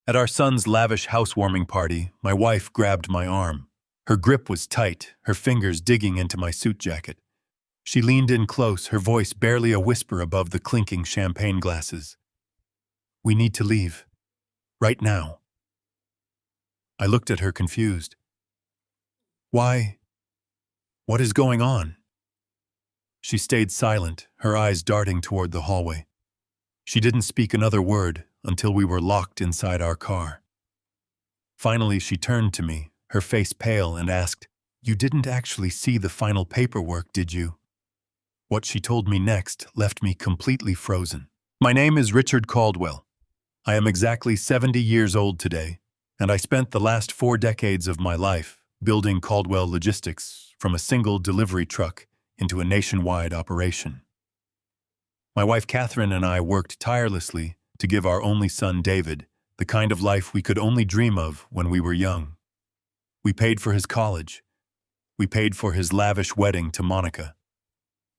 At our son's lavish housewarming party, my wife grabbed my arm. Her grip was tight, her fingers digging into my suit jacket. She leaned in close, her voice barely a whisper above the clinking champagne glasses. "We need to leave. Right now." I looked at her confused. "Why? What is going on?" She stayed silent, her eyes darting toward the hallway. She didn't speak another word until we were locked inside our car. Finally, she turned to me, her face pale, and asked, "You didn't actually see the final paperwork, did you?" What she told me next left me completely frozen. "My name is Richard Caldwell. I am exactly 70 years old today, and I spent the last 4 decades of my life building Caldwell Logistics from a single delivery truck into a nationwide operation. My wife Catherine and I worked tirelessly to give our only son David the kind of life we could only dream of when we were young. We paid for his college. We paid for his lavish wedding to Monica.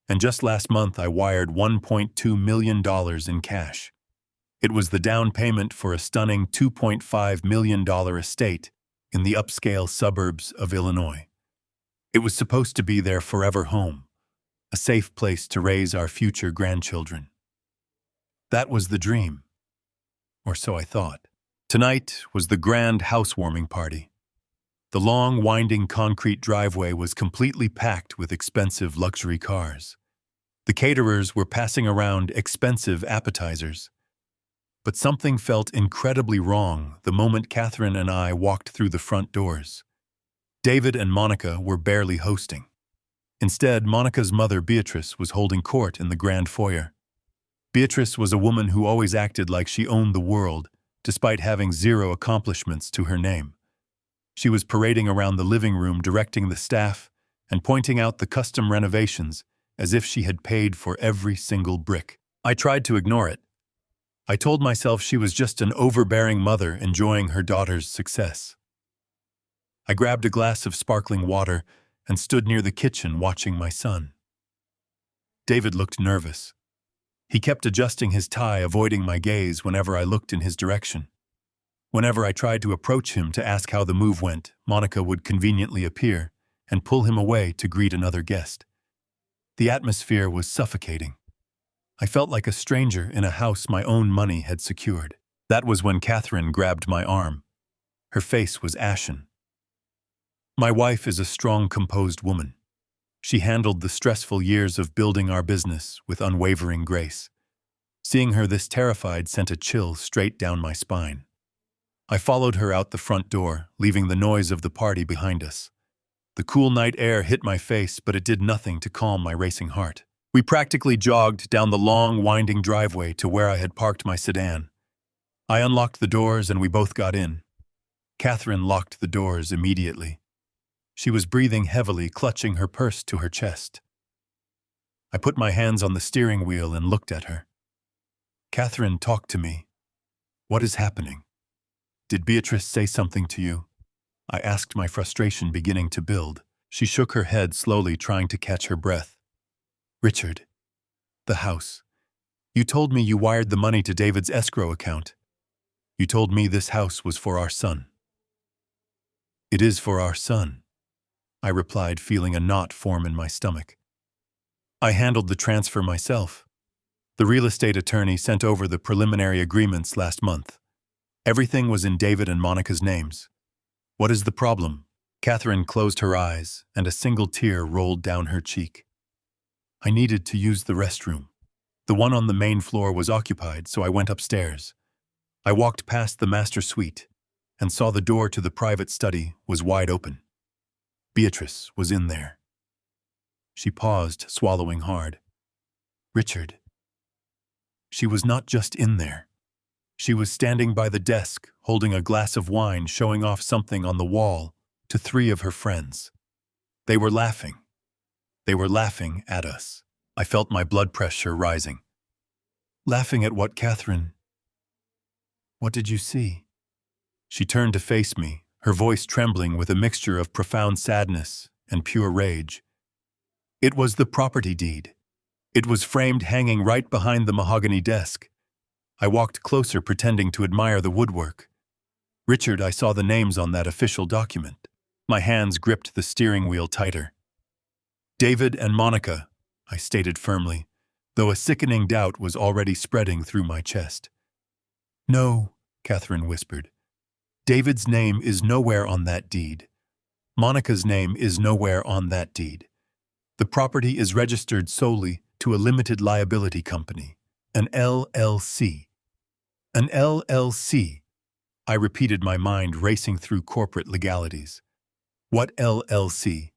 And just last month I wired $1.2 million in cash. It was the down payment for a stunning $2.5 million estate in the upscale suburbs of Illinois. It was supposed to be their forever home, a safe place to raise our future grandchildren. That was the dream, or so I thought. Tonight was the grand housewarming party. The long, winding concrete driveway was completely packed with expensive luxury cars. The caterers were passing around expensive appetizers. But something felt incredibly wrong the moment Catherine and I walked through the front doors. David and Monica were barely hosting. Instead, Monica's mother, Beatrice, was holding court in the grand foyer. Beatrice was a woman who always acted like she owned the world, despite having 0 accomplishments to her name. She was parading around the living room, directing the staff and pointing out the custom renovations as if she had paid for every single brick. I tried to ignore it. I told myself she was just an overbearing mother enjoying her daughter's success. I grabbed a glass of sparkling water and stood near the kitchen watching my son. David looked nervous. He kept adjusting his tie, avoiding my gaze whenever I looked in his direction. Whenever I tried to approach him to ask how the move went, Monica would conveniently appear and pull him away to greet another guest. The atmosphere was suffocating. I felt like a stranger in a house my own money had secured. That was when Catherine grabbed my arm. Her face was ashen. My wife is a strong, composed woman. She handled the stressful years of building our business with unwavering grace. Seeing her this terrified sent a chill straight down my spine. I followed her out the front door, leaving the noise of the party behind us. The cool night air hit my face, but it did nothing to calm my racing heart. We practically jogged down the long, winding driveway to where I had parked my sedan. I unlocked the doors and we both got in. Catherine locked the doors immediately. She was breathing heavily, clutching her purse to her chest. I put my hands on the steering wheel and looked at her. "Catherine, talk to me. What is happening? Did Beatrice say something to you?" I asked, my frustration beginning to build. She shook her head slowly, trying to catch her breath. "Richard, the house. You told me you wired the money to David's escrow account. You told me this house was for our son." "It is for our son," I replied, feeling a knot form in my stomach. "I handled the transfer myself. The real estate attorney sent over the preliminary agreements last month. Everything was in David and Monica's names. What is the problem?" Catherine closed her eyes, and a single tear rolled down her cheek. "I needed to use the restroom. The one on the main floor was occupied, so I went upstairs. I walked past the master suite and saw the door to the private study was wide open. Beatrice was in there." She paused, swallowing hard. "Richard, she was not just in there. She was standing by the desk, holding a glass of wine, showing off something on the wall to 3 of her friends. They were laughing. They were laughing at us." I felt my blood pressure rising. "Laughing at what, Catherine? What did you see?" She turned to face me, her voice trembling with a mixture of profound sadness and pure rage. "It was the property deed. It was framed, hanging right behind the mahogany desk. I walked closer, pretending to admire the woodwork. Richard, I saw the names on that official document. My hands gripped the steering wheel tighter. David and Monica, I stated firmly, though a sickening doubt was already spreading through my chest. No, Catherine whispered. David's name is nowhere on that deed. Monica's name is nowhere on that deed. The property is registered solely to a limited liability company, an LLC. An LLC. I repeated, my mind racing through corporate legalities. What LLC?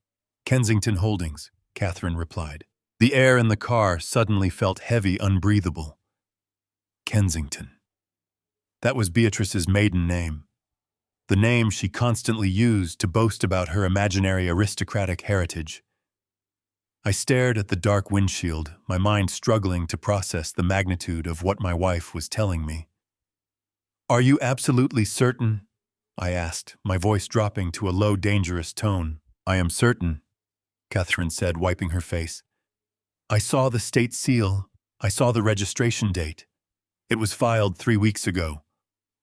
Kensington Holdings, Catherine replied. The air in the car suddenly felt heavy, unbreathable. Kensington. That was Beatrice's maiden name. The name she constantly used to boast about her imaginary aristocratic heritage. I stared at the dark windshield, my mind struggling to process the magnitude of what my wife was telling me. Are you absolutely certain? I asked, my voice dropping to a low, dangerous tone. I am certain, Catherine said, wiping her face. I saw the state seal. I saw the registration date. It was filed 3 weeks ago,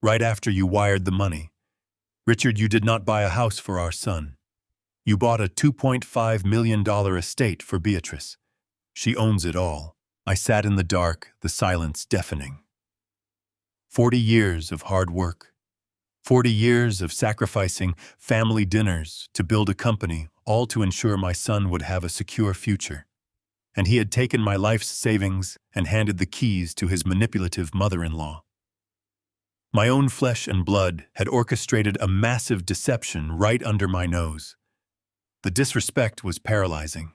right after you wired the money. Richard, you did not buy a house for our son. You bought a $2.5 million estate for Beatrice. She owns it all. I sat in the dark, the silence deafening. 40 years of hard work. 40 years of sacrificing family dinners to build a company, all to ensure my son would have a secure future. And he had taken my life's savings and handed the keys to his manipulative mother-in-law. My own flesh and blood had orchestrated a massive deception right under my nose. The disrespect was paralyzing.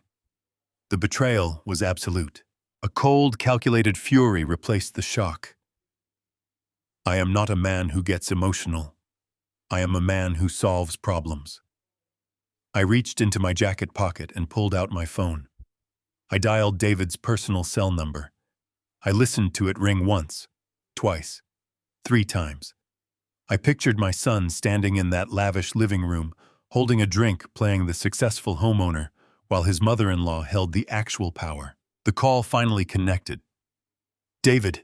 The betrayal was absolute. A cold, calculated fury replaced the shock. I am not a man who gets emotional. I am a man who solves problems. I reached into my jacket pocket and pulled out my phone. I dialed David's personal cell number. I listened to it ring once, twice, 3 times. I pictured my son standing in that lavish living room, holding a drink, playing the successful homeowner, while his mother-in-law held the actual power. The call finally connected. David,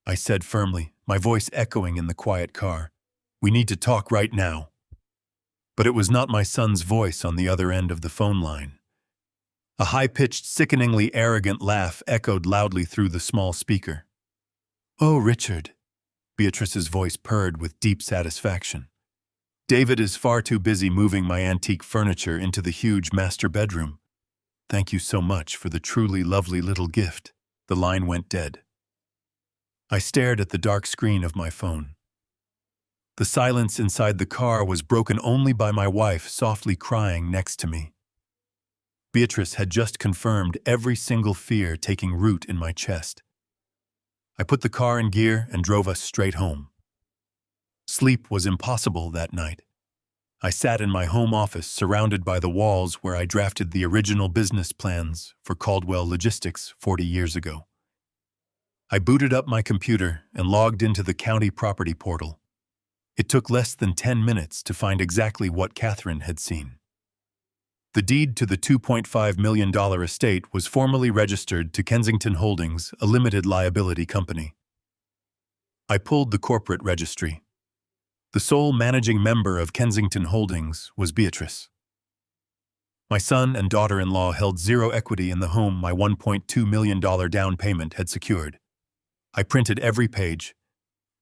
I said firmly, my voice echoing in the quiet car. We need to talk right now. But it was not my son's voice on the other end of the phone line. A high-pitched, sickeningly arrogant laugh echoed loudly through the small speaker. Oh, Richard, Beatrice's voice purred with deep satisfaction. David is far too busy moving my antique furniture into the huge master bedroom. Thank you so much for the truly lovely little gift. The line went dead. I stared at the dark screen of my phone. The silence inside the car was broken only by my wife softly crying next to me. Beatrice had just confirmed every single fear taking root in my chest. I put the car in gear and drove us straight home. Sleep was impossible that night. I sat in my home office surrounded by the walls where I drafted the original business plans for Caldwell Logistics 40 years ago. I booted up my computer and logged into the county property portal. It took less than 10 minutes to find exactly what Catherine had seen. The deed to the $2.5 million estate was formally registered to Kensington Holdings, a limited liability company. I pulled the corporate registry. The sole managing member of Kensington Holdings was Beatrice. My son and daughter-in-law held zero equity in the home my $1.2 million down payment had secured. I printed every page.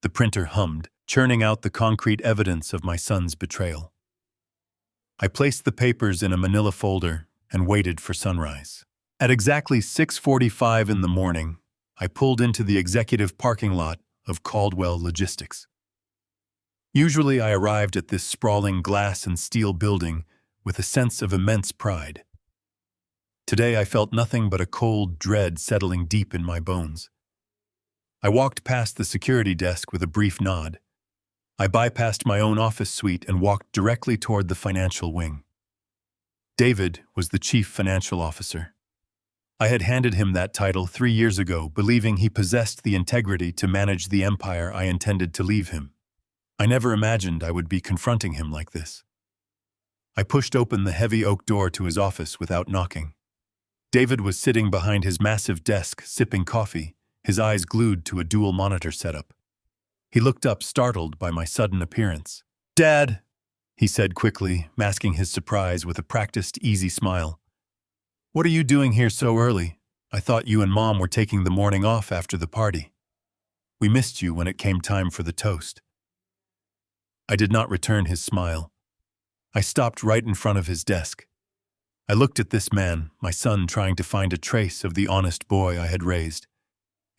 The printer hummed, churning out the concrete evidence of my son's betrayal. I placed the papers in a manila folder and waited for sunrise. At exactly 6:45 in the morning, I pulled into the executive parking lot of Caldwell Logistics. Usually I arrived at this sprawling glass and steel building with a sense of immense pride. Today I felt nothing but a cold dread settling deep in my bones. I walked past the security desk with a brief nod. I bypassed my own office suite and walked directly toward the financial wing. David was the chief financial officer. I had handed him that title 3 years ago, believing he possessed the integrity to manage the empire I intended to leave him. I never imagined I would be confronting him like this. I pushed open the heavy oak door to his office without knocking. David was sitting behind his massive desk, sipping coffee, his eyes glued to a dual monitor setup. He looked up, startled by my sudden appearance. Dad, he said quickly, masking his surprise with a practiced, easy smile. What are you doing here so early? I thought you and Mom were taking the morning off after the party. We missed you when it came time for the toast. I did not return his smile. I stopped right in front of his desk. I looked at this man, my son, trying to find a trace of the honest boy I had raised.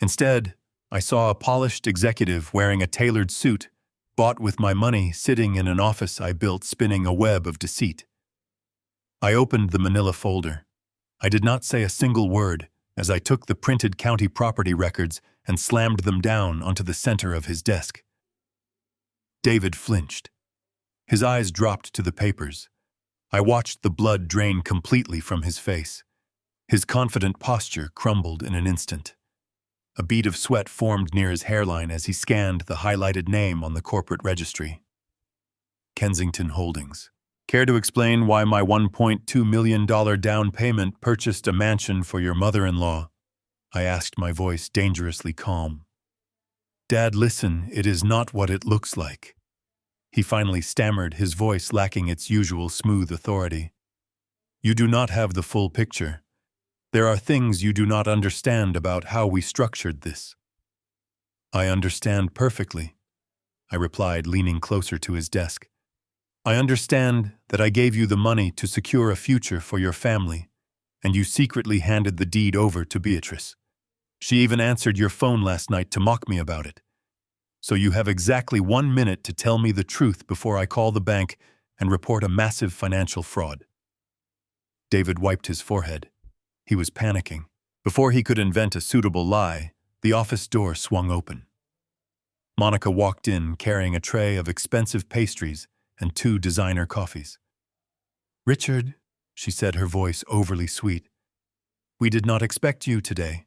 Instead, I saw a polished executive wearing a tailored suit, bought with my money, sitting in an office I built, spinning a web of deceit. I opened the manila folder. I did not say a single word as I took the printed county property records and slammed them down onto the center of his desk. David flinched. His eyes dropped to the papers. I watched the blood drain completely from his face. His confident posture crumbled in an instant. A bead of sweat formed near his hairline as he scanned the highlighted name on the corporate registry. Kensington Holdings. Care to explain why my $1.2 million down payment purchased a mansion for your mother-in-law? I asked, my voice dangerously calm. Dad, listen, it is not what it looks like. He finally stammered, his voice lacking its usual smooth authority. You do not have the full picture. There are things you do not understand about how we structured this. I understand perfectly, I replied, leaning closer to his desk. I understand that I gave you the money to secure a future for your family, and you secretly handed the deed over to Beatrice. She even answered your phone last night to mock me about it. So you have exactly 1 minute to tell me the truth before I call the bank and report a massive financial fraud. David wiped his forehead. He was panicking. Before he could invent a suitable lie, the office door swung open. Monica walked in carrying a tray of expensive pastries and 2 designer coffees. Richard, she said, her voice overly sweet, we did not expect you today.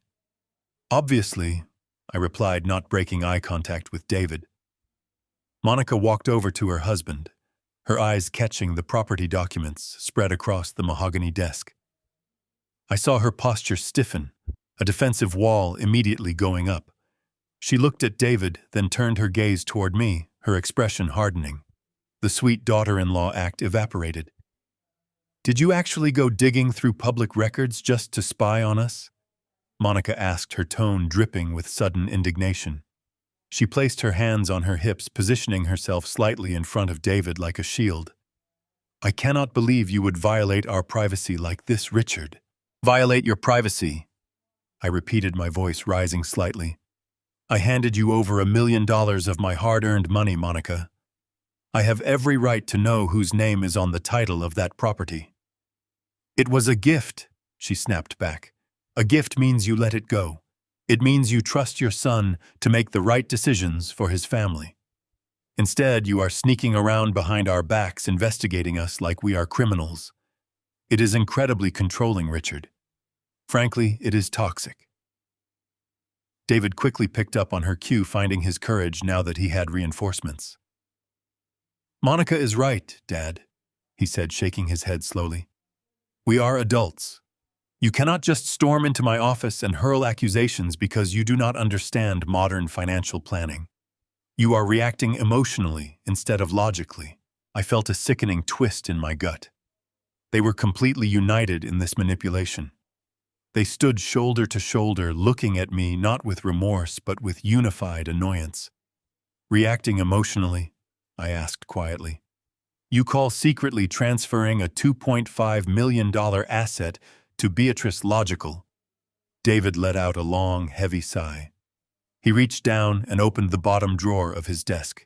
Obviously, I replied, not breaking eye contact with David. Monica walked over to her husband, her eyes catching the property documents spread across the mahogany desk. I saw her posture stiffen, a defensive wall immediately going up. She looked at David, then turned her gaze toward me, her expression hardening. The sweet daughter-in-law act evaporated. Did you actually go digging through public records just to spy on us? Monica asked, her tone dripping with sudden indignation. She placed her hands on her hips, positioning herself slightly in front of David like a shield. I cannot believe you would violate our privacy like this, Richard. Violate your privacy, I repeated, my voice rising slightly. I handed you over $1 million of my hard-earned money, Monica. I have every right to know whose name is on the title of that property. It was a gift, she snapped back. A gift means you let it go. It means you trust your son to make the right decisions for his family. Instead, you are sneaking around behind our backs, investigating us like we are criminals. It is incredibly controlling, Richard. Frankly, it is toxic. David quickly picked up on her cue, finding his courage now that he had reinforcements. Monica is right, Dad, he said, shaking his head slowly. We are adults. You cannot just storm into my office and hurl accusations because you do not understand modern financial planning. You are reacting emotionally instead of logically. I felt a sickening twist in my gut. They were completely united in this manipulation. They stood shoulder to shoulder, looking at me not with remorse but with unified annoyance. Reacting emotionally? I asked quietly. You call secretly transferring a $2.5 million asset to Beatrice logical? David let out a long, heavy sigh. He reached down and opened the bottom drawer of his desk.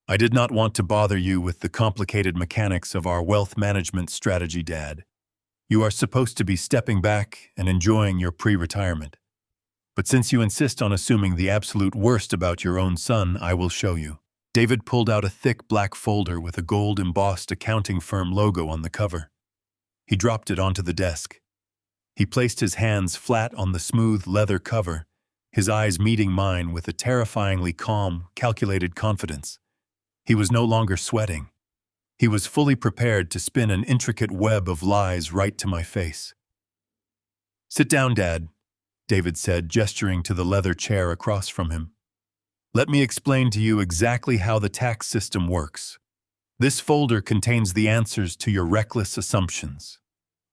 I did not want to bother you with the complicated mechanics of our wealth management strategy, Dad. You are supposed to be stepping back and enjoying your pre-retirement. But since you insist on assuming the absolute worst about your own son, I will show you. David pulled out a thick black folder with a gold-embossed accounting firm logo on the cover. He dropped it onto the desk. He placed his hands flat on the smooth leather cover, his eyes meeting mine with a terrifyingly calm, calculated confidence. He was no longer sweating. He was fully prepared to spin an intricate web of lies right to my face. Sit down, Dad, David said, gesturing to the leather chair across from him. Let me explain to you exactly how the tax system works. This folder contains the answers to your reckless assumptions."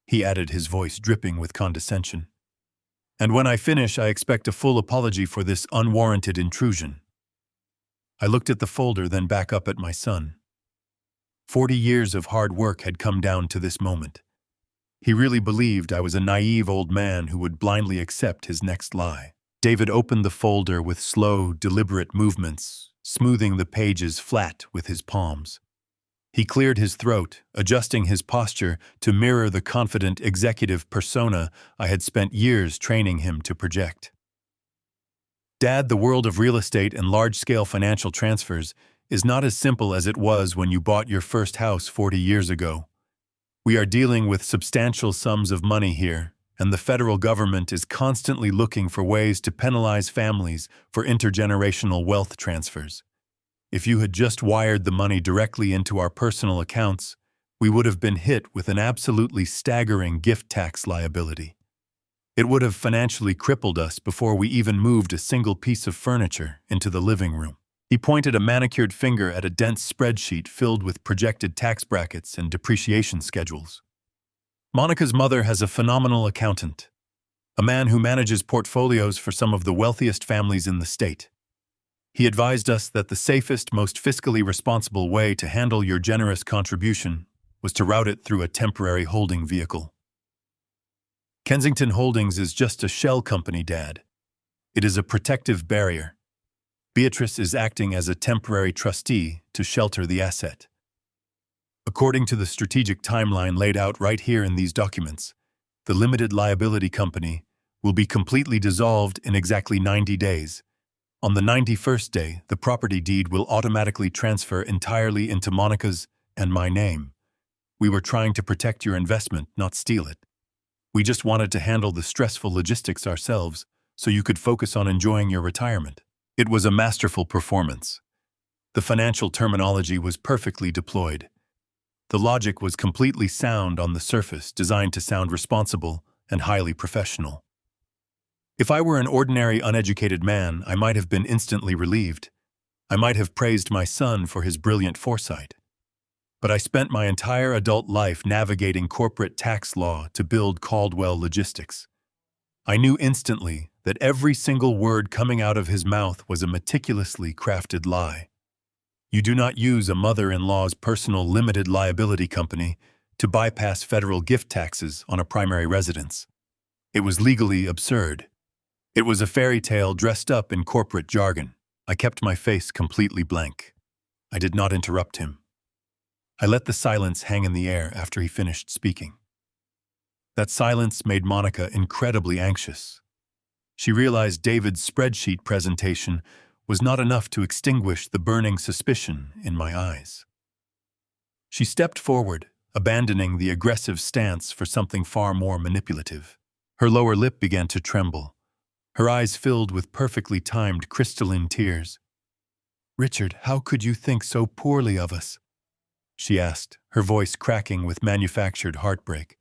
He added, his voice dripping with condescension. "And when I finish, I expect a full apology for this unwarranted intrusion." I looked at the folder, then back up at my son. 40 years of hard work had come down to this moment. He really believed I was a naive old man who would blindly accept his next lie. David opened the folder with slow, deliberate movements, smoothing the pages flat with his palms. He cleared his throat, adjusting his posture to mirror the confident executive persona I had spent years training him to project. "Dad, the world of real estate and large-scale financial transfers is not as simple as it was when you bought your first house 40 years ago. We are dealing with substantial sums of money here, and the federal government is constantly looking for ways to penalize families for intergenerational wealth transfers. If you had just wired the money directly into our personal accounts, we would have been hit with an absolutely staggering gift tax liability. It would have financially crippled us before we even moved a single piece of furniture into the living room." He pointed a manicured finger at a dense spreadsheet filled with projected tax brackets and depreciation schedules. "Monica's mother has a phenomenal accountant, a man who manages portfolios for some of the wealthiest families in the state. He advised us that the safest, most fiscally responsible way to handle your generous contribution was to route it through a temporary holding vehicle. Kensington Holdings is just a shell company, Dad. It is a protective barrier. Beatrice is acting as a temporary trustee to shelter the asset. According to the strategic timeline laid out right here in these documents, the limited liability company will be completely dissolved in exactly 90 days. On the 91st day, the property deed will automatically transfer entirely into Monica's and my name. We were trying to protect your investment, not steal it. We just wanted to handle the stressful logistics ourselves so you could focus on enjoying your retirement." It was a masterful performance. The financial terminology was perfectly deployed. The logic was completely sound on the surface, designed to sound responsible and highly professional. If I were an ordinary, uneducated man, I might have been instantly relieved. I might have praised my son for his brilliant foresight. But I spent my entire adult life navigating corporate tax law to build Caldwell Logistics. I knew instantly that every single word coming out of his mouth was a meticulously crafted lie. You do not use a mother-in-law's personal limited liability company to bypass federal gift taxes on a primary residence. It was legally absurd. It was a fairy tale dressed up in corporate jargon. I kept my face completely blank. I did not interrupt him. I let the silence hang in the air after he finished speaking. That silence made Monica incredibly anxious. She realized David's spreadsheet presentation was not enough to extinguish the burning suspicion in my eyes. She stepped forward, abandoning the aggressive stance for something far more manipulative. Her lower lip began to tremble. Her eyes filled with perfectly timed crystalline tears. "Richard, how could you think so poorly of us?" she asked, her voice cracking with manufactured heartbreak.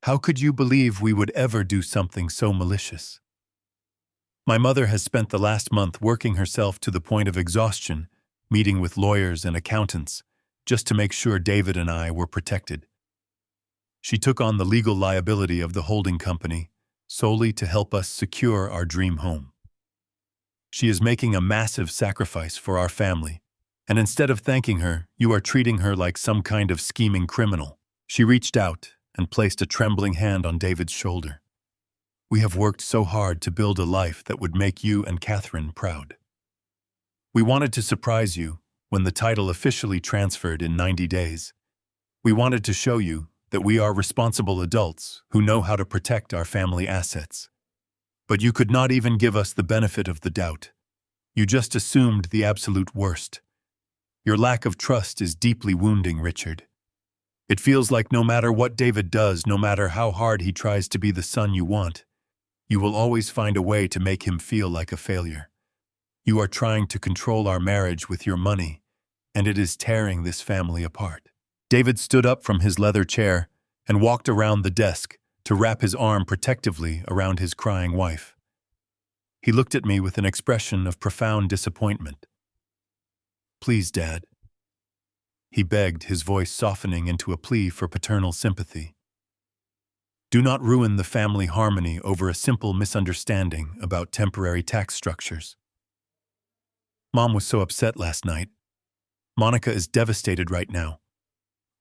"How could you believe we would ever do something so malicious?" My mother has spent the last month working herself to the point of exhaustion, meeting with lawyers and accountants, just to make sure David and I were protected. She took on the legal liability of the holding company, solely to help us secure our dream home. She is making a massive sacrifice for our family, and instead of thanking her, you are treating her like some kind of scheming criminal. She reached out and placed a trembling hand on David's shoulder. "We have worked so hard to build a life that would make you and Catherine proud. We wanted to surprise you when the title officially transferred in 90 days. We wanted to show you that we are responsible adults who know how to protect our family assets. But you could not even give us the benefit of the doubt. You just assumed the absolute worst. Your lack of trust is deeply wounding, Richard. It feels like no matter what David does, no matter how hard he tries to be the son you want, you will always find a way to make him feel like a failure. You are trying to control our marriage with your money, and it is tearing this family apart." David stood up from his leather chair and walked around the desk to wrap his arm protectively around his crying wife. He looked at me with an expression of profound disappointment. "Please, Dad," he begged, his voice softening into a plea for paternal sympathy. "Do not ruin the family harmony over a simple misunderstanding about temporary tax structures. Mom was so upset last night. Monica is devastated right now.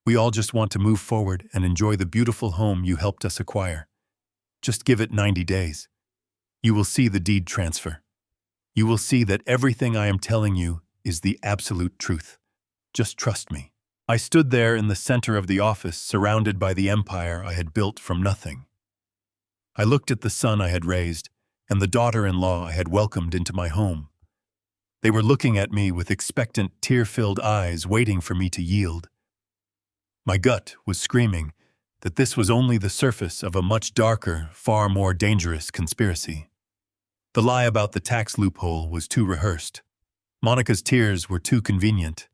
We all just want to move forward and enjoy the beautiful home you helped us acquire. Just give it 90 days. You will see the deed transfer. You will see that everything I am telling you is the absolute truth. Just trust me." I stood there in the center of the office, surrounded by the empire I had built from nothing. I looked at the son I had raised and the daughter-in-law I had welcomed into my home. They were looking at me with expectant, tear-filled eyes, waiting for me to yield. My gut was screaming that this was only the surface of a much darker, far more dangerous conspiracy. The lie about the tax loophole was too rehearsed. Monica's tears were too convenient.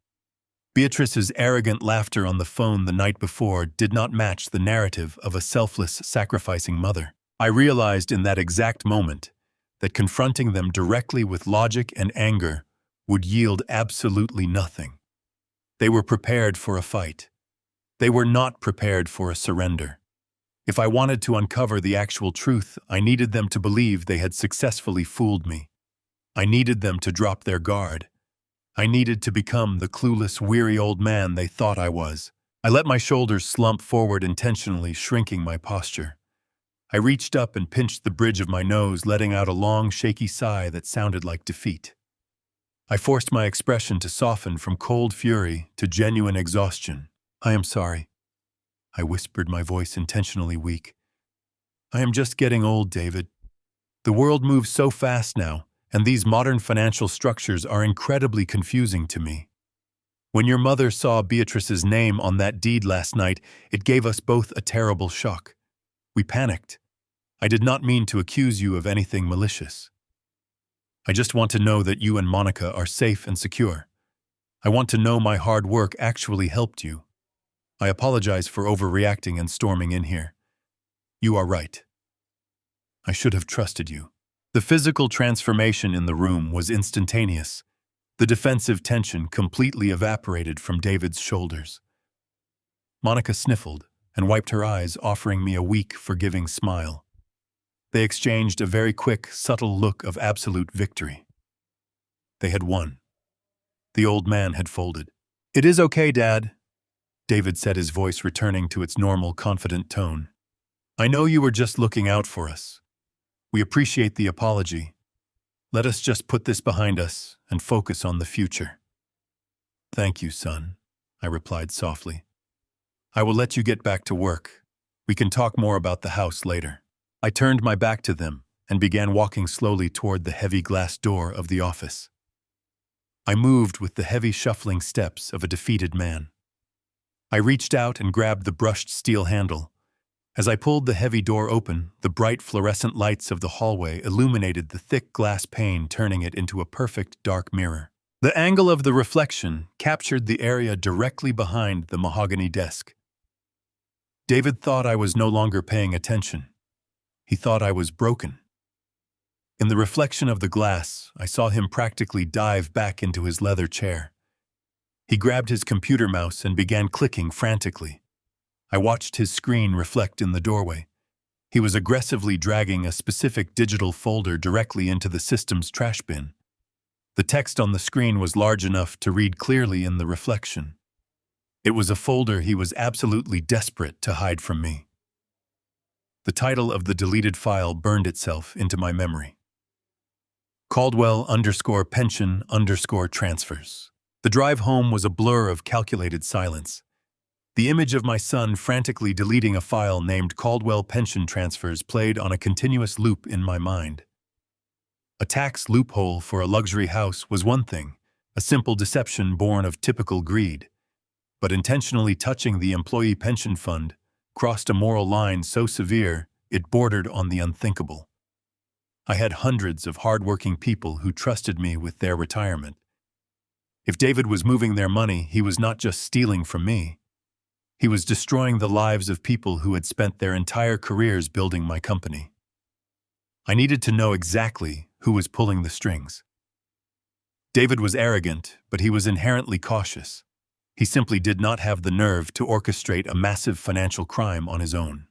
Beatrice's arrogant laughter on the phone the night before did not match the narrative of a selfless, sacrificing mother. I realized in that exact moment that confronting them directly with logic and anger would yield absolutely nothing. They were prepared for a fight. They were not prepared for a surrender. If I wanted to uncover the actual truth, I needed them to believe they had successfully fooled me. I needed them to drop their guard. I needed to become the clueless, weary old man they thought I was. I let my shoulders slump forward, intentionally shrinking my posture. I reached up and pinched the bridge of my nose, letting out a long, shaky sigh that sounded like defeat. I forced my expression to soften from cold fury to genuine exhaustion. "I am sorry," I whispered, my voice intentionally weak. "I am just getting old, David. The world moves so fast now, and these modern financial structures are incredibly confusing to me. When your mother saw Beatrice's name on that deed last night, it gave us both a terrible shock. We panicked. I did not mean to accuse you of anything malicious. I just want to know that you and Monica are safe and secure. I want to know my hard work actually helped you. I apologize for overreacting and storming in here. You are right. I should have trusted you." The physical transformation in the room was instantaneous. The defensive tension completely evaporated from David's shoulders. Monica sniffled and wiped her eyes, offering me a weak, forgiving smile. They exchanged a very quick, subtle look of absolute victory. They had won. The old man had folded. "It is okay, Dad," David said, his voice returning to its normal, confident tone. "I know you were just looking out for us. We appreciate the apology. Let us just put this behind us and focus on the future." "Thank you, son," I replied softly. "I will let you get back to work. We can talk more about the house later." I turned my back to them and began walking slowly toward the heavy glass door of the office. I moved with the heavy, shuffling steps of a defeated man. I reached out and grabbed the brushed steel handle. As I pulled the heavy door open, the bright fluorescent lights of the hallway illuminated the thick glass pane, turning it into a perfect dark mirror. The angle of the reflection captured the area directly behind the mahogany desk. David thought I was no longer paying attention. He thought I was broken. In the reflection of the glass, I saw him practically dive back into his leather chair. He grabbed his computer mouse and began clicking frantically. I watched his screen reflect in the doorway. He was aggressively dragging a specific digital folder directly into the system's trash bin. The text on the screen was large enough to read clearly in the reflection. It was a folder he was absolutely desperate to hide from me. The title of the deleted file burned itself into my memory. Caldwell_pension_transfers. The drive home was a blur of calculated silence. The image of my son frantically deleting a file named Caldwell Pension Transfers played on a continuous loop in my mind. A tax loophole for a luxury house was one thing, a simple deception born of typical greed. But intentionally touching the employee pension fund crossed a moral line so severe it bordered on the unthinkable. I had hundreds of hard-working people who trusted me with their retirement. If David was moving their money, he was not just stealing from me. He was destroying the lives of people who had spent their entire careers building my company. I needed to know exactly who was pulling the strings. David was arrogant, but he was inherently cautious. He simply did not have the nerve to orchestrate a massive financial crime on his own.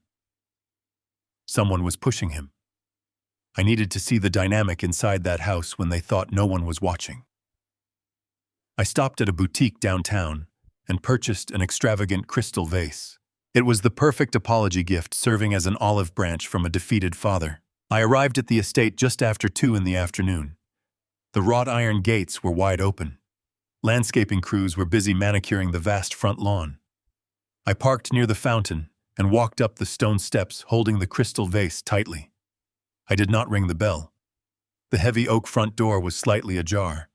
Someone was pushing him. I needed to see the dynamic inside that house when they thought no one was watching. I stopped at a boutique downtown and purchased an extravagant crystal vase. It was the perfect apology gift, serving as an olive branch from a defeated father. I arrived at the estate just after 2 in the afternoon. The wrought iron gates were wide open. Landscaping crews were busy manicuring the vast front lawn. I parked near the fountain and walked up the stone steps, holding the crystal vase tightly. I did not ring the bell. The heavy oak front door was slightly ajar.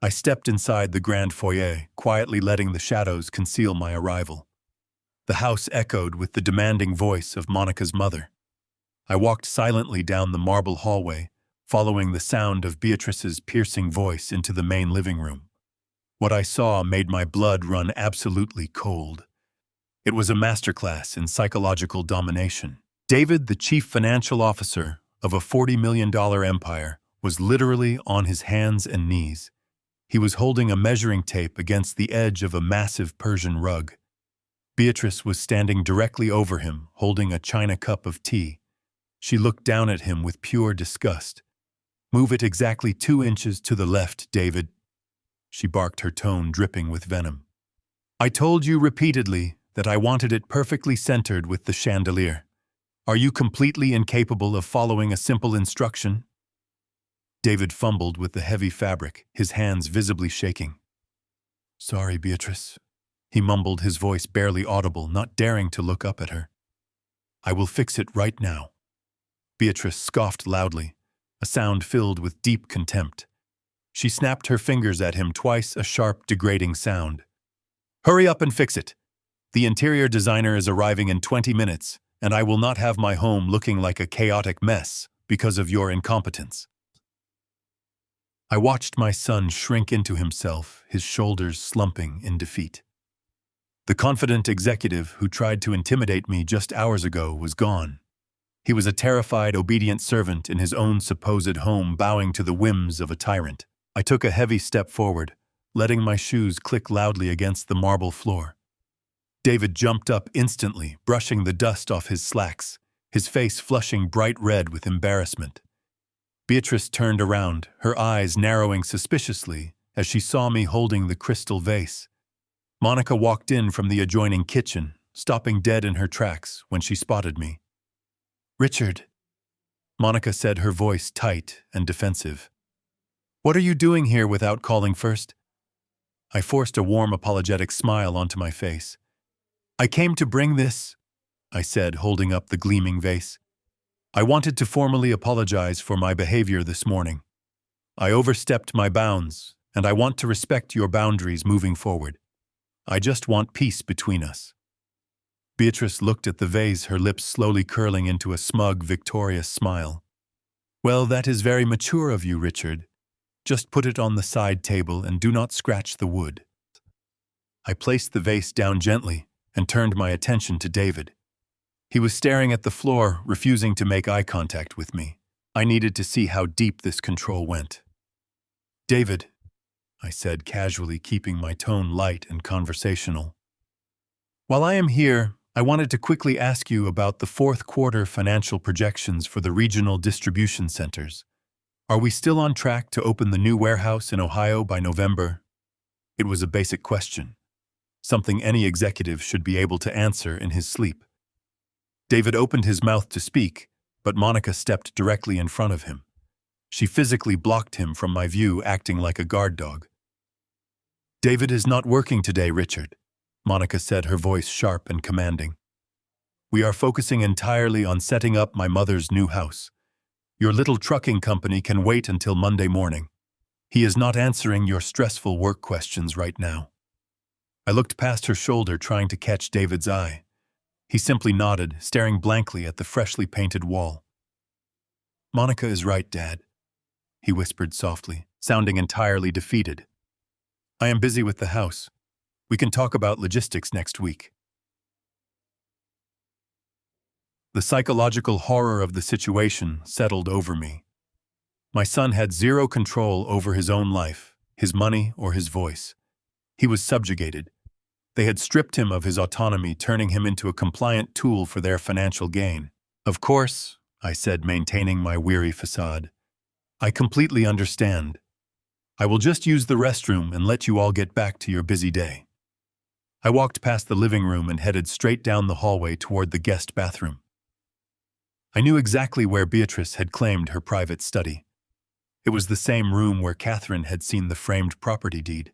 I stepped inside the grand foyer, quietly letting the shadows conceal my arrival. The house echoed with the demanding voice of Monica's mother. I walked silently down the marble hallway, following the sound of Beatrice's piercing voice into the main living room. What I saw made my blood run absolutely cold. It was a masterclass in psychological domination. David, the chief financial officer of a $40 million empire, was literally on his hands and knees. He was holding a measuring tape against the edge of a massive Persian rug. Beatrice was standing directly over him, holding a china cup of tea. She looked down at him with pure disgust. "Move it exactly 2 inches to the left, David," she barked, her tone dripping with venom. "I told you repeatedly that I wanted it perfectly centered with the chandelier. Are you completely incapable of following a simple instruction?" David fumbled with the heavy fabric, his hands visibly shaking. "Sorry, Beatrice," he mumbled, his voice barely audible, not daring to look up at her. "I will fix it right now." Beatrice scoffed loudly, a sound filled with deep contempt. She snapped her fingers at him twice, a sharp, degrading sound. "Hurry up and fix it. The interior designer is arriving in 20 minutes, and I will not have my home looking like a chaotic mess because of your incompetence." I watched my son shrink into himself, his shoulders slumping in defeat. The confident executive who tried to intimidate me just hours ago was gone. He was a terrified, obedient servant in his own supposed home, bowing to the whims of a tyrant. I took a heavy step forward, letting my shoes click loudly against the marble floor. David jumped up instantly, brushing the dust off his slacks, his face flushing bright red with embarrassment. Beatrice turned around, her eyes narrowing suspiciously as she saw me holding the crystal vase. Monica walked in from the adjoining kitchen, stopping dead in her tracks when she spotted me. "Richard," Monica said, her voice tight and defensive. "What are you doing here without calling first?" I forced a warm, apologetic smile onto my face. "I came to bring this," I said, holding up the gleaming vase. "I wanted to formally apologize for my behavior this morning. I overstepped my bounds, and I want to respect your boundaries moving forward. I just want peace between us." Beatrice looked at the vase, her lips slowly curling into a smug, victorious smile. "Well, that is very mature of you, Richard. Just put it on the side table and do not scratch the wood." I placed the vase down gently and turned my attention to David. He was staring at the floor, refusing to make eye contact with me. I needed to see how deep this control went. "David," I said casually, keeping my tone light and conversational, "while I am here, I wanted to quickly ask you about the fourth quarter financial projections for the regional distribution centers. Are we still on track to open the new warehouse in Ohio by November?" It was a basic question, something any executive should be able to answer in his sleep. David opened his mouth to speak, but Monica stepped directly in front of him. She physically blocked him from my view, acting like a guard dog. "David is not working today, Richard," Monica said, her voice sharp and commanding. "We are focusing entirely on setting up my mother's new house. Your little trucking company can wait until Monday morning. He is not answering your stressful work questions right now." I looked past her shoulder, trying to catch David's eye. He simply nodded, staring blankly at the freshly painted wall. "Monica is right, Dad," he whispered softly, sounding entirely defeated. "I am busy with the house. We can talk about logistics next week." The psychological horror of the situation settled over me. My son had zero control over his own life, his money, or his voice. He was subjugated. They had stripped him of his autonomy, turning him into a compliant tool for their financial gain. "Of course," I said, maintaining my weary facade. "I completely understand. I will just use the restroom and let you all get back to your busy day." I walked past the living room and headed straight down the hallway toward the guest bathroom. I knew exactly where Beatrice had claimed her private study. It was the same room where Catherine had seen the framed property deed.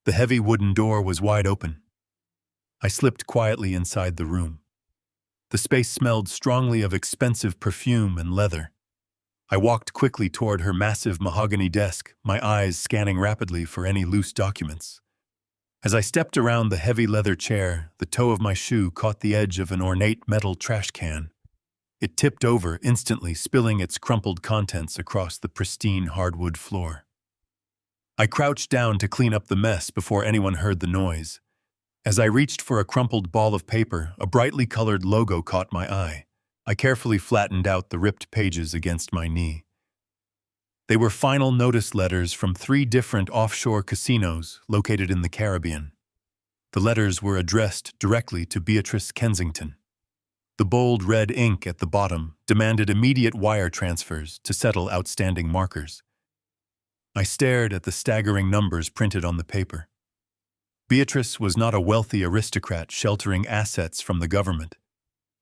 The heavy wooden door was wide open. I slipped quietly inside the room. The space smelled strongly of expensive perfume and leather. I walked quickly toward her massive mahogany desk, my eyes scanning rapidly for any loose documents. As I stepped around the heavy leather chair, the toe of my shoe caught the edge of an ornate metal trash can. It tipped over, instantly spilling its crumpled contents across the pristine hardwood floor. I crouched down to clean up the mess before anyone heard the noise. As I reached for a crumpled ball of paper, a brightly colored logo caught my eye. I carefully flattened out the ripped pages against my knee. They were final notice letters from 3 different offshore casinos located in the Caribbean. The letters were addressed directly to Beatrice Kensington. The bold red ink at the bottom demanded immediate wire transfers to settle outstanding markers. I stared at the staggering numbers printed on the paper. Beatrice was not a wealthy aristocrat sheltering assets from the government.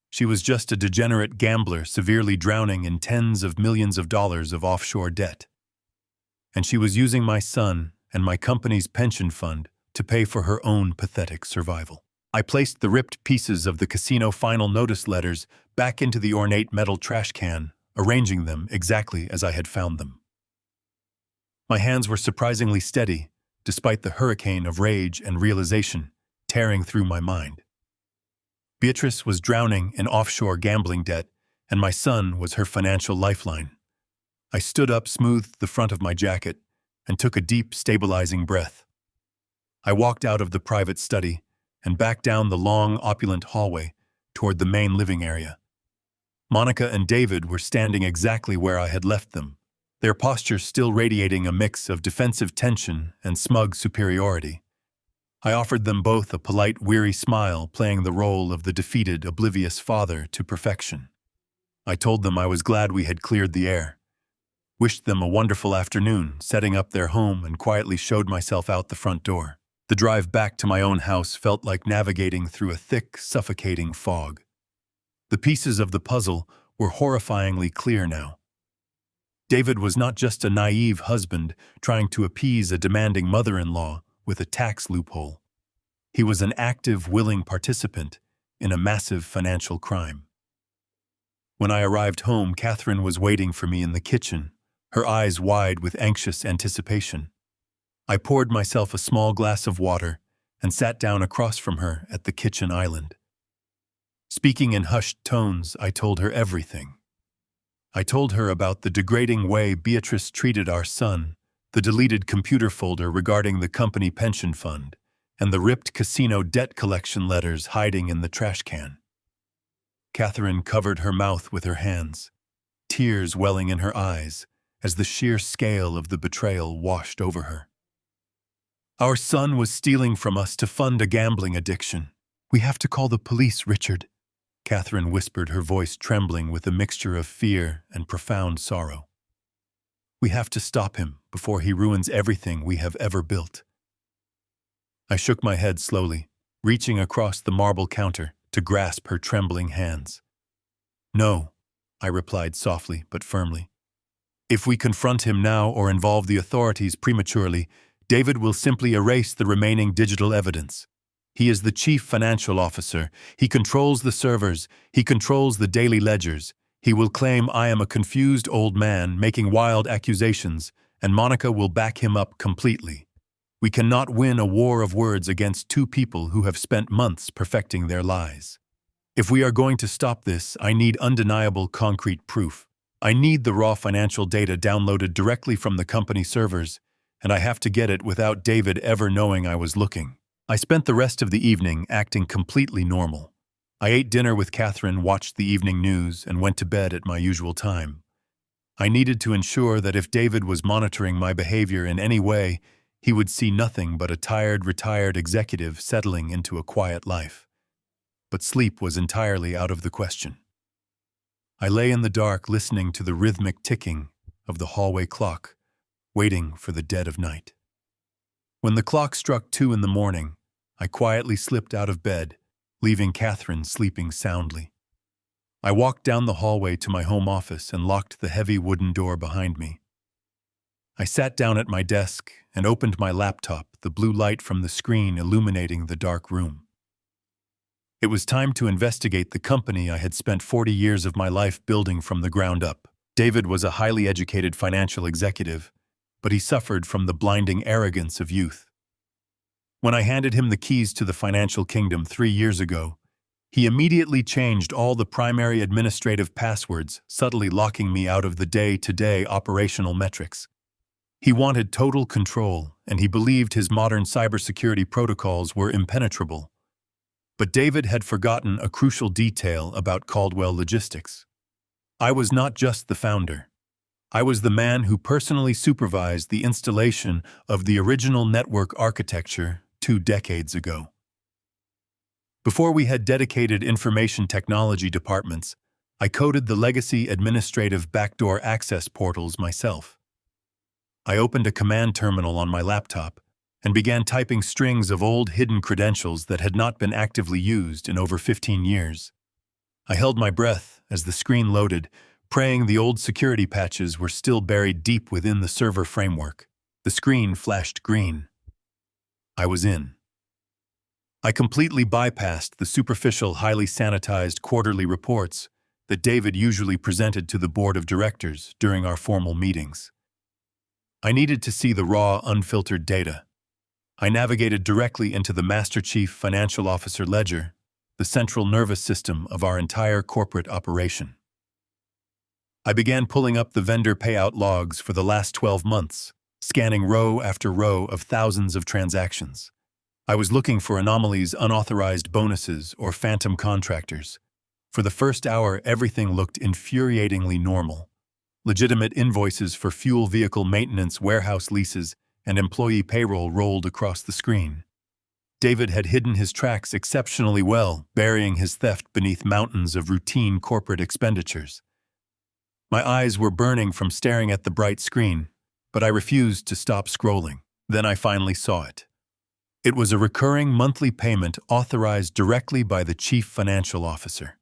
She was just a degenerate gambler severely drowning in tens of millions of dollars of offshore debt. And she was using my son and my company's pension fund to pay for her own pathetic survival. I placed the ripped pieces of the casino final notice letters back into the ornate metal trash can, arranging them exactly as I had found them. My hands were surprisingly steady, despite the hurricane of rage and realization tearing through my mind. Beatrice was drowning in offshore gambling debt, and my son was her financial lifeline. I stood up, smoothed the front of my jacket, and took a deep, stabilizing breath. I walked out of the private study and back down the long, opulent hallway toward the main living area. Monica and David were standing exactly where I had left them, their posture still radiating a mix of defensive tension and smug superiority. I offered them both a polite, weary smile, playing the role of the defeated, oblivious father to perfection. I told them I was glad we had cleared the air, wished them a wonderful afternoon, setting up their home, and quietly showed myself out the front door. The drive back to my own house felt like navigating through a thick, suffocating fog. The pieces of the puzzle were horrifyingly clear now. David was not just a naive husband trying to appease a demanding mother-in-law with a tax loophole. He was an active, willing participant in a massive financial crime. When I arrived home, Catherine was waiting for me in the kitchen, her eyes wide with anxious anticipation. I poured myself a small glass of water and sat down across from her at the kitchen island. Speaking in hushed tones, I told her everything. I told her about the degrading way Beatrice treated our son, the deleted computer folder regarding the company pension fund, and the ripped casino debt collection letters hiding in the trash can. Catherine covered her mouth with her hands, tears welling in her eyes as the sheer scale of the betrayal washed over her. "Our son was stealing from us to fund a gambling addiction. We have to call the police, Richard," Catherine whispered, her voice trembling with a mixture of fear and profound sorrow. "We have to stop him before he ruins everything we have ever built." I shook my head slowly, reaching across the marble counter to grasp her trembling hands. "No," I replied softly but firmly. "If we confront him now or involve the authorities prematurely, David will simply erase the remaining digital evidence. He is the chief financial officer. He controls the servers. He controls the daily ledgers. He will claim I am a confused old man making wild accusations, and Monica will back him up completely. We cannot win a war of words against 2 people who have spent months perfecting their lies. If we are going to stop this, I need undeniable concrete proof. I need the raw financial data downloaded directly from the company servers, and I have to get it without David ever knowing I was looking." I spent the rest of the evening acting completely normal. I ate dinner with Catherine, watched the evening news, and went to bed at my usual time. I needed to ensure that if David was monitoring my behavior in any way, he would see nothing but a tired, retired executive settling into a quiet life. But sleep was entirely out of the question. I lay in the dark listening to the rhythmic ticking of the hallway clock, waiting for the dead of night. When the clock struck 2 in the morning, I quietly slipped out of bed, leaving Catherine sleeping soundly. I walked down the hallway to my home office and locked the heavy wooden door behind me. I sat down at my desk and opened my laptop, the blue light from the screen illuminating the dark room. It was time to investigate the company I had spent 40 years of my life building from the ground up. David was a highly educated financial executive, but he suffered from the blinding arrogance of youth. When I handed him the keys to the financial kingdom 3 years ago, he immediately changed all the primary administrative passwords, subtly locking me out of the day-to-day operational metrics. He wanted total control, and he believed his modern cybersecurity protocols were impenetrable. But David had forgotten a crucial detail about Caldwell Logistics. I was not just the founder. I was the man who personally supervised the installation of the original network architecture 2 decades ago. Before we had dedicated information technology departments, I coded the legacy administrative backdoor access portals myself. I opened a command terminal on my laptop and began typing strings of old hidden credentials that had not been actively used in over 15 years. I held my breath as the screen loaded, praying the old security patches were still buried deep within the server framework. The screen flashed green. I was in. I completely bypassed the superficial, highly sanitized quarterly reports that David usually presented to the board of directors during our formal meetings. I needed to see the raw, unfiltered data. I navigated directly into the Master Chief Financial Officer ledger, the central nervous system of our entire corporate operation. I began pulling up the vendor payout logs for the last 12 months, scanning row after row of thousands of transactions. I was looking for anomalies, unauthorized bonuses, or phantom contractors. For the first hour, everything looked infuriatingly normal. Legitimate invoices for fuel vehicle maintenance, warehouse leases, and employee payroll rolled across the screen. David had hidden his tracks exceptionally well, burying his theft beneath mountains of routine corporate expenditures. My eyes were burning from staring at the bright screen, but I refused to stop scrolling. Then I finally saw it. It was a recurring monthly payment authorized directly by the Chief Financial Officer.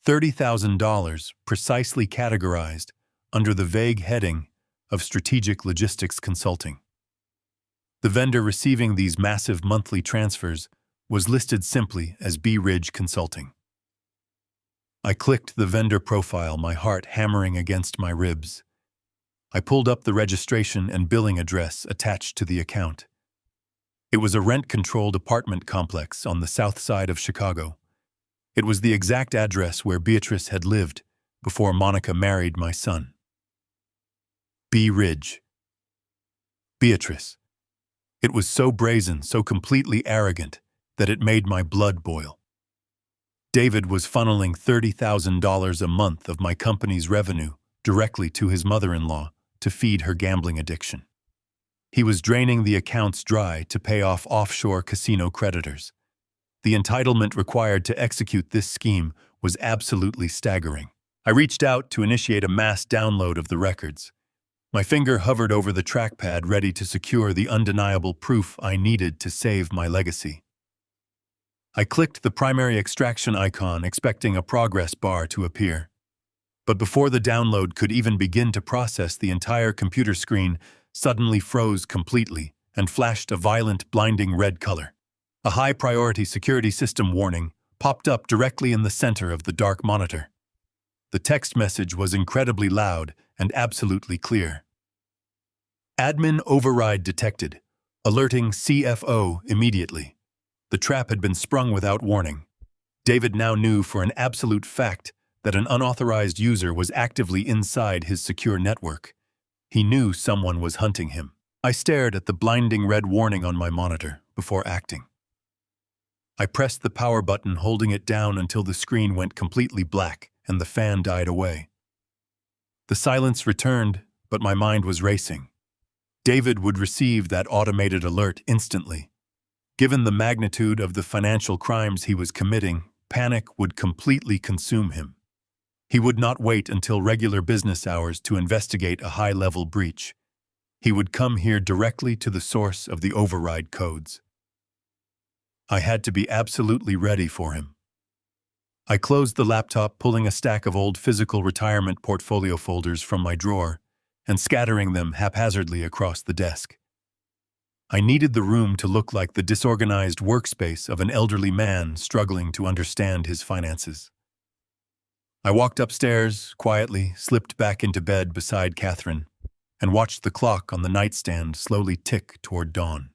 $30,000 precisely categorized under the vague heading of Strategic Logistics Consulting. The vendor receiving these massive monthly transfers was listed simply as B. Ridge Consulting. I clicked the vendor profile, my heart hammering against my ribs. I pulled up the registration and billing address attached to the account. It was a rent-controlled apartment complex on the south side of Chicago. It was the exact address where Beatrice had lived before Monica married my son. B. Ridge. Beatrice. It was so brazen, so completely arrogant, that it made my blood boil. David was funneling $30,000 a month of my company's revenue directly to his mother-in-law to feed her gambling addiction. He was draining the accounts dry to pay off offshore casino creditors. The entitlement required to execute this scheme was absolutely staggering. I reached out to initiate a mass download of the records. My finger hovered over the trackpad, ready to secure the undeniable proof I needed to save my legacy. I clicked the primary extraction icon, expecting a progress bar to appear. But before the download could even begin to process, the entire computer screen suddenly froze completely and flashed a violent, blinding red color. A high-priority security system warning popped up directly in the center of the dark monitor. The text message was incredibly loud and absolutely clear. Admin override detected, alerting CFO immediately. The trap had been sprung without warning. David now knew for an absolute fact that an unauthorized user was actively inside his secure network. He knew someone was hunting him. I stared at the blinding red warning on my monitor before acting. I pressed the power button, holding it down until the screen went completely black and the fan died away. The silence returned, but my mind was racing. David would receive that automated alert instantly. Given the magnitude of the financial crimes he was committing, panic would completely consume him. He would not wait until regular business hours to investigate a high-level breach. He would come here directly to the source of the override codes. I had to be absolutely ready for him. I closed the laptop, pulling a stack of old physical retirement portfolio folders from my drawer and scattering them haphazardly across the desk. I needed the room to look like the disorganized workspace of an elderly man struggling to understand his finances. I walked upstairs, quietly, slipped back into bed beside Catherine, and watched the clock on the nightstand slowly tick toward dawn.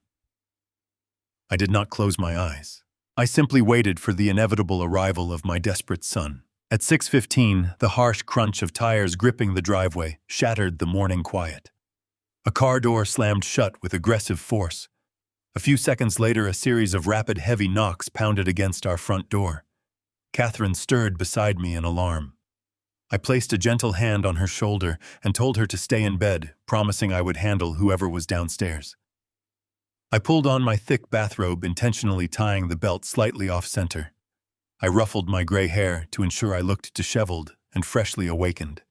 I did not close my eyes. I simply waited for the inevitable arrival of my desperate son. At 6:15, the harsh crunch of tires gripping the driveway shattered the morning quiet. A car door slammed shut with aggressive force. A few seconds later, a series of rapid, heavy knocks pounded against our front door. Catherine stirred beside me in alarm. I placed a gentle hand on her shoulder and told her to stay in bed, promising I would handle whoever was downstairs. I pulled on my thick bathrobe, intentionally tying the belt slightly off-center. I ruffled my gray hair to ensure I looked disheveled and freshly awakened.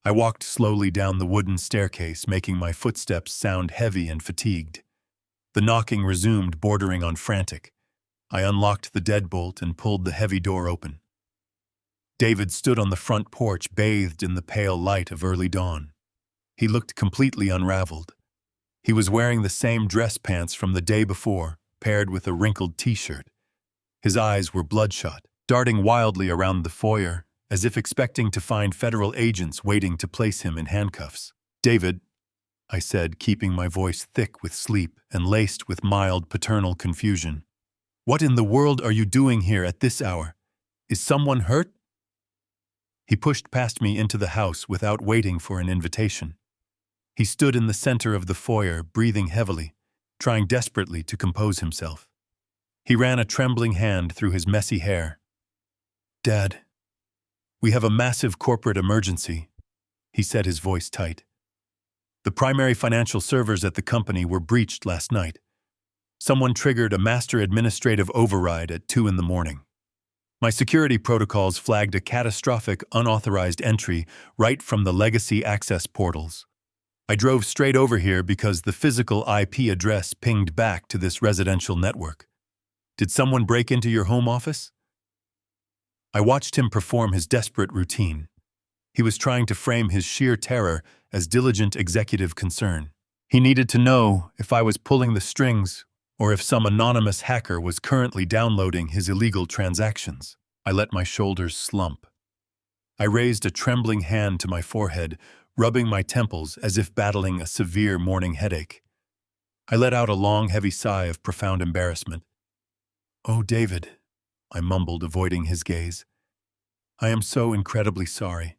I walked slowly down the wooden staircase, making my footsteps sound heavy and fatigued. The knocking resumed, bordering on frantic. I unlocked the deadbolt and pulled the heavy door open. David stood on the front porch, bathed in the pale light of early dawn. He looked completely unraveled. He was wearing the same dress pants from the day before, paired with a wrinkled t-shirt. His eyes were bloodshot, darting wildly around the foyer, as if expecting to find federal agents waiting to place him in handcuffs. "David," I said, keeping my voice thick with sleep and laced with mild paternal confusion. "What in the world are you doing here at this hour? Is someone hurt?" He pushed past me into the house without waiting for an invitation. He stood in the center of the foyer, breathing heavily, trying desperately to compose himself. He ran a trembling hand through his messy hair. "Dad, we have a massive corporate emergency," he said, his voice tight. "The primary financial servers at the company were breached last night. Someone triggered a master administrative override at 2 in the morning. My security protocols flagged a catastrophic unauthorized entry right from the legacy access portals. I drove straight over here because the physical IP address pinged back to this residential network. Did someone break into your home office?" I watched him perform his desperate routine. He was trying to frame his sheer terror as diligent executive concern. He needed to know if I was pulling the strings or if some anonymous hacker was currently downloading his illegal transactions. I let my shoulders slump. I raised a trembling hand to my forehead, rubbing my temples as if battling a severe morning headache. I let out a long, heavy sigh of profound embarrassment. "Oh, David," I mumbled, avoiding his gaze. "I am so incredibly sorry.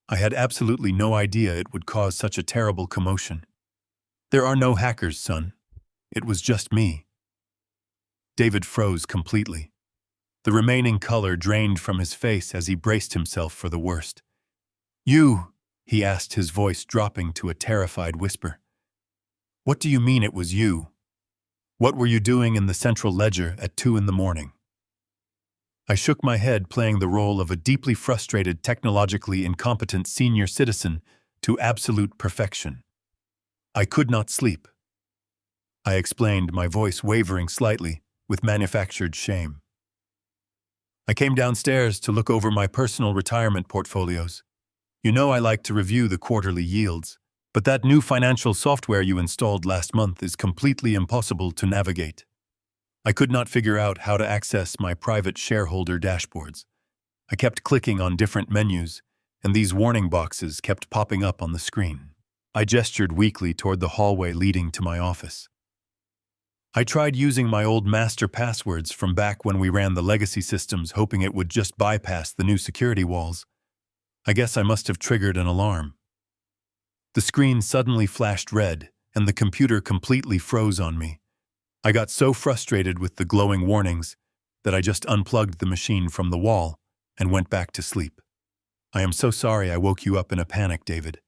I had absolutely no idea it would cause such a terrible commotion. There are no hackers, son. It was just me." David froze completely. The remaining color drained from his face as he braced himself for the worst. "You?" he asked, his voice dropping to a terrified whisper. "What do you mean it was you? What were you doing in the central ledger at 2 in the morning?" I shook my head, playing the role of a deeply frustrated, technologically incompetent senior citizen to absolute perfection. "I could not sleep," I explained, my voice wavering slightly with manufactured shame. "I came downstairs to look over my personal retirement portfolios. You know I like to review the quarterly yields, but that new financial software you installed last month is completely impossible to navigate. I could not figure out how to access my private shareholder dashboards. I kept clicking on different menus, and these warning boxes kept popping up on the screen." I gestured weakly toward the hallway leading to my office. "I tried using my old master passwords from back when we ran the legacy systems, hoping it would just bypass the new security walls. I guess I must have triggered an alarm." The screen suddenly flashed red, and the computer completely froze on me. I got so frustrated with the glowing warnings that I just unplugged the machine from the wall and went back to sleep. I am so sorry I woke you up in a panic, David.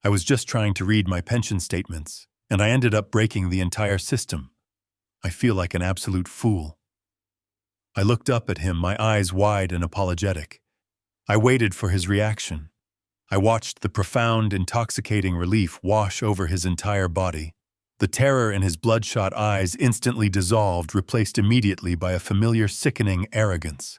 I was just trying to read my pension statements, and I ended up breaking the entire system. I feel like an absolute fool. I looked up at him, my eyes wide and apologetic. I waited for his reaction. I watched the profound, intoxicating relief wash over his entire body. The terror in his bloodshot eyes instantly dissolved, replaced immediately by a familiar, sickening arrogance.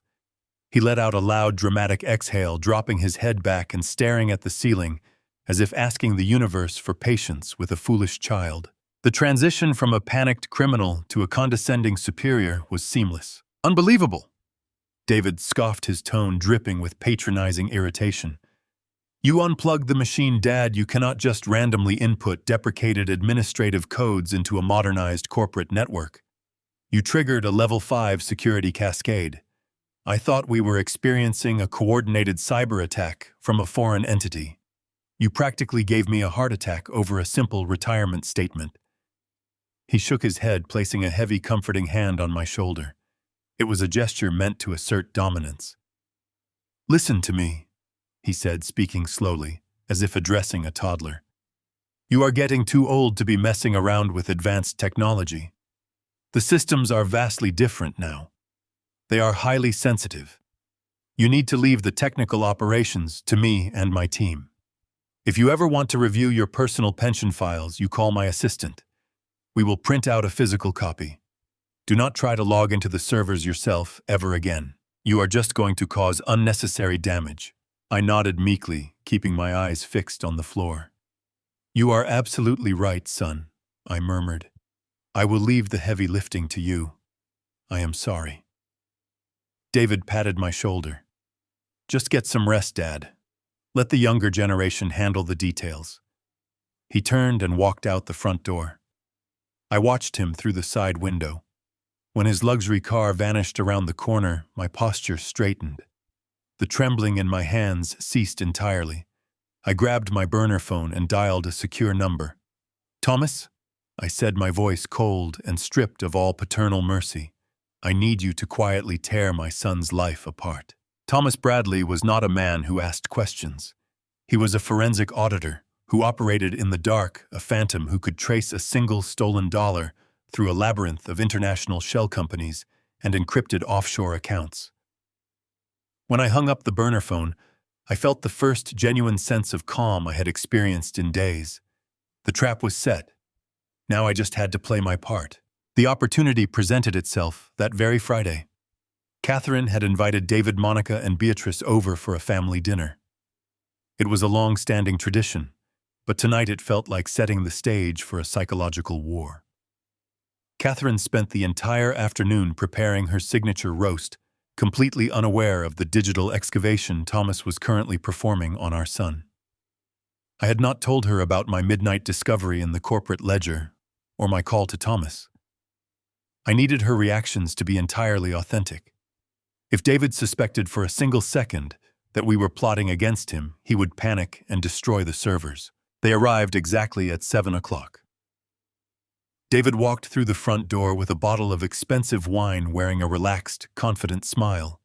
He let out a loud, dramatic exhale, dropping his head back and staring at the ceiling, as if asking the universe for patience with a foolish child. The transition from a panicked criminal to a condescending superior was seamless. Unbelievable! David scoffed, his tone dripping with patronizing irritation. You unplugged the machine, Dad. You cannot just randomly input deprecated administrative codes into a modernized corporate network. You triggered a level 5 security cascade. I thought we were experiencing a coordinated cyber attack from a foreign entity. You practically gave me a heart attack over a simple retirement statement. He shook his head, placing a heavy, comforting hand on my shoulder. It was a gesture meant to assert dominance. Listen to me, he said, speaking slowly, as if addressing a toddler. You are getting too old to be messing around with advanced technology. The systems are vastly different now. They are highly sensitive. You need to leave the technical operations to me and my team. If you ever want to review your personal pension files, you call my assistant. We will print out a physical copy. Do not try to log into the servers yourself ever again. You are just going to cause unnecessary damage. I nodded meekly, keeping my eyes fixed on the floor. You are absolutely right, son, I murmured. I will leave the heavy lifting to you. I am sorry. David patted my shoulder. Just get some rest, Dad. Let the younger generation handle the details. He turned and walked out the front door. I watched him through the side window. When his luxury car vanished around the corner, my posture straightened. The trembling in my hands ceased entirely. I grabbed my burner phone and dialed a secure number. Thomas? I said, my voice cold and stripped of all paternal mercy. I need you to quietly tear my son's life apart. Thomas Bradley was not a man who asked questions. He was a forensic auditor who operated in the dark, a phantom who could trace a single stolen dollar through a labyrinth of international shell companies and encrypted offshore accounts. When I hung up the burner phone, I felt the first genuine sense of calm I had experienced in days. The trap was set. Now I just had to play my part. The opportunity presented itself that very Friday. Catherine had invited David, Monica, and Beatrice over for a family dinner. It was a long-standing tradition, but tonight it felt like setting the stage for a psychological war. Catherine spent the entire afternoon preparing her signature roast, completely unaware of the digital excavation Thomas was currently performing on our son. I had not told her about my midnight discovery in the corporate ledger or my call to Thomas. I needed her reactions to be entirely authentic. If David suspected for a single second that we were plotting against him, he would panic and destroy the servers. They arrived exactly at 7 o'clock. David walked through the front door with a bottle of expensive wine, wearing a relaxed, confident smile.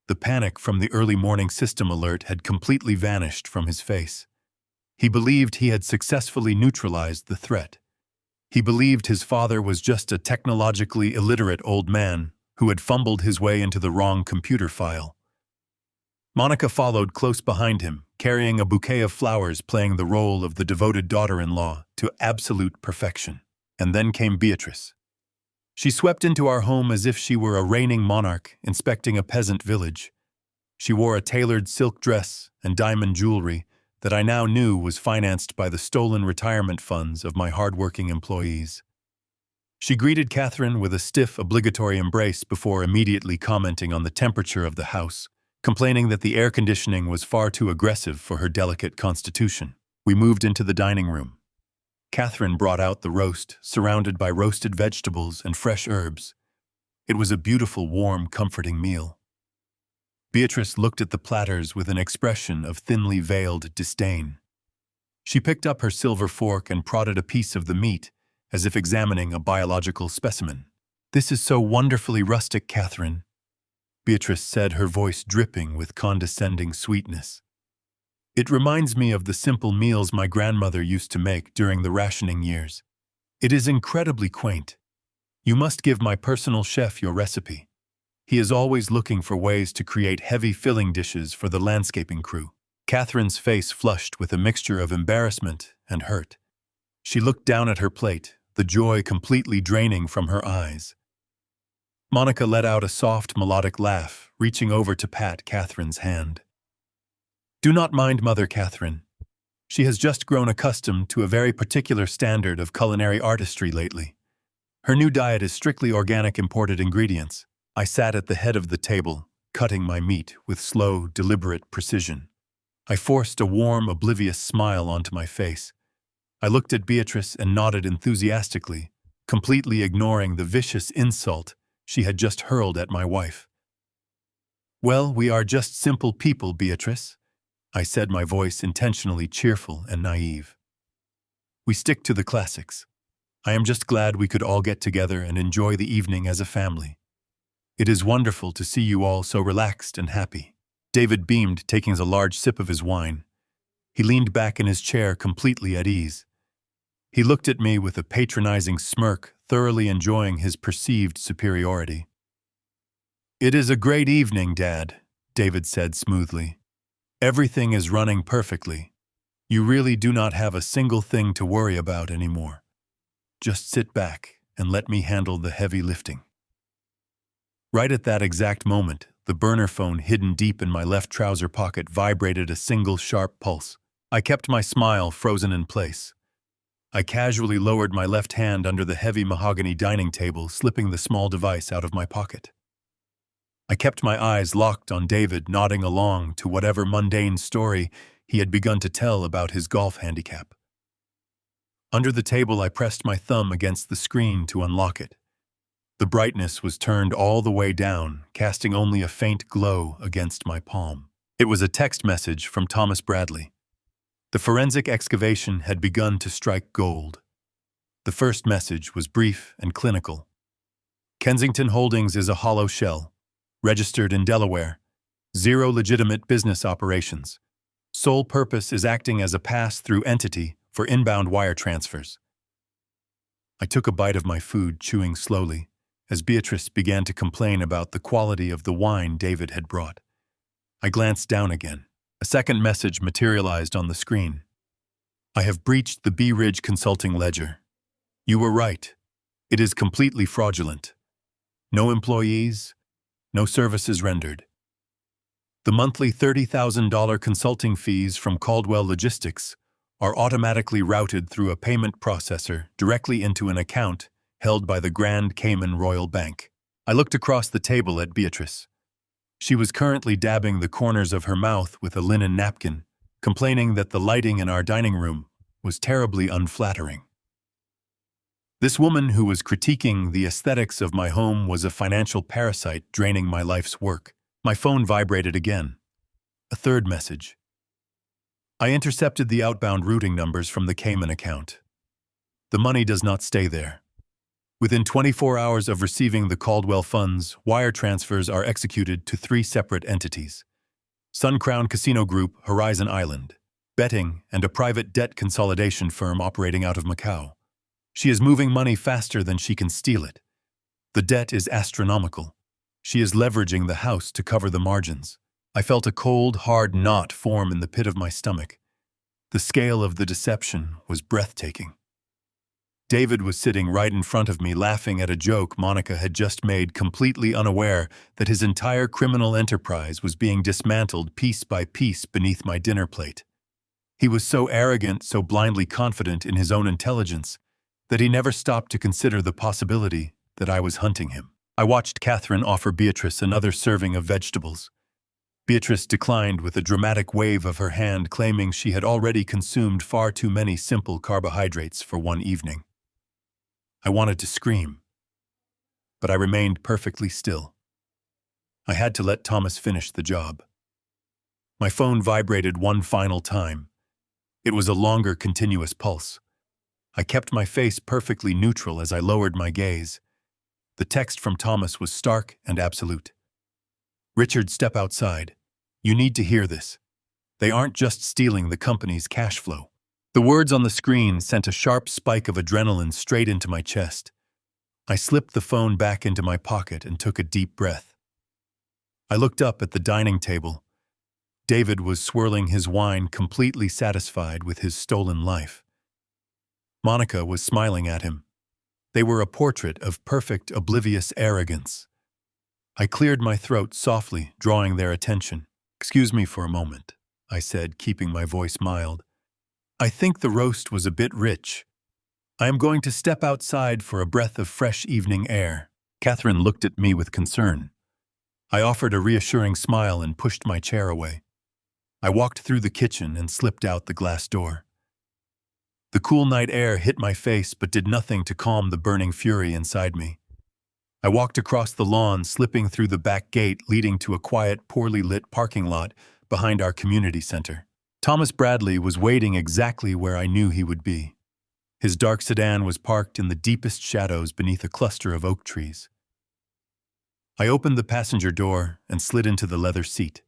The panic from the early morning system alert had completely vanished from his face. He believed he had successfully neutralized the threat. He believed his father was just a technologically illiterate old man who had fumbled his way into the wrong computer file. Monica followed close behind him, carrying a bouquet of flowers, playing the role of the devoted daughter-in-law to absolute perfection. And then came Beatrice. She swept into our home as if she were a reigning monarch inspecting a peasant village. She wore a tailored silk dress and diamond jewelry that I now knew was financed by the stolen retirement funds of my hard-working employees. She greeted Catherine with a stiff, obligatory embrace before immediately commenting on the temperature of the house, complaining that the air conditioning was far too aggressive for her delicate constitution. We moved into the dining room. Catherine brought out the roast, surrounded by roasted vegetables and fresh herbs. It was a beautiful, warm, comforting meal. Beatrice looked at the platters with an expression of thinly veiled disdain. She picked up her silver fork and prodded a piece of the meat, as if examining a biological specimen. "This is so wonderfully rustic, Catherine," Beatrice said, her voice dripping with condescending sweetness. It reminds me of the simple meals my grandmother used to make during the rationing years. It is incredibly quaint. You must give my personal chef your recipe. He is always looking for ways to create heavy filling dishes for the landscaping crew. Catherine's face flushed with a mixture of embarrassment and hurt. She looked down at her plate, the joy completely draining from her eyes. Monica let out a soft, melodic laugh, reaching over to pat Catherine's hand. Do not mind Mother Catherine. She has just grown accustomed to a very particular standard of culinary artistry lately. Her new diet is strictly organic imported ingredients. I sat at the head of the table, cutting my meat with slow, deliberate precision. I forced a warm, oblivious smile onto my face. I looked at Beatrice and nodded enthusiastically, completely ignoring the vicious insult she had just hurled at my wife. Well, we are just simple people, Beatrice, I said, my voice intentionally cheerful and naive. We stick to the classics. I am just glad we could all get together and enjoy the evening as a family. It is wonderful to see you all so relaxed and happy. David beamed, taking a large sip of his wine. He leaned back in his chair, completely at ease. He looked at me with a patronizing smirk, thoroughly enjoying his perceived superiority. It is a great evening, Dad, David said smoothly. Everything is running perfectly. You really do not have a single thing to worry about anymore. Just sit back and let me handle the heavy lifting. Right at that exact moment, the burner phone hidden deep in my left trouser pocket vibrated a single sharp pulse. I kept my smile frozen in place. I casually lowered my left hand under the heavy mahogany dining table, slipping the small device out of my pocket. I kept my eyes locked on David, nodding along to whatever mundane story he had begun to tell about his golf handicap. Under the table, I pressed my thumb against the screen to unlock it. The brightness was turned all the way down, casting only a faint glow against my palm. It was a text message from Thomas Bradley. The forensic excavation had begun to strike gold. The first message was brief and clinical. Kensington Holdings is a hollow shell, registered in Delaware, 0 legitimate business operations. Sole purpose is acting as a pass-through entity for inbound wire transfers. I took a bite of my food, chewing slowly, as Beatrice began to complain about the quality of the wine David had brought. I glanced down again. A second message materialized on the screen. I have breached the Bee Ridge Consulting ledger. You were right. It is completely fraudulent. No employees, no services rendered. The monthly $30,000 consulting fees from Caldwell Logistics are automatically routed through a payment processor directly into an account held by the Grand Cayman Royal Bank. I looked across the table at Beatrice. She was currently dabbing the corners of her mouth with a linen napkin, complaining that the lighting in our dining room was terribly unflattering. This woman who was critiquing the aesthetics of my home was a financial parasite draining my life's work. My phone vibrated again. A third message. I intercepted the outbound routing numbers from the Cayman account. The money does not stay there. Within 24 hours of receiving the Caldwell funds, wire transfers are executed to 3 separate entities: Sun Crown Casino Group, Horizon Island, betting, and a private debt consolidation firm operating out of Macau. She is moving money faster than she can steal it. The debt is astronomical. She is leveraging the house to cover the margins. I felt a cold, hard knot form in the pit of my stomach. The scale of the deception was breathtaking. David was sitting right in front of me, laughing at a joke Monica had just made, completely unaware that his entire criminal enterprise was being dismantled piece by piece beneath my dinner plate. He was so arrogant, so blindly confident in his own intelligence, that he never stopped to consider the possibility that I was hunting him. I watched Catherine offer Beatrice another serving of vegetables. Beatrice declined with a dramatic wave of her hand, claiming she had already consumed far too many simple carbohydrates for one evening. I wanted to scream, but I remained perfectly still. I had to let Thomas finish the job. My phone vibrated one final time. It was a longer, continuous pulse. I kept my face perfectly neutral as I lowered my gaze. The text from Thomas was stark and absolute. Richard, step outside. You need to hear this. They aren't just stealing the company's cash flow. The words on the screen sent a sharp spike of adrenaline straight into my chest. I slipped the phone back into my pocket and took a deep breath. I looked up at the dining table. David was swirling his wine, completely satisfied with his stolen life. Monica was smiling at him. They were a portrait of perfect, oblivious arrogance. I cleared my throat softly, drawing their attention. "Excuse me for a moment," I said, keeping my voice mild. "I think the roast was a bit rich. I am going to step outside for a breath of fresh evening air." Catherine looked at me with concern. I offered a reassuring smile and pushed my chair away. I walked through the kitchen and slipped out the glass door. The cool night air hit my face but did nothing to calm the burning fury inside me. I walked across the lawn, slipping through the back gate leading to a quiet, poorly lit parking lot behind our community center. Thomas Bradley was waiting exactly where I knew he would be. His dark sedan was parked in the deepest shadows beneath a cluster of oak trees. I opened the passenger door and slid into the leather seat.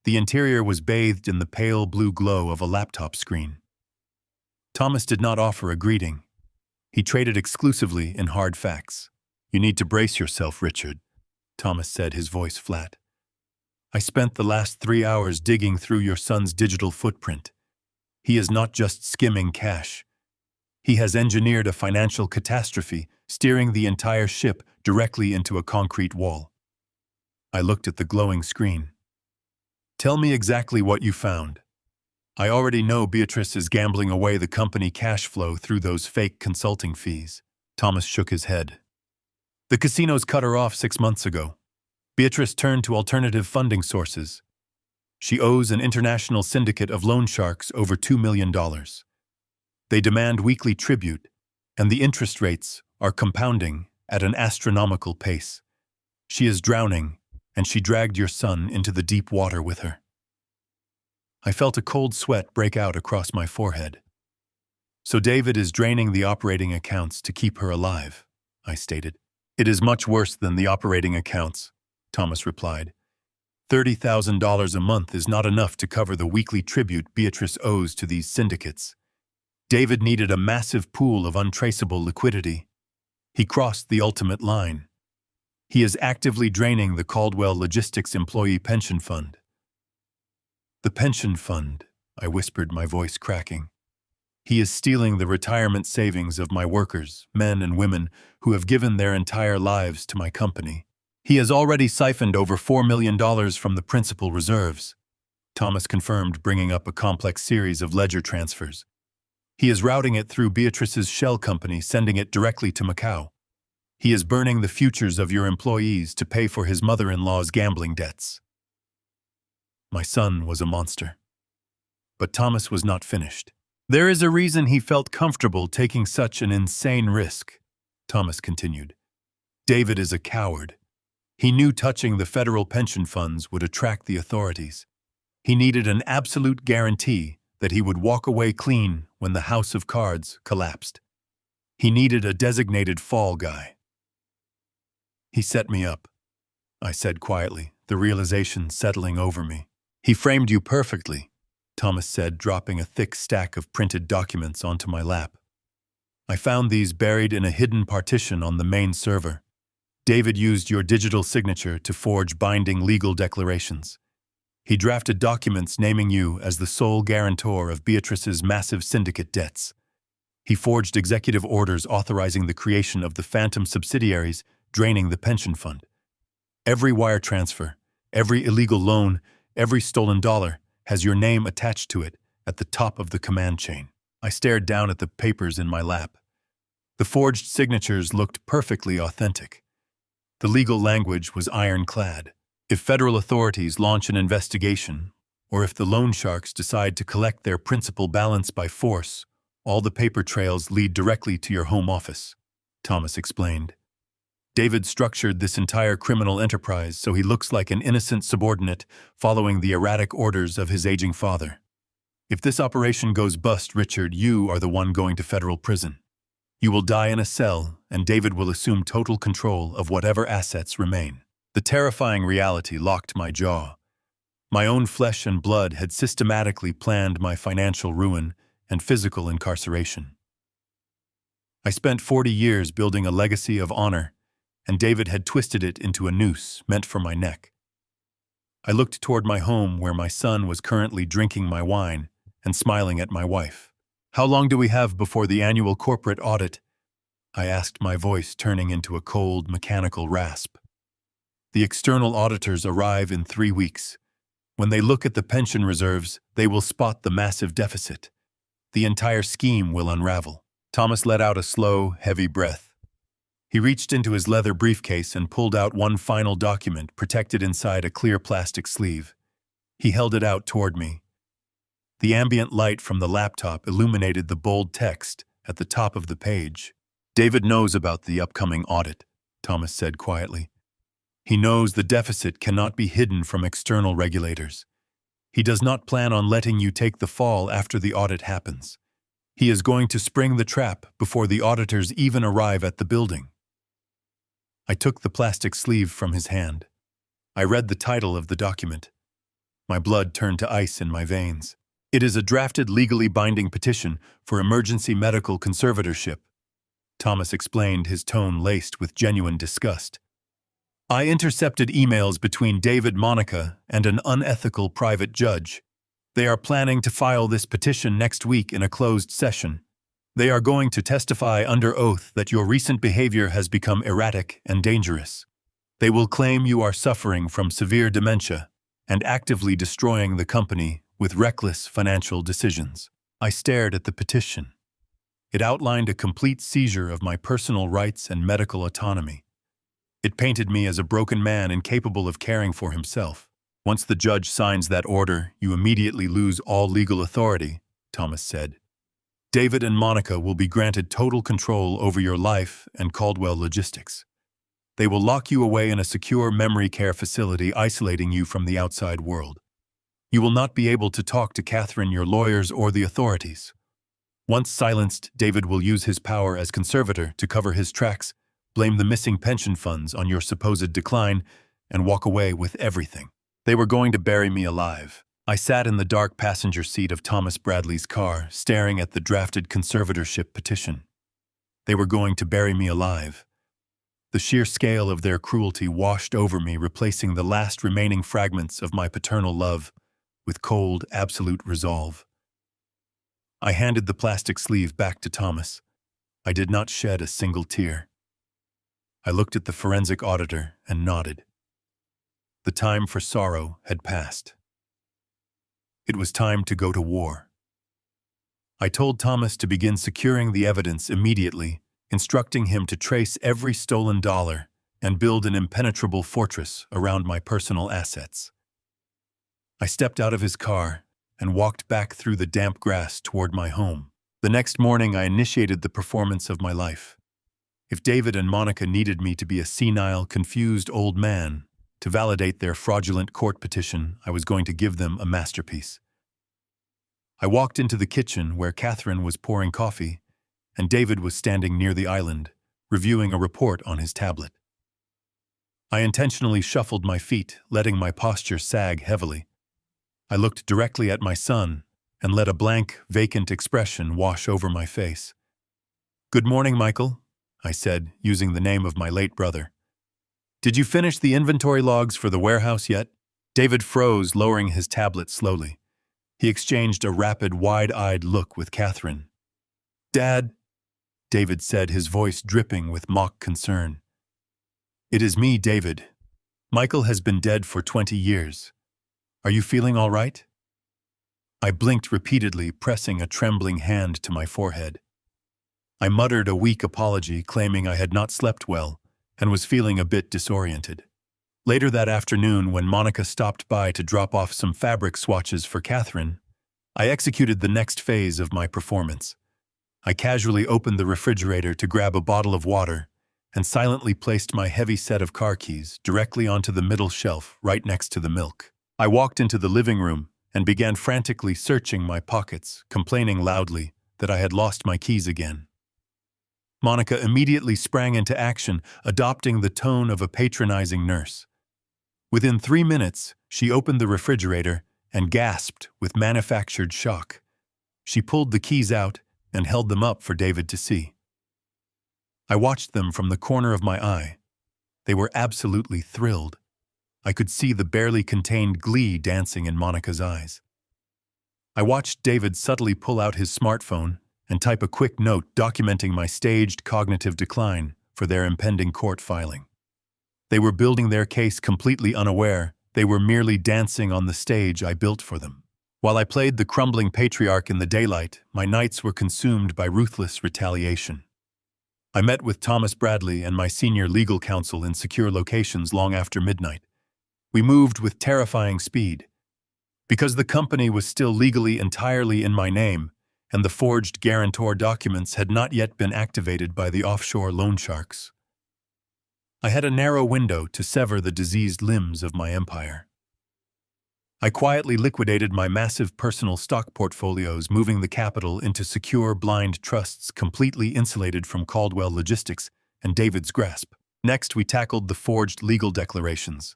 The interior was bathed in the pale blue glow of a laptop screen. Thomas did not offer a greeting. He traded exclusively in hard facts. "You need to brace yourself, Richard," Thomas said, his voice flat. "I spent the last 3 hours digging through your son's digital footprint. He is not just skimming cash. He has engineered a financial catastrophe, steering the entire ship directly into a concrete wall." I looked at the glowing screen. "Tell me exactly what you found." "I already know Beatrice is gambling away the company cash flow through those fake consulting fees." Thomas shook his head. "The casinos cut her off 6 months ago. Beatrice turned to alternative funding sources. She owes an international syndicate of loan sharks over $2 million. They demand weekly tribute, and the interest rates are compounding at an astronomical pace. She is drowning, and she dragged your son into the deep water with her." I felt a cold sweat break out across my forehead. "So David is draining the operating accounts to keep her alive," I stated. "It is much worse than the operating accounts," Thomas replied. $30,000 a month is not enough to cover the weekly tribute Beatrice owes to these syndicates. David needed a massive pool of untraceable liquidity. He crossed the ultimate line. He is actively draining the Caldwell Logistics Employee Pension Fund." "The pension fund," I whispered, my voice cracking. "He is stealing the retirement savings of my workers, men and women, who have given their entire lives to my company. He has already siphoned over $4 million from the principal reserves," Thomas confirmed, bringing up a complex series of ledger transfers. "He is routing it through Beatrice's shell company, sending it directly to Macau. He is burning the futures of your employees to pay for his mother-in-law's gambling debts." My son was a monster. But Thomas was not finished. "There is a reason he felt comfortable taking such an insane risk," Thomas continued. "David is a coward. He knew touching the federal pension funds would attract the authorities. He needed an absolute guarantee that he would walk away clean when the house of cards collapsed. He needed a designated fall guy." "He set me up," I said quietly, the realization settling over me. "He framed you perfectly," Thomas said, dropping a thick stack of printed documents onto my lap. "I found these buried in a hidden partition on the main server. David used your digital signature to forge binding legal declarations. He drafted documents naming you as the sole guarantor of Beatrice's massive syndicate debts. He forged executive orders authorizing the creation of the phantom subsidiaries draining the pension fund. Every wire transfer, every illegal loan, every stolen dollar has your name attached to it at the top of the command chain." I stared down at the papers in my lap. The forged signatures looked perfectly authentic. The legal language was ironclad. If federal authorities launch an investigation, or if the loan sharks decide to collect their principal balance by force, all the paper trails lead directly to your home office, Thomas explained. David structured this entire criminal enterprise so he looks like an innocent subordinate following the erratic orders of his aging father. If this operation goes bust, Richard, you are the one going to federal prison. You will die in a cell, and David will assume total control of whatever assets remain. The terrifying reality locked my jaw. My own flesh and blood had systematically planned my financial ruin and physical incarceration. I spent 40 years building a legacy of honor, and David had twisted it into a noose meant for my neck. I looked toward my home where my son was currently drinking my wine and smiling at my wife. "How long do we have before the annual corporate audit?" I asked, my voice turning into a cold, mechanical rasp. "The external auditors arrive in 3 weeks. When they look at the pension reserves, they will spot the massive deficit. The entire scheme will unravel." Thomas let out a slow, heavy breath. He reached into his leather briefcase and pulled out one final document protected inside a clear plastic sleeve. He held it out toward me. The ambient light from the laptop illuminated the bold text at the top of the page. "David knows about the upcoming audit," Thomas said quietly. "He knows the deficit cannot be hidden from external regulators. He does not plan on letting you take the fall after the audit happens. He is going to spring the trap before the auditors even arrive at the building." I took the plastic sleeve from his hand. I read the title of the document. My blood turned to ice in my veins. "It is a drafted legally binding petition for emergency medical conservatorship," Thomas explained, his tone laced with genuine disgust. "I intercepted emails between David, Monica, and an unethical private judge. They are planning to file this petition next week in a closed session. They are going to testify under oath that your recent behavior has become erratic and dangerous. They will claim you are suffering from severe dementia and actively destroying the company with reckless financial decisions." I stared at the petition. It outlined a complete seizure of my personal rights and medical autonomy. It painted me as a broken man incapable of caring for himself. "Once the judge signs that order, you immediately lose all legal authority," Thomas said. "David and Monica will be granted total control over your life and Caldwell Logistics. They will lock you away in a secure memory care facility, isolating you from the outside world. You will not be able to talk to Catherine, your lawyers, or the authorities. Once silenced, David will use his power as conservator to cover his tracks, blame the missing pension funds on your supposed decline, and walk away with everything." They were going to bury me alive. I sat in the dark passenger seat of Thomas Bradley's car, staring at the drafted conservatorship petition. They were going to bury me alive. The sheer scale of their cruelty washed over me, replacing the last remaining fragments of my paternal love with cold, absolute resolve. I handed the plastic sleeve back to Thomas. I did not shed a single tear. I looked at the forensic auditor and nodded. The time for sorrow had passed. It was time to go to war. I told Thomas to begin securing the evidence immediately, instructing him to trace every stolen dollar and build an impenetrable fortress around my personal assets. I stepped out of his car and walked back through the damp grass toward my home. The next morning, I initiated the performance of my life. If David and Monica needed me to be a senile, confused old man to validate their fraudulent court petition, I was going to give them a masterpiece. I walked into the kitchen where Catherine was pouring coffee, and David was standing near the island, reviewing a report on his tablet. I intentionally shuffled my feet, letting my posture sag heavily. I looked directly at my son and let a blank, vacant expression wash over my face. "Good morning, Michael," I said, using the name of my late brother. "Did you finish the inventory logs for the warehouse yet?" David froze, lowering his tablet slowly. He exchanged a rapid, wide-eyed look with Catherine. "Dad," David said, his voice dripping with mock concern. "It is me, David. Michael has been dead for 20 years. Are you feeling all right?" I blinked repeatedly, pressing a trembling hand to my forehead. I muttered a weak apology, claiming I had not slept well and was feeling a bit disoriented. Later that afternoon, when Monica stopped by to drop off some fabric swatches for Catherine, I executed the next phase of my performance. I casually opened the refrigerator to grab a bottle of water and silently placed my heavy set of car keys directly onto the middle shelf right next to the milk. I walked into the living room and began frantically searching my pockets, complaining loudly that I had lost my keys again. Monica immediately sprang into action, adopting the tone of a patronizing nurse. Within 3 minutes, she opened the refrigerator and gasped with manufactured shock. She pulled the keys out and held them up for David to see. I watched them from the corner of my eye. They were absolutely thrilled. I could see the barely contained glee dancing in Monica's eyes. I watched David subtly pull out his smartphone and type a quick note documenting my staged cognitive decline for their impending court filing. They were building their case completely unaware. They were merely dancing on the stage I built for them. While I played the crumbling patriarch in the daylight, my nights were consumed by ruthless retaliation. I met with Thomas Bradley and my senior legal counsel in secure locations long after midnight. We moved with terrifying speed. Because the company was still legally entirely in my name, and the forged guarantor documents had not yet been activated by the offshore loan sharks, I had a narrow window to sever the diseased limbs of my empire. I quietly liquidated my massive personal stock portfolios, moving the capital into secure blind trusts completely insulated from Caldwell Logistics and David's grasp. Next, we tackled the forged legal declarations.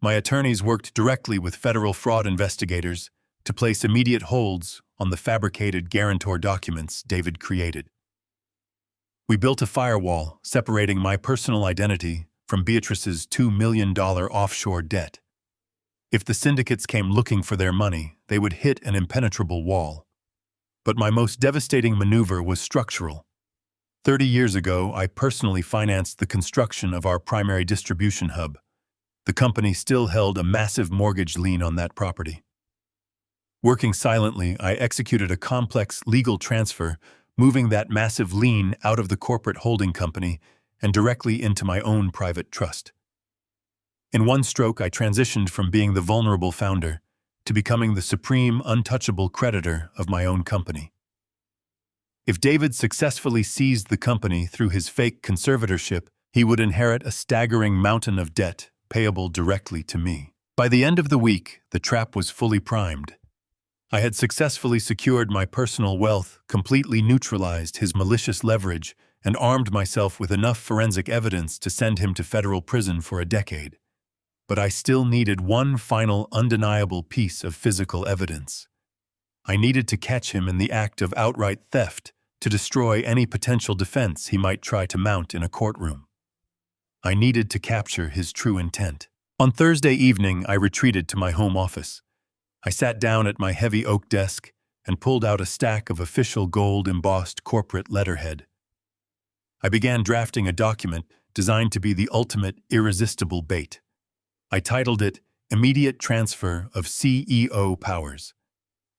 My attorneys worked directly with federal fraud investigators to place immediate holds on the fabricated guarantor documents David created. We built a firewall separating my personal identity from Beatrice's $2 million offshore debt. If the syndicates came looking for their money, they would hit an impenetrable wall. But my most devastating maneuver was structural. 30 years ago, I personally financed the construction of our primary distribution hub. The company still held a massive mortgage lien on that property. Working silently, I executed a complex legal transfer, moving that massive lien out of the corporate holding company and directly into my own private trust. In one stroke, I transitioned from being the vulnerable founder to becoming the supreme, untouchable creditor of my own company. If David successfully seized the company through his fake conservatorship, he would inherit a staggering mountain of debt payable directly to me. By the end of the week, the trap was fully primed. I had successfully secured my personal wealth, completely neutralized his malicious leverage, and armed myself with enough forensic evidence to send him to federal prison for a decade. But I still needed one final undeniable piece of physical evidence. I needed to catch him in the act of outright theft to destroy any potential defense he might try to mount in a courtroom. I needed to capture his true intent. On Thursday evening, I retreated to my home office. I sat down at my heavy oak desk and pulled out a stack of official gold-embossed corporate letterhead. I began drafting a document designed to be the ultimate irresistible bait. I titled it Immediate Transfer of CEO Powers.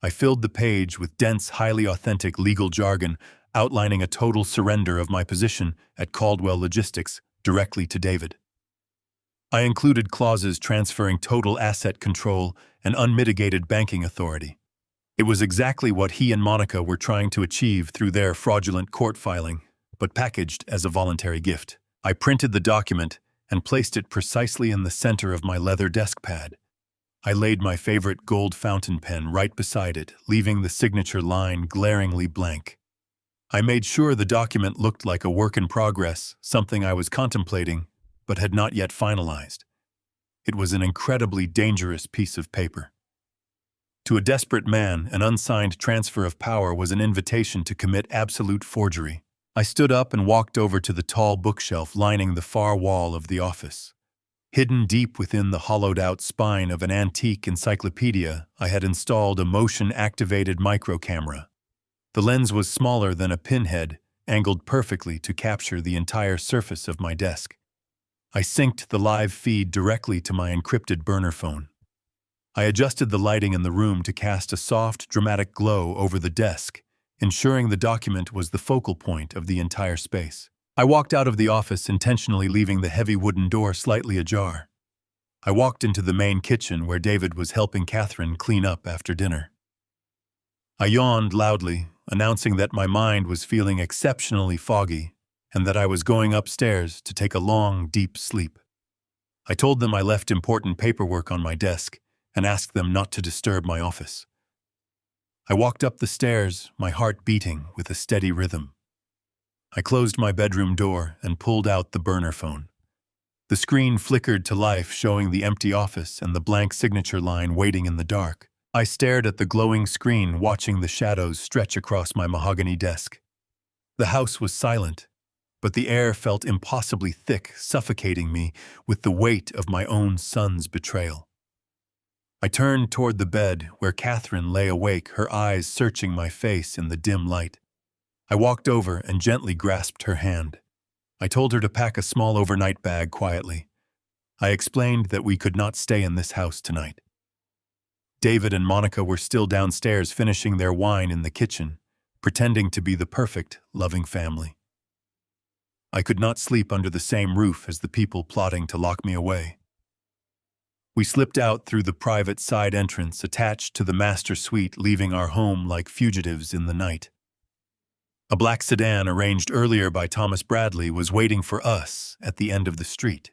I filled the page with dense, highly authentic legal jargon outlining a total surrender of my position at Caldwell Logistics directly to David. I included clauses transferring total asset control and unmitigated banking authority. It was exactly what he and Monica were trying to achieve through their fraudulent court filing, but packaged as a voluntary gift. I printed the document and placed it precisely in the center of my leather desk pad. I laid my favorite gold fountain pen right beside it, leaving the signature line glaringly blank. I made sure the document looked like a work in progress, something I was contemplating, but had not yet finalized. It was an incredibly dangerous piece of paper. To a desperate man, an unsigned transfer of power was an invitation to commit absolute forgery. I stood up and walked over to the tall bookshelf lining the far wall of the office. Hidden deep within the hollowed-out spine of an antique encyclopedia, I had installed a motion-activated microcamera. The lens was smaller than a pinhead, angled perfectly to capture the entire surface of my desk. I synced the live feed directly to my encrypted burner phone. I adjusted the lighting in the room to cast a soft, dramatic glow over the desk, ensuring the document was the focal point of the entire space. I walked out of the office, intentionally leaving the heavy wooden door slightly ajar. I walked into the main kitchen where David was helping Catherine clean up after dinner. I yawned loudly, announcing that my mind was feeling exceptionally foggy and that I was going upstairs to take a long, deep sleep. I told them I left important paperwork on my desk and asked them not to disturb my office. I walked up the stairs, my heart beating with a steady rhythm. I closed my bedroom door and pulled out the burner phone. The screen flickered to life, showing the empty office and the blank signature line waiting in the dark. I stared at the glowing screen, watching the shadows stretch across my mahogany desk. The house was silent, but the air felt impossibly thick, suffocating me with the weight of my own son's betrayal. I turned toward the bed where Catherine lay awake, her eyes searching my face in the dim light. I walked over and gently grasped her hand. I told her to pack a small overnight bag quietly. I explained that we could not stay in this house tonight. David and Monica were still downstairs finishing their wine in the kitchen, pretending to be the perfect, loving family. I could not sleep under the same roof as the people plotting to lock me away. We slipped out through the private side entrance attached to the master suite, leaving our home like fugitives in the night. A black sedan arranged earlier by Thomas Bradley was waiting for us at the end of the street.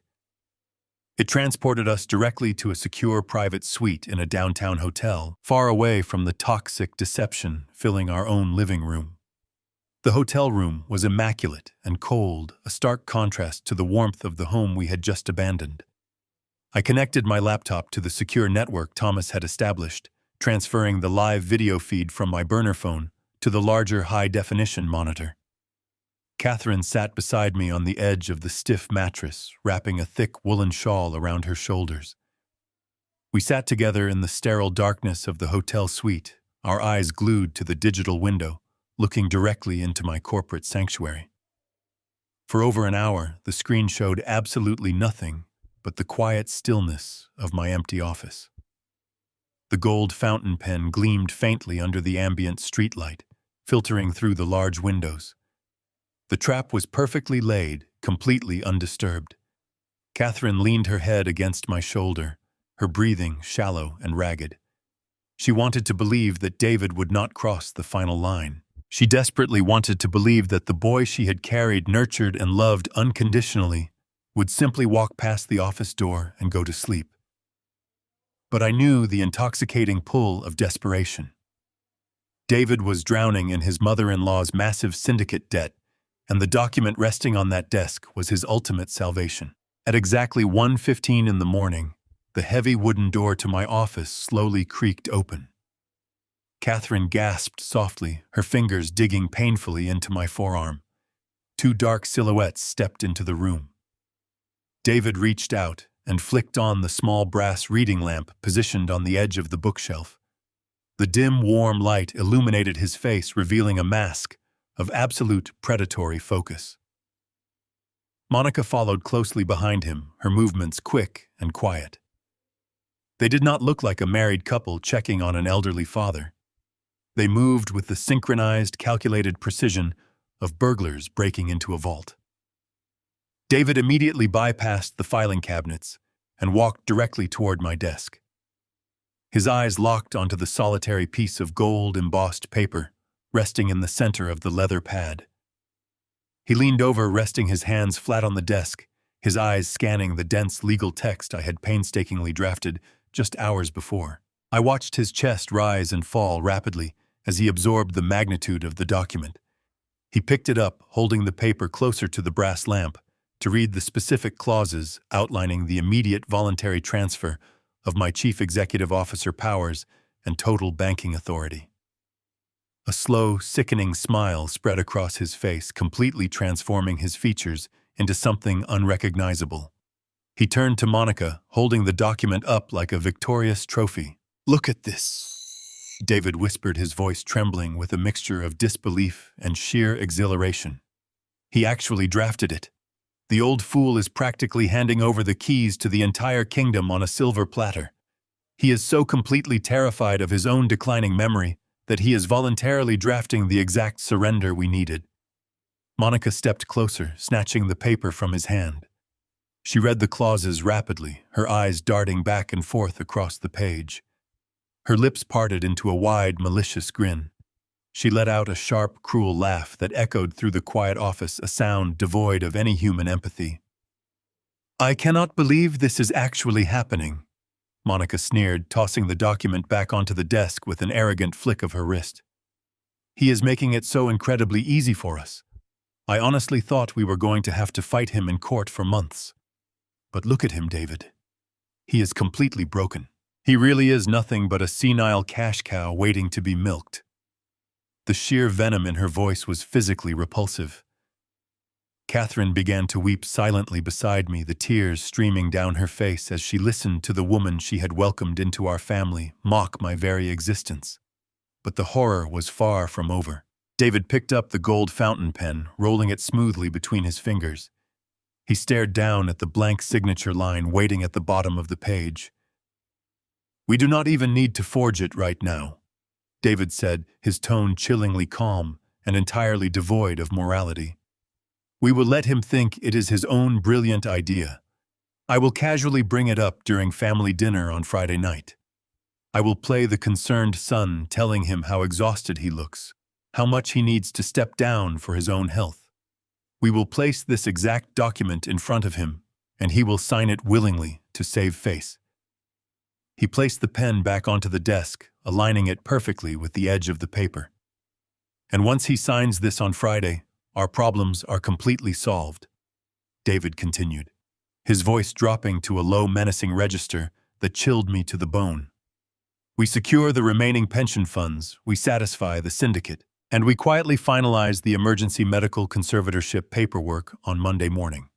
It transported us directly to a secure private suite in a downtown hotel, far away from the toxic deception filling our own living room. The hotel room was immaculate and cold, a stark contrast to the warmth of the home we had just abandoned. I connected my laptop to the secure network Thomas had established, transferring the live video feed from my burner phone to the larger high-definition monitor. Catherine sat beside me on the edge of the stiff mattress, wrapping a thick woolen shawl around her shoulders. We sat together in the sterile darkness of the hotel suite, our eyes glued to the digital window, looking directly into my corporate sanctuary. For over an hour, the screen showed absolutely nothing but the quiet stillness of my empty office. The gold fountain pen gleamed faintly under the ambient streetlight, filtering through the large windows. The trap was perfectly laid, completely undisturbed. Catherine leaned her head against my shoulder, her breathing shallow and ragged. She wanted to believe that David would not cross the final line. She desperately wanted to believe that the boy she had carried, nurtured, and loved unconditionally would simply walk past the office door and go to sleep. But I knew the intoxicating pull of desperation. David was drowning in his mother-in-law's massive syndicate debt, and the document resting on that desk was his ultimate salvation. At exactly 1:15 in the morning, the heavy wooden door to my office slowly creaked open. Catherine gasped softly, her fingers digging painfully into my forearm. Two dark silhouettes stepped into the room. David reached out and flicked on the small brass reading lamp positioned on the edge of the bookshelf. The dim, warm light illuminated his face, revealing a mask of absolute predatory focus. Monica followed closely behind him, her movements quick and quiet. They did not look like a married couple checking on an elderly father. They moved with the synchronized, calculated precision of burglars breaking into a vault. David immediately bypassed the filing cabinets and walked directly toward my desk. His eyes locked onto the solitary piece of gold-embossed paper resting in the center of the leather pad. He leaned over, resting his hands flat on the desk, his eyes scanning the dense legal text I had painstakingly drafted just hours before. I watched his chest rise and fall rapidly as he absorbed the magnitude of the document. He picked it up, holding the paper closer to the brass lamp, to read the specific clauses outlining the immediate voluntary transfer of my chief executive officer powers and total banking authority. A slow, sickening smile spread across his face, completely transforming his features into something unrecognizable. He turned to Monica, holding the document up like a victorious trophy. "Look at this," David whispered, his voice trembling with a mixture of disbelief and sheer exhilaration. "He actually drafted it. The old fool is practically handing over the keys to the entire kingdom on a silver platter. He is so completely terrified of his own declining memory that he is voluntarily drafting the exact surrender we needed." Monica stepped closer, snatching the paper from his hand. She read the clauses rapidly, her eyes darting back and forth across the page. Her lips parted into a wide, malicious grin. She let out a sharp, cruel laugh that echoed through the quiet office, a sound devoid of any human empathy. "I cannot believe this is actually happening," Monica sneered, tossing the document back onto the desk with an arrogant flick of her wrist. "He is making it so incredibly easy for us. I honestly thought we were going to have to fight him in court for months." But look at him, David. He is completely broken. He really is nothing but a senile cash cow waiting to be milked. The sheer venom in her voice was physically repulsive. Catherine began to weep silently beside me, the tears streaming down her face as she listened to the woman she had welcomed into our family mock my very existence. But the horror was far from over. David picked up the gold fountain pen, rolling it smoothly between his fingers. He stared down at the blank signature line waiting at the bottom of the page. "We do not even need to forge it right now," David said, his tone chillingly calm and entirely devoid of morality. "We will let him think it is his own brilliant idea. I will casually bring it up during family dinner on Friday night. I will play the concerned son, telling him how exhausted he looks, how much he needs to step down for his own health. We will place this exact document in front of him, and he will sign it willingly to save face." He placed the pen back onto the desk, aligning it perfectly with the edge of the paper. "And once he signs this on Friday, our problems are completely solved," David continued, his voice dropping to a low, menacing register that chilled me to the bone. "We secure the remaining pension funds, we satisfy the syndicate, and we quietly finalize the emergency medical conservatorship paperwork on Monday morning.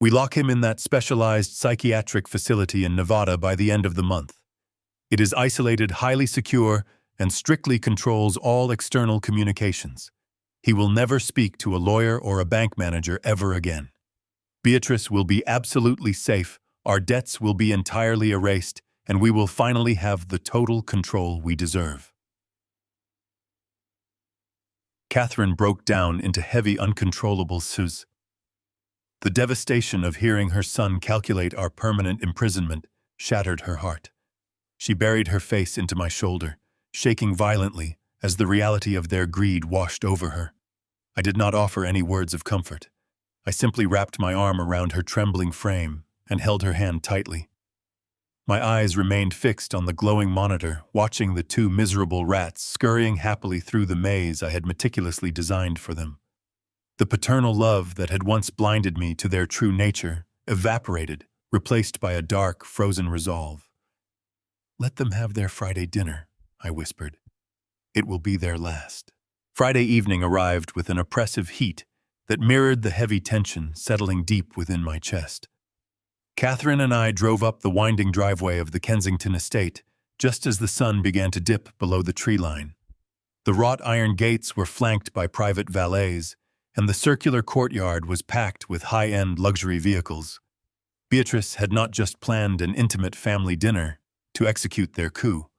We lock him in that specialized psychiatric facility in Nevada by the end of the month. It is isolated, highly secure, and strictly controls all external communications. He will never speak to a lawyer or a bank manager ever again. Beatrice will be absolutely safe, our debts will be entirely erased, and we will finally have the total control we deserve." Catherine broke down into heavy, uncontrollable sobbs. The devastation of hearing her son calculate our permanent imprisonment shattered her heart. She buried her face into my shoulder, shaking violently as the reality of their greed washed over her. I did not offer any words of comfort. I simply wrapped my arm around her trembling frame and held her hand tightly. My eyes remained fixed on the glowing monitor, watching the two miserable rats scurrying happily through the maze I had meticulously designed for them. The paternal love that had once blinded me to their true nature evaporated, replaced by a dark, frozen resolve. "Let them have their Friday dinner," I whispered. "It will be their last." Friday evening arrived with an oppressive heat that mirrored the heavy tension settling deep within my chest. Catherine and I drove up the winding driveway of the Kensington estate just as the sun began to dip below the tree line. The wrought iron gates were flanked by private valets, and the circular courtyard was packed with high-end luxury vehicles. Beatrice had not just planned an intimate family dinner to execute their coup.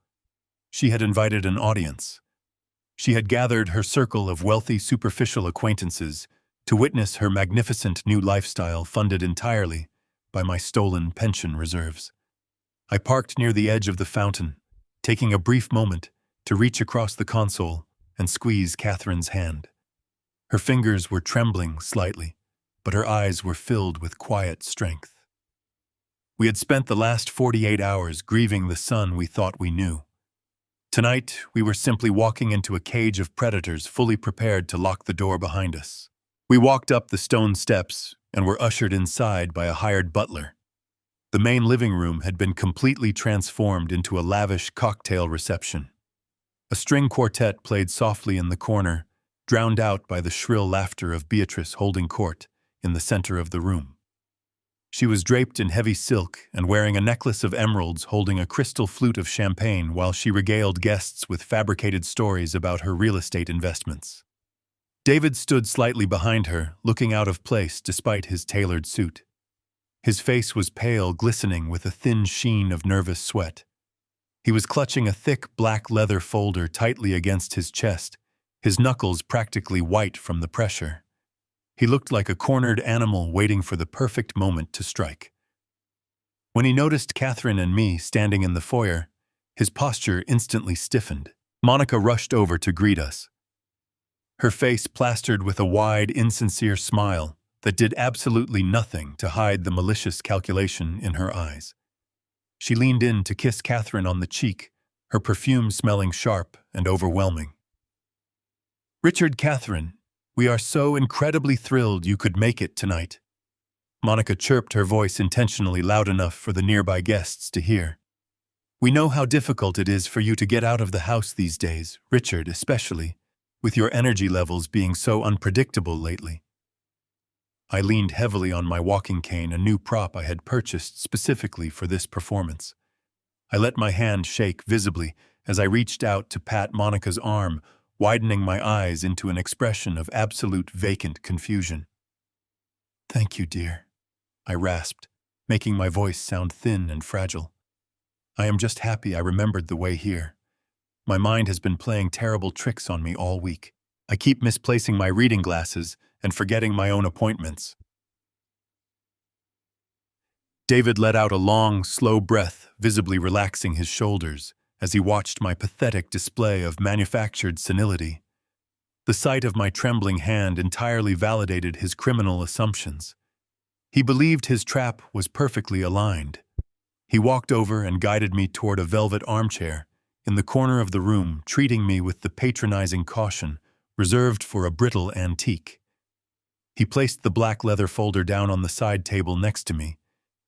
She had invited an audience. She had gathered her circle of wealthy, superficial acquaintances to witness her magnificent new lifestyle funded entirely by my stolen pension reserves. I parked near the edge of the fountain, taking a brief moment to reach across the console and squeeze Catherine's hand. Her fingers were trembling slightly, but her eyes were filled with quiet strength. We had spent the last 48 hours grieving the son we thought we knew. Tonight, we were simply walking into a cage of predators fully prepared to lock the door behind us. We walked up the stone steps and were ushered inside by a hired butler. The main living room had been completely transformed into a lavish cocktail reception. A string quartet played softly in the corner, drowned out by the shrill laughter of Beatrice holding court in the center of the room. She was draped in heavy silk and wearing a necklace of emeralds holding a crystal flute of champagne while she regaled guests with fabricated stories about her real estate investments. David stood slightly behind her, looking out of place despite his tailored suit. His face was pale, glistening with a thin sheen of nervous sweat. He was clutching a thick black leather folder tightly against his chest, his knuckles practically white from the pressure. He looked like a cornered animal waiting for the perfect moment to strike. When he noticed Catherine and me standing in the foyer, his posture instantly stiffened. Monica rushed over to greet us. Her face plastered with a wide, insincere smile that did absolutely nothing to hide the malicious calculation in her eyes. She leaned in to kiss Catherine on the cheek, her perfume smelling sharp and overwhelming. "Richard, Catherine, we are so incredibly thrilled you could make it tonight." Monica chirped, her voice intentionally loud enough for the nearby guests to hear. "We know how difficult it is for you to get out of the house these days, Richard especially, with your energy levels being so unpredictable lately." I leaned heavily on my walking cane, a new prop I had purchased specifically for this performance. I let my hand shake visibly as I reached out to pat Monica's arm, widening my eyes into an expression of absolute vacant confusion. "Thank you, dear," I rasped, making my voice sound thin and fragile. "I am just happy I remembered the way here. My mind has been playing terrible tricks on me all week. I keep misplacing my reading glasses and forgetting my own appointments." David let out a long, slow breath, visibly relaxing his shoulders as he watched my pathetic display of manufactured senility. The sight of my trembling hand entirely validated his criminal assumptions. He believed his trap was perfectly aligned. He walked over and guided me toward a velvet armchair in the corner of the room, treating me with the patronizing caution reserved for a brittle antique. He placed the black leather folder down on the side table next to me,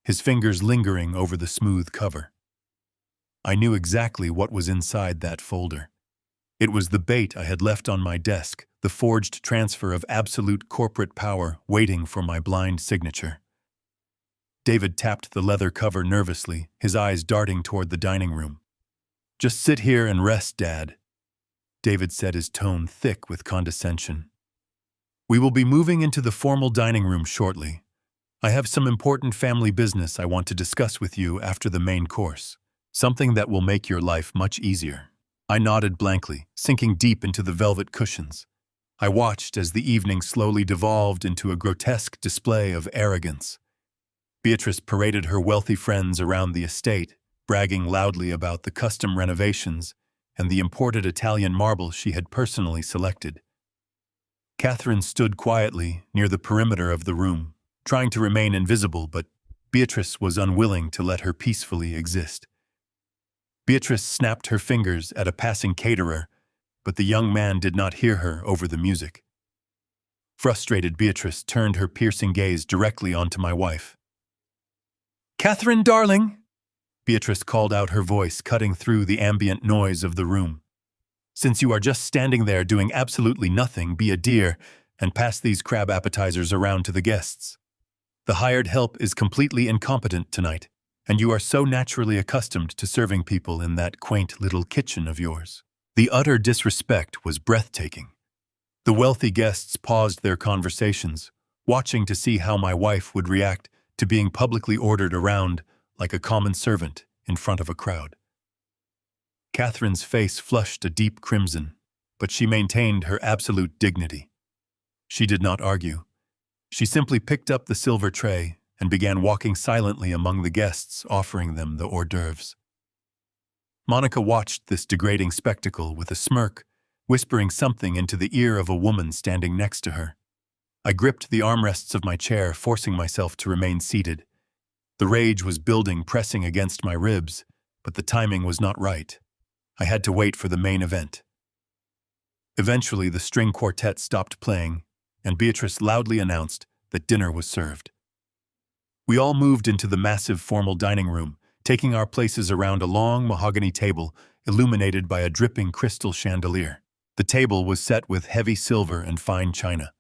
his fingers lingering over the smooth cover. I knew exactly what was inside that folder. It was the bait I had left on my desk, the forged transfer of absolute corporate power waiting for my blind signature. David tapped the leather cover nervously, his eyes darting toward the dining room. "Just sit here and rest, Dad," David said, his tone thick with condescension. "We will be moving into the formal dining room shortly. I have some important family business I want to discuss with you after the main course, something that will make your life much easier." I nodded blankly, sinking deep into the velvet cushions. I watched as the evening slowly devolved into a grotesque display of arrogance. Beatrice paraded her wealthy friends around the estate, bragging loudly about the custom renovations and the imported Italian marble she had personally selected. Catherine stood quietly near the perimeter of the room, trying to remain invisible, but Beatrice was unwilling to let her peacefully exist. Beatrice snapped her fingers at a passing caterer, but the young man did not hear her over the music. Frustrated, Beatrice turned her piercing gaze directly onto my wife. "Catherine, darling!" Beatrice called out, her voice cutting through the ambient noise of the room. "Since you are just standing there doing absolutely nothing, be a dear and pass these crab appetizers around to the guests. The hired help is completely incompetent tonight, and you are so naturally accustomed to serving people in that quaint little kitchen of yours." The utter disrespect was breathtaking. The wealthy guests paused their conversations, watching to see how my wife would react to being publicly ordered around like a common servant in front of a crowd. Catherine's face flushed a deep crimson, but she maintained her absolute dignity. She did not argue. She simply picked up the silver tray and began walking silently among the guests, offering them the hors d'oeuvres. Monica watched this degrading spectacle with a smirk, whispering something into the ear of a woman standing next to her. I gripped the armrests of my chair, forcing myself to remain seated. The rage was building, pressing against my ribs, but the timing was not right. I had to wait for the main event. Eventually, the string quartet stopped playing, and Beatrice loudly announced that dinner was served. We all moved into the massive formal dining room, taking our places around a long mahogany table illuminated by a dripping crystal chandelier. The table was set with heavy silver and fine china.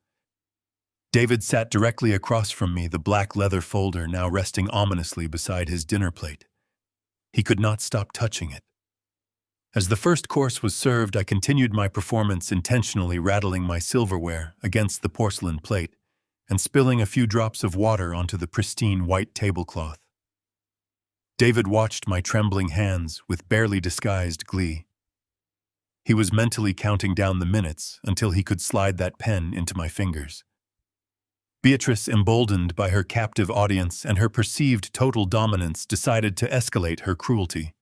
David sat directly across from me, the black leather folder now resting ominously beside his dinner plate. He could not stop touching it. As the first course was served, I continued my performance, intentionally rattling my silverware against the porcelain plate and spilling a few drops of water onto the pristine white tablecloth. David watched my trembling hands with barely disguised glee. He was mentally counting down the minutes until he could slide that pen into my fingers. Beatrice, emboldened by her captive audience and her perceived total dominance, decided to escalate her cruelty.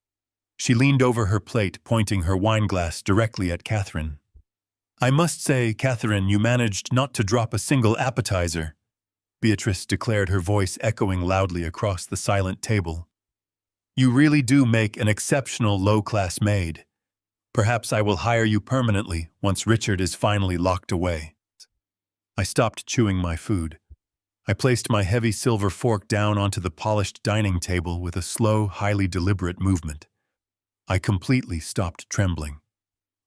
She leaned over her plate, pointing her wineglass directly at Catherine. "I must say, Catherine, you managed not to drop a single appetizer," Beatrice declared, her voice echoing loudly across the silent table. "You really do make an exceptional low-class maid. Perhaps I will hire you permanently once Richard is finally locked away." I stopped chewing my food. I placed my heavy silver fork down onto the polished dining table with a slow, highly deliberate movement. I completely stopped trembling.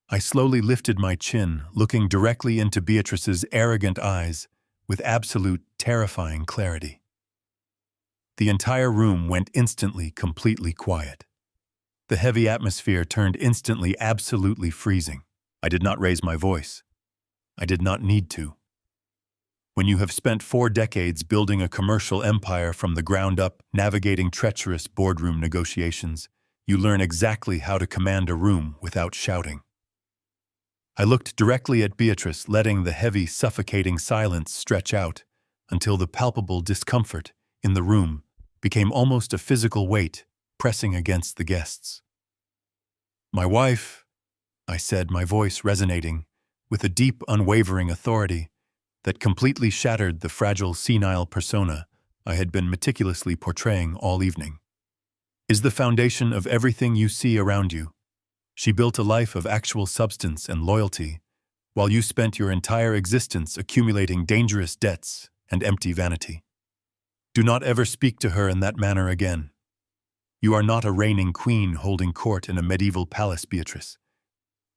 I slowly lifted my chin, looking directly into Beatrice's arrogant eyes with absolute, terrifying clarity. The entire room went instantly completely quiet. The heavy atmosphere turned instantly absolutely freezing. I did not raise my voice. I did not need to. When you have spent 4 decades building a commercial empire from the ground up, navigating treacherous boardroom negotiations, you learn exactly how to command a room without shouting. I looked directly at Beatrice, letting the heavy, suffocating silence stretch out until the palpable discomfort in the room became almost a physical weight pressing against the guests. "My wife," I said, my voice resonating with a deep, unwavering authority that completely shattered the fragile, senile persona I had been meticulously portraying all evening, "is the foundation of everything you see around you. She built a life of actual substance and loyalty, while you spent your entire existence accumulating dangerous debts and empty vanity. Do not ever speak to her in that manner again. You are not a reigning queen holding court in a medieval palace, Beatrice.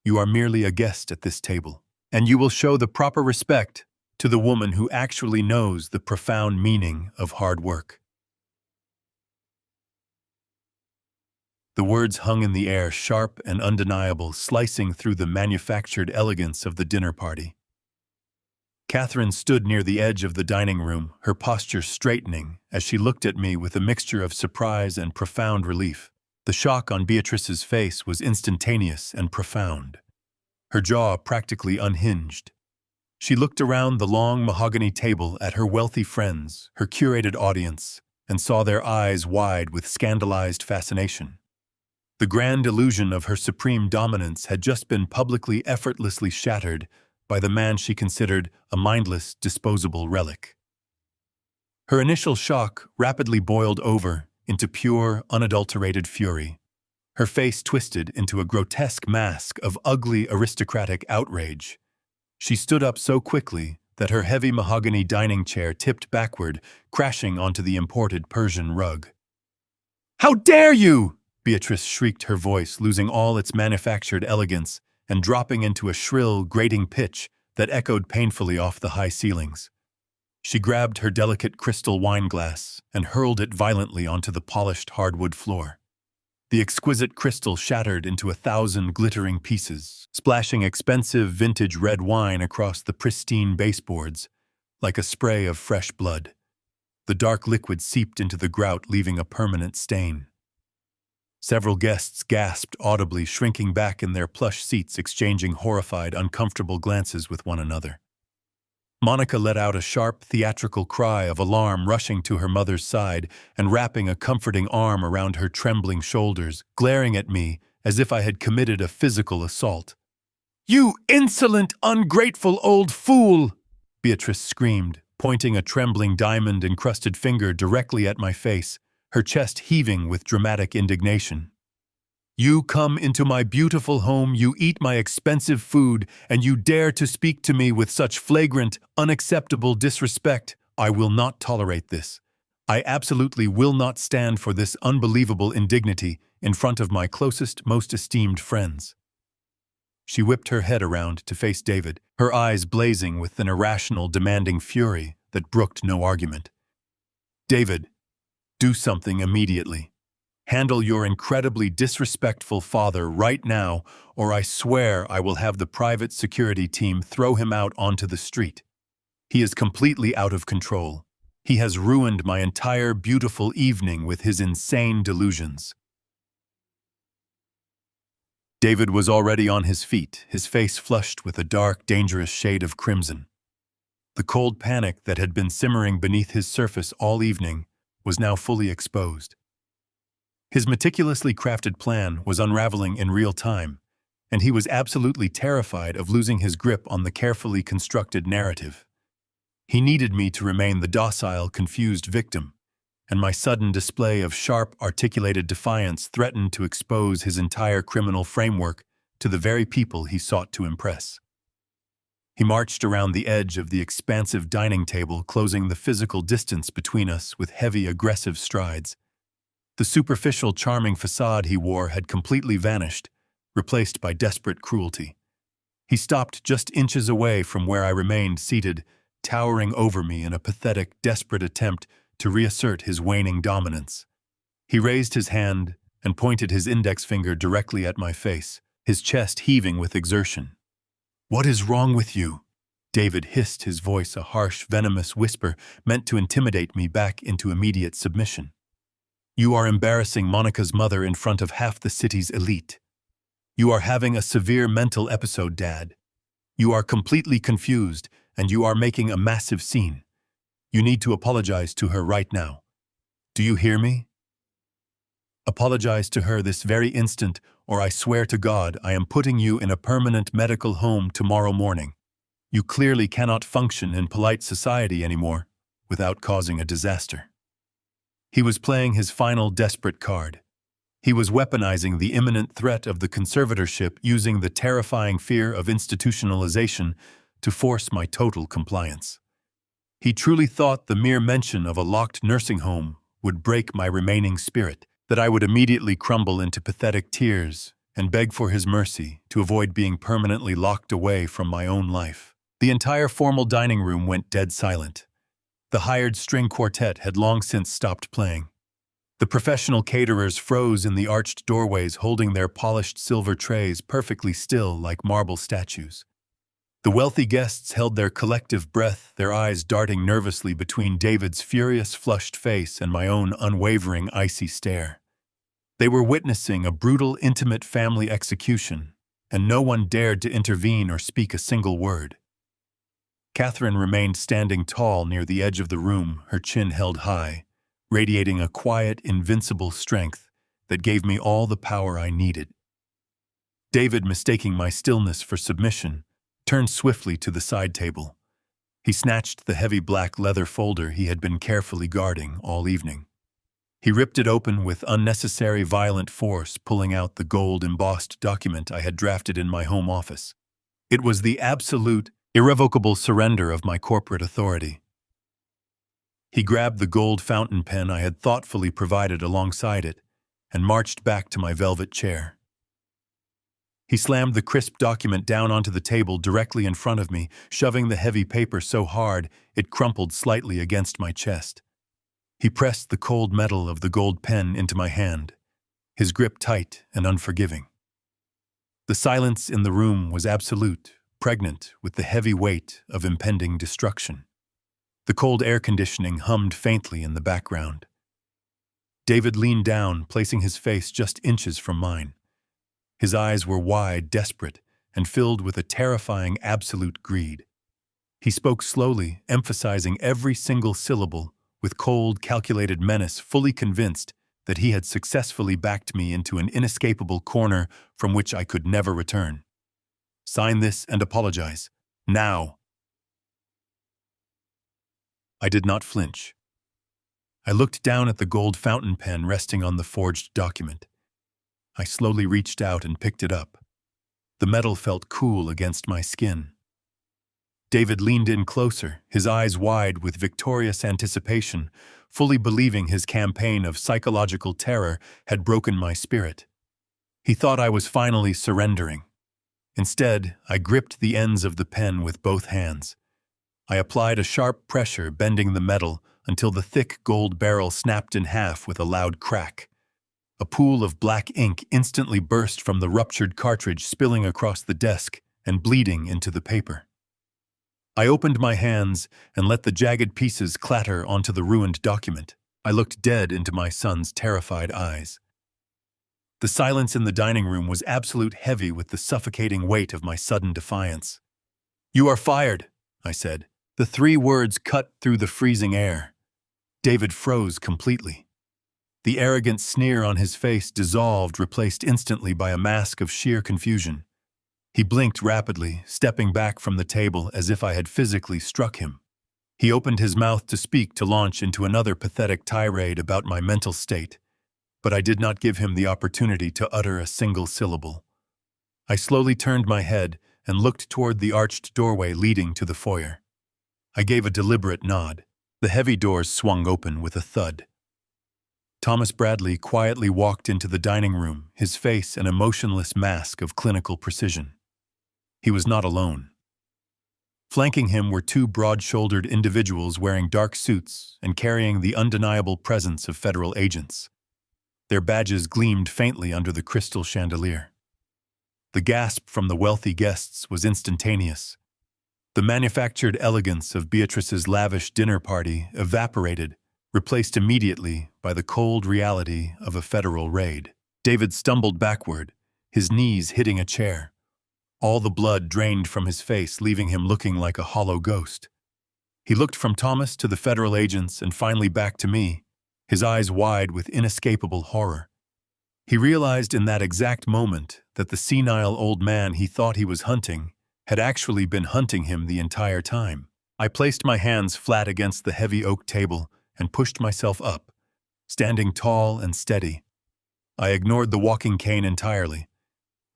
You are merely a guest at this table, and you will show the proper respect to the woman who actually knows the profound meaning of hard work." The words hung in the air, sharp and undeniable, slicing through the manufactured elegance of the dinner party. Catherine stood near the edge of the dining room, her posture straightening as she looked at me with a mixture of surprise and profound relief. The shock on Beatrice's face was instantaneous and profound. Her jaw practically unhinged. She looked around the long mahogany table at her wealthy friends, her curated audience, and saw their eyes wide with scandalized fascination. The grand illusion of her supreme dominance had just been publicly, effortlessly shattered by the man she considered a mindless, disposable relic. Her initial shock rapidly boiled over into pure, unadulterated fury. Her face twisted into a grotesque mask of ugly, aristocratic outrage. She stood up so quickly that her heavy mahogany dining chair tipped backward, crashing onto the imported Persian rug. "How dare you!" Beatrice shrieked, her voice losing all its manufactured elegance and dropping into a shrill, grating pitch that echoed painfully off the high ceilings. She grabbed her delicate crystal wine glass and hurled it violently onto the polished hardwood floor. The exquisite crystal shattered into 1,000 glittering pieces, splashing expensive vintage red wine across the pristine baseboards like a spray of fresh blood. The dark liquid seeped into the grout, leaving a permanent stain. Several guests gasped audibly, shrinking back in their plush seats, exchanging horrified, uncomfortable glances with one another. Monica let out a sharp, theatrical cry of alarm, rushing to her mother's side and wrapping a comforting arm around her trembling shoulders, glaring at me as if I had committed a physical assault. "You insolent, ungrateful old fool!" Beatrice screamed, pointing a trembling diamond-encrusted finger directly at my face, her chest heaving with dramatic indignation. "You come into my beautiful home, you eat my expensive food, and you dare to speak to me with such flagrant, unacceptable disrespect. I will not tolerate this. I absolutely will not stand for this unbelievable indignity in front of my closest, most esteemed friends." She whipped her head around to face David, her eyes blazing with an irrational, demanding fury that brooked no argument. "David, do something immediately. Handle your incredibly disrespectful father right now, or I swear I will have the private security team throw him out onto the street. He is completely out of control. He has ruined my entire beautiful evening with his insane delusions." David was already on his feet, his face flushed with a dark, dangerous shade of crimson. The cold panic that had been simmering beneath his surface all evening was now fully exposed. His meticulously crafted plan was unraveling in real time, and he was absolutely terrified of losing his grip on the carefully constructed narrative. He needed me to remain the docile, confused victim, and my sudden display of sharp, articulated defiance threatened to expose his entire criminal framework to the very people he sought to impress. He marched around the edge of the expansive dining table, closing the physical distance between us with heavy, aggressive strides. The superficial, charming facade he wore had completely vanished, replaced by desperate cruelty. He stopped just inches away from where I remained seated, towering over me in a pathetic, desperate attempt to reassert his waning dominance. He raised his hand and pointed his index finger directly at my face, his chest heaving with exertion. "What is wrong with you?" David hissed, his voice a harsh, venomous whisper meant to intimidate me back into immediate submission. "You are embarrassing Monica's mother in front of half the city's elite. You are having a severe mental episode, Dad. You are completely confused, and you are making a massive scene. You need to apologize to her right now. Do you hear me? Apologize to her this very instant, or I swear to God I am putting you in a permanent medical home tomorrow morning. You clearly cannot function in polite society anymore without causing a disaster." He was playing his final desperate card. He was weaponizing the imminent threat of the conservatorship, using the terrifying fear of institutionalization to force my total compliance. He truly thought the mere mention of a locked nursing home would break my remaining spirit, that I would immediately crumble into pathetic tears and beg for his mercy to avoid being permanently locked away from my own life. The entire formal dining room went dead silent. The hired string quartet had long since stopped playing. The professional caterers froze in the arched doorways, holding their polished silver trays perfectly still like marble statues. The wealthy guests held their collective breath, their eyes darting nervously between David's furious, flushed face and my own unwavering, icy stare. They were witnessing a brutal, intimate family execution, and no one dared to intervene or speak a single word. Catherine remained standing tall near the edge of the room, her chin held high, radiating a quiet, invincible strength that gave me all the power I needed. David, mistaking my stillness for submission, turned swiftly to the side table. He snatched the heavy black leather folder he had been carefully guarding all evening. He ripped it open with unnecessary violent force, pulling out the gold-embossed document I had drafted in my home office. It was the absolute, irrevocable surrender of my corporate authority. He grabbed the gold fountain pen I had thoughtfully provided alongside it and marched back to my velvet chair. He slammed the crisp document down onto the table directly in front of me, shoving the heavy paper so hard it crumpled slightly against my chest. He pressed the cold metal of the gold pen into my hand, his grip tight and unforgiving. The silence in the room was absolute, pregnant with the heavy weight of impending destruction. The cold air conditioning hummed faintly in the background. David leaned down, placing his face just inches from mine. His eyes were wide, desperate, and filled with a terrifying absolute greed. He spoke slowly, emphasizing every single syllable with cold, calculated menace, fully convinced that he had successfully backed me into an inescapable corner from which I could never return. "Sign this and apologize. Now." I did not flinch. I looked down at the gold fountain pen resting on the forged document. I slowly reached out and picked it up. The metal felt cool against my skin. David leaned in closer, his eyes wide with victorious anticipation, fully believing his campaign of psychological terror had broken my spirit. He thought I was finally surrendering. Instead, I gripped the ends of the pen with both hands. I applied a sharp pressure, bending the metal until the thick gold barrel snapped in half with a loud crack. A pool of black ink instantly burst from the ruptured cartridge, spilling across the desk and bleeding into the paper. I opened my hands and let the jagged pieces clatter onto the ruined document. I looked dead into my son's terrified eyes. The silence in the dining room was absolute, heavy with the suffocating weight of my sudden defiance. "You are fired," I said. The 3 words cut through the freezing air. David froze completely. The arrogant sneer on his face dissolved, replaced instantly by a mask of sheer confusion. He blinked rapidly, stepping back from the table as if I had physically struck him. He opened his mouth to speak, to launch into another pathetic tirade about my mental state, but I did not give him the opportunity to utter a single syllable. I slowly turned my head and looked toward the arched doorway leading to the foyer. I gave a deliberate nod. The heavy doors swung open with a thud. Thomas Bradley quietly walked into the dining room, his face an emotionless mask of clinical precision. He was not alone. Flanking him were two broad-shouldered individuals wearing dark suits and carrying the undeniable presence of federal agents. Their badges gleamed faintly under the crystal chandelier. The gasp from the wealthy guests was instantaneous. The manufactured elegance of Beatrice's lavish dinner party evaporated, replaced immediately by the cold reality of a federal raid. David stumbled backward, his knees hitting a chair. All the blood drained from his face, leaving him looking like a hollow ghost. He looked from Thomas to the federal agents and finally back to me, his eyes wide with inescapable horror. He realized in that exact moment that the senile old man he thought he was hunting had actually been hunting him the entire time. I placed my hands flat against the heavy oak table and pushed myself up, standing tall and steady. I ignored the walking cane entirely.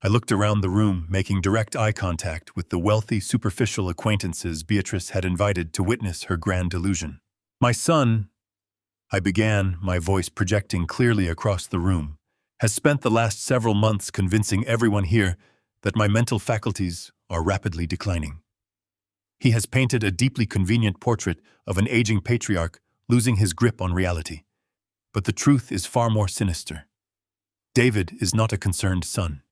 I looked around the room, making direct eye contact with the wealthy, superficial acquaintances Beatrice had invited to witness her grand delusion. "My son," I began, my voice projecting clearly across the room, "has spent the last several months convincing everyone here that my mental faculties are rapidly declining. He has painted a deeply convenient portrait of an aging patriarch losing his grip on reality. But the truth is far more sinister. David is not a concerned son.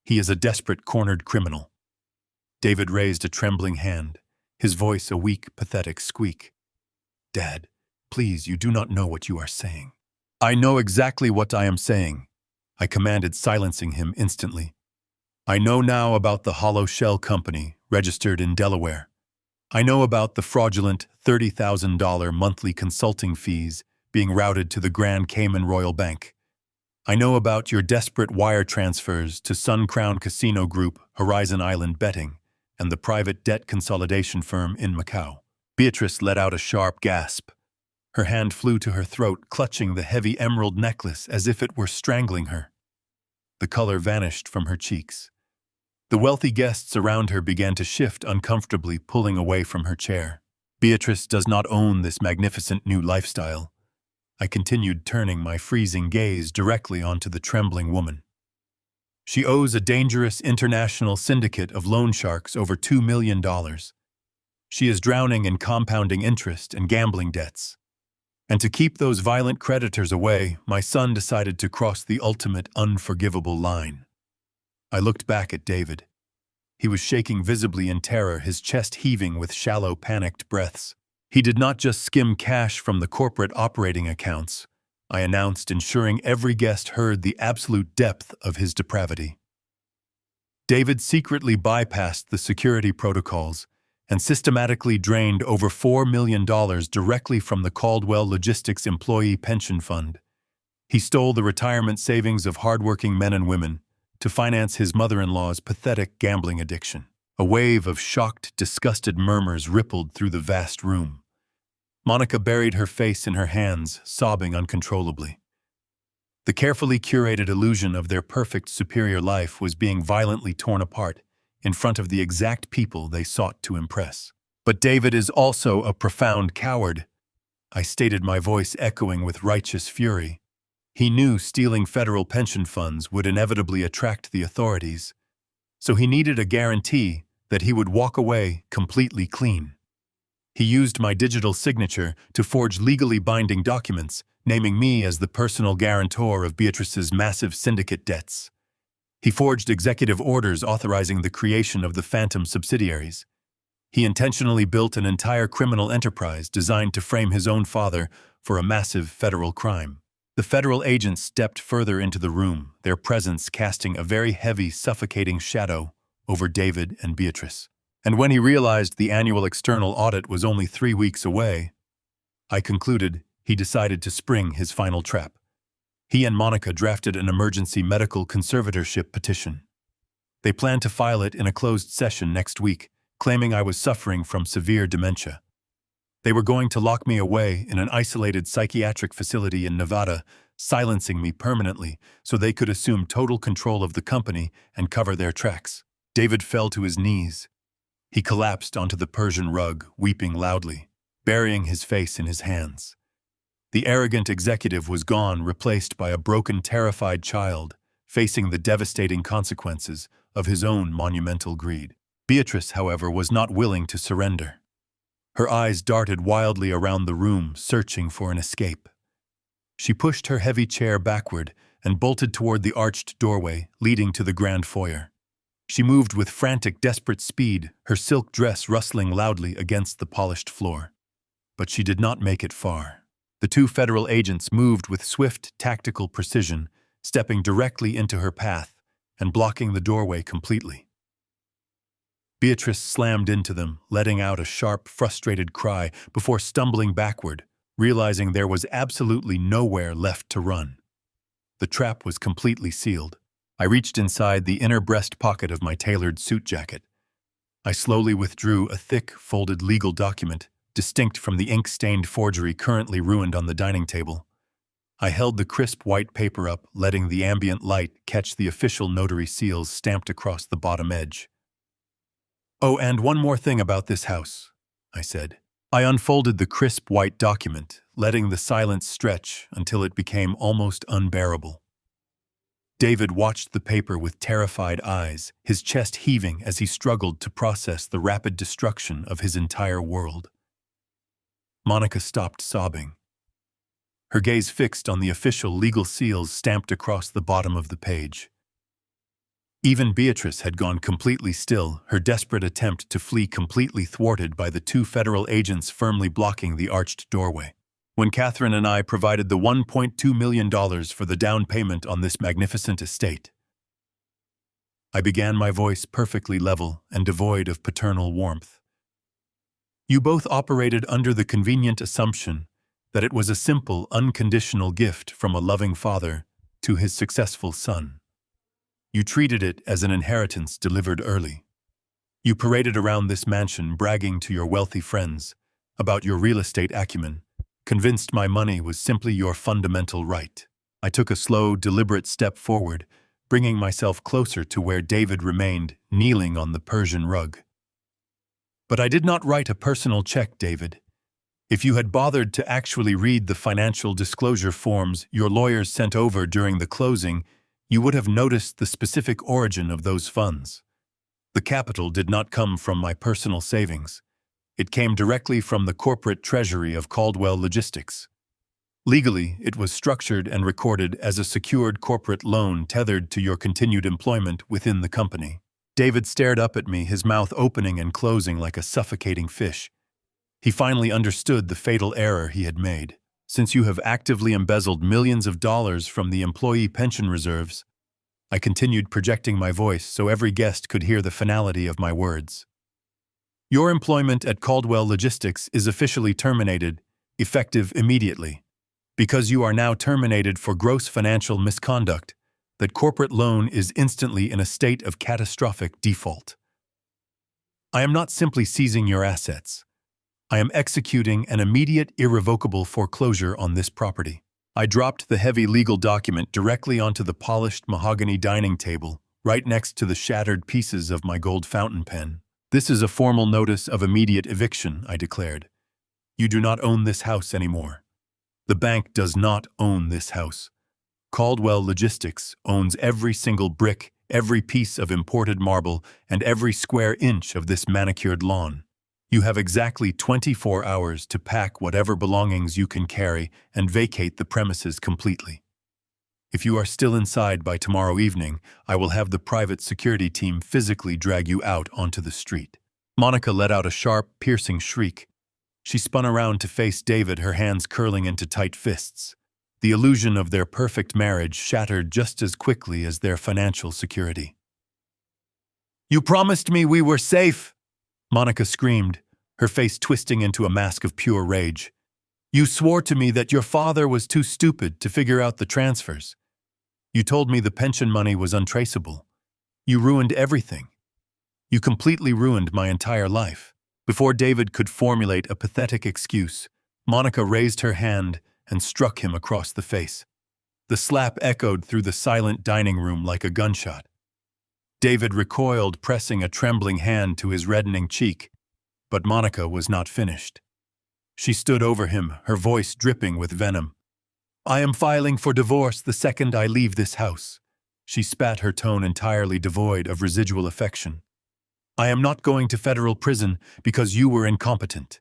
He is a desperate, cornered criminal." David raised a trembling hand, his voice a weak, pathetic squeak. "Dad, please, you do not know what you are saying." "I know exactly what I am saying," I commanded, silencing him instantly. "I know now about the Hollow Shell Company, registered in Delaware. I know about the fraudulent $30,000 monthly consulting fees being routed to the Grand Cayman Royal Bank. I know about your desperate wire transfers to Sun Crown Casino Group, Horizon Island Betting, and the private debt consolidation firm in Macau." Beatrice let out a sharp gasp. Her hand flew to her throat, clutching the heavy emerald necklace as if it were strangling her. The color vanished from her cheeks. The wealthy guests around her began to shift uncomfortably, pulling away from her chair. "Beatrice does not own this magnificent new lifestyle," I continued, turning my freezing gaze directly onto the trembling woman. "She owes a dangerous international syndicate of loan sharks over $2 million. She is drowning in compounding interest and gambling debts. And to keep those violent creditors away, my son decided to cross the ultimate unforgivable line." I looked back at David. He was shaking visibly in terror, his chest heaving with shallow, panicked breaths. "He did not just skim cash from the corporate operating accounts," I announced, ensuring every guest heard the absolute depth of his depravity. "David secretly bypassed the security protocols and systematically drained over $4 million directly from the Caldwell Logistics Employee Pension Fund. He stole the retirement savings of hardworking men and women to finance his mother-in-law's pathetic gambling addiction." A wave of shocked, disgusted murmurs rippled through the vast room. Monica buried her face in her hands, sobbing uncontrollably. The carefully curated illusion of their perfect, superior life was being violently torn apart in front of the exact people they sought to impress. "But David is also a profound coward," I stated, my voice echoing with righteous fury. "He knew stealing federal pension funds would inevitably attract the authorities, so he needed a guarantee that he would walk away completely clean. He used my digital signature to forge legally binding documents, naming me as the personal guarantor of Beatrice's massive syndicate debts. He forged executive orders authorizing the creation of the phantom subsidiaries. He intentionally built an entire criminal enterprise designed to frame his own father for a massive federal crime." The federal agents stepped further into the room, their presence casting a very heavy, suffocating shadow over David and Beatrice. And when he realized the annual external audit was only 3 weeks away, I concluded he decided to spring his final trap. He and Monica drafted an emergency medical conservatorship petition. They planned to file it in a closed session next week, claiming I was suffering from severe dementia. They were going to lock me away in an isolated psychiatric facility in Nevada, silencing me permanently so they could assume total control of the company and cover their tracks. David fell to his knees. He collapsed onto the Persian rug, weeping loudly, burying his face in his hands. The arrogant executive was gone, replaced by a broken, terrified child, facing the devastating consequences of his own monumental greed. Beatrice, however, was not willing to surrender. Her eyes darted wildly around the room, searching for an escape. She pushed her heavy chair backward and bolted toward the arched doorway leading to the grand foyer. She moved with frantic, desperate speed, her silk dress rustling loudly against the polished floor. But she did not make it far. The two federal agents moved with swift, tactical precision, stepping directly into her path and blocking the doorway completely. Beatrice slammed into them, letting out a sharp, frustrated cry before stumbling backward, realizing there was absolutely nowhere left to run. The trap was completely sealed. I reached inside the inner breast pocket of my tailored suit jacket. I slowly withdrew a thick, folded legal document, distinct from the ink-stained forgery currently ruined on the dining table. I held the crisp white paper up, letting the ambient light catch the official notary seals stamped across the bottom edge. "Oh, and one more thing about this house," I said. I unfolded the crisp white document, letting the silence stretch until it became almost unbearable. David watched the paper with terrified eyes, his chest heaving as he struggled to process the rapid destruction of his entire world. Monica stopped sobbing. Her gaze fixed on the official legal seals stamped across the bottom of the page. Even Beatrice had gone completely still, her desperate attempt to flee completely thwarted by the two federal agents firmly blocking the arched doorway. When Catherine and I provided the $1.2 million for the down payment on this magnificent estate, I began, my voice perfectly level and devoid of paternal warmth. You both operated under the convenient assumption that it was a simple, unconditional gift from a loving father to his successful son. You treated it as an inheritance delivered early. You paraded around this mansion bragging to your wealthy friends about your real estate acumen, convinced my money was simply your fundamental right. I took a slow, deliberate step forward, bringing myself closer to where David remained, kneeling on the Persian rug. But I did not write a personal check, David. If you had bothered to actually read the financial disclosure forms your lawyers sent over during the closing, you would have noticed the specific origin of those funds. The capital did not come from my personal savings. It came directly from the corporate treasury of Caldwell Logistics. Legally, it was structured and recorded as a secured corporate loan tethered to your continued employment within the company. David stared up at me, his mouth opening and closing like a suffocating fish. He finally understood the fatal error he had made. Since you have actively embezzled millions of dollars from the employee pension reserves, I continued, projecting my voice so every guest could hear the finality of my words. Your employment at Caldwell Logistics is officially terminated, effective immediately. Because you are now terminated for gross financial misconduct, that corporate loan is instantly in a state of catastrophic default. I am not simply seizing your assets. I am executing an immediate, irrevocable foreclosure on this property. I dropped the heavy legal document directly onto the polished mahogany dining table, right next to the shattered pieces of my gold fountain pen. This is a formal notice of immediate eviction, I declared. You do not own this house anymore. The bank does not own this house. Caldwell Logistics owns every single brick, every piece of imported marble, and every square inch of this manicured lawn. You have exactly 24 hours to pack whatever belongings you can carry and vacate the premises completely. If you are still inside by tomorrow evening, I will have the private security team physically drag you out onto the street. Monica let out a sharp, piercing shriek. She spun around to face David, her hands curling into tight fists. The illusion of their perfect marriage shattered just as quickly as their financial security. You promised me we were safe, Monica screamed, her face twisting into a mask of pure rage. You swore to me that your father was too stupid to figure out the transfers. You told me the pension money was untraceable. You ruined everything. You completely ruined my entire life. Before David could formulate a pathetic excuse, Monica raised her hand and struck him across the face. The slap echoed through the silent dining room like a gunshot. David recoiled, pressing a trembling hand to his reddening cheek, but Monica was not finished. She stood over him, her voice dripping with venom. "I am filing for divorce the second I leave this house." She spat, her tone entirely devoid of residual affection. "I am not going to federal prison because you were incompetent.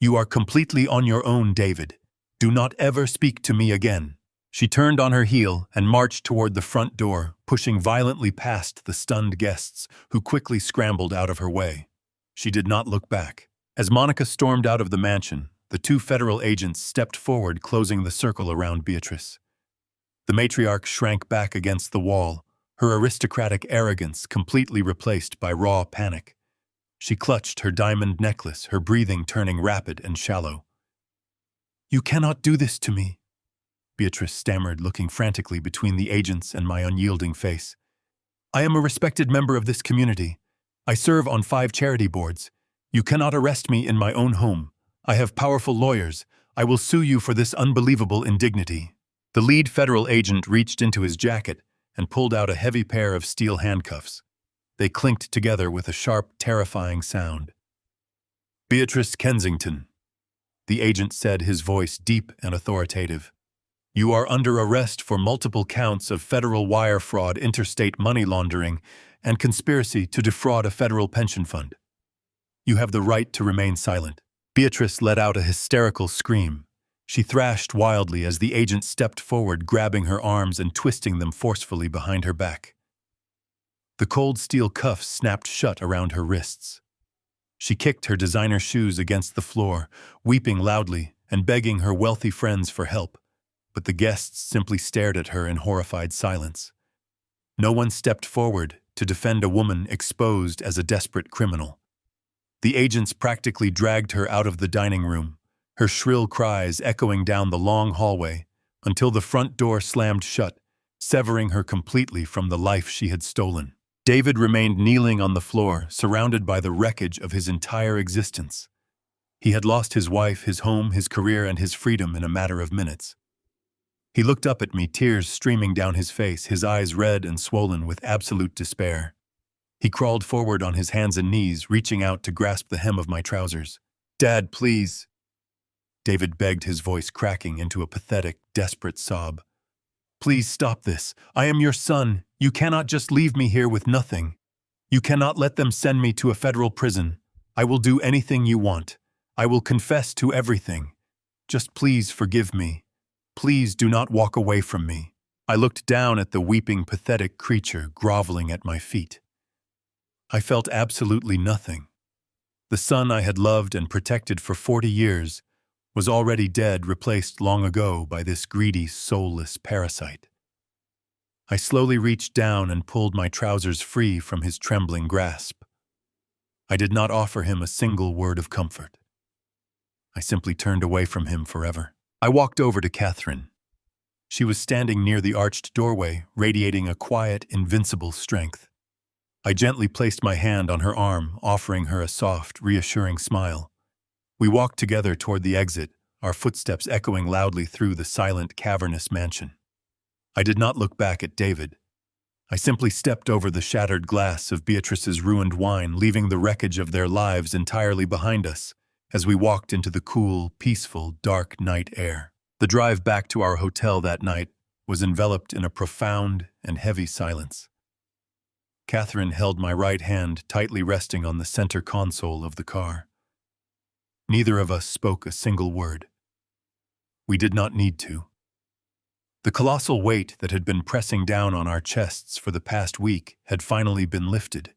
You are completely on your own, David. Do not ever speak to me again." She turned on her heel and marched toward the front door, pushing violently past the stunned guests, who quickly scrambled out of her way. She did not look back. As Monica stormed out of the mansion, the two federal agents stepped forward, closing the circle around Beatrice. The matriarch shrank back against the wall, her aristocratic arrogance completely replaced by raw panic. She clutched her diamond necklace, her breathing turning rapid and shallow. "You cannot do this to me," Beatrice stammered, looking frantically between the agents and my unyielding face. "I am a respected member of this community. I serve on 5 charity boards. You cannot arrest me in my own home. I have powerful lawyers. I will sue you for this unbelievable indignity." The lead federal agent reached into his jacket and pulled out a heavy pair of steel handcuffs. They clinked together with a sharp, terrifying sound. "Beatrice Kensington," the agent said, his voice deep and authoritative. "You are under arrest for multiple counts of federal wire fraud, interstate money laundering, and conspiracy to defraud a federal pension fund. You have the right to remain silent." Beatrice let out a hysterical scream. She thrashed wildly as the agent stepped forward, grabbing her arms and twisting them forcefully behind her back. The cold steel cuffs snapped shut around her wrists. She kicked her designer shoes against the floor, weeping loudly and begging her wealthy friends for help, but the guests simply stared at her in horrified silence. No one stepped forward to defend a woman exposed as a desperate criminal. The agents practically dragged her out of the dining room, her shrill cries echoing down the long hallway until the front door slammed shut, severing her completely from the life she had stolen. David remained kneeling on the floor, surrounded by the wreckage of his entire existence. He had lost his wife, his home, his career, and his freedom in a matter of minutes. He looked up at me, tears streaming down his face, his eyes red and swollen with absolute despair. He crawled forward on his hands and knees, reaching out to grasp the hem of my trousers. "Dad, please," David begged, his voice cracking into a pathetic, desperate sob. "Please stop this. I am your son. You cannot just leave me here with nothing. You cannot let them send me to a federal prison. I will do anything you want. I will confess to everything. Just please forgive me. Please do not walk away from me." I looked down at the weeping, pathetic creature groveling at my feet. I felt absolutely nothing. The son I had loved and protected for 40 years was already dead, replaced long ago by this greedy, soulless parasite. I slowly reached down and pulled my trousers free from his trembling grasp. I did not offer him a single word of comfort. I simply turned away from him forever. I walked over to Catherine. She was standing near the arched doorway, radiating a quiet, invincible strength. I gently placed my hand on her arm, offering her a soft, reassuring smile. We walked together toward the exit, our footsteps echoing loudly through the silent, cavernous mansion. I did not look back at David. I simply stepped over the shattered glass of Beatrice's ruined wine, leaving the wreckage of their lives entirely behind us as we walked into the cool, peaceful, dark night air. The drive back to our hotel that night was enveloped in a profound and heavy silence. Catherine held my right hand, tightly resting on the center console of the car. Neither of us spoke a single word. We did not need to. The colossal weight that had been pressing down on our chests for the past week had finally been lifted.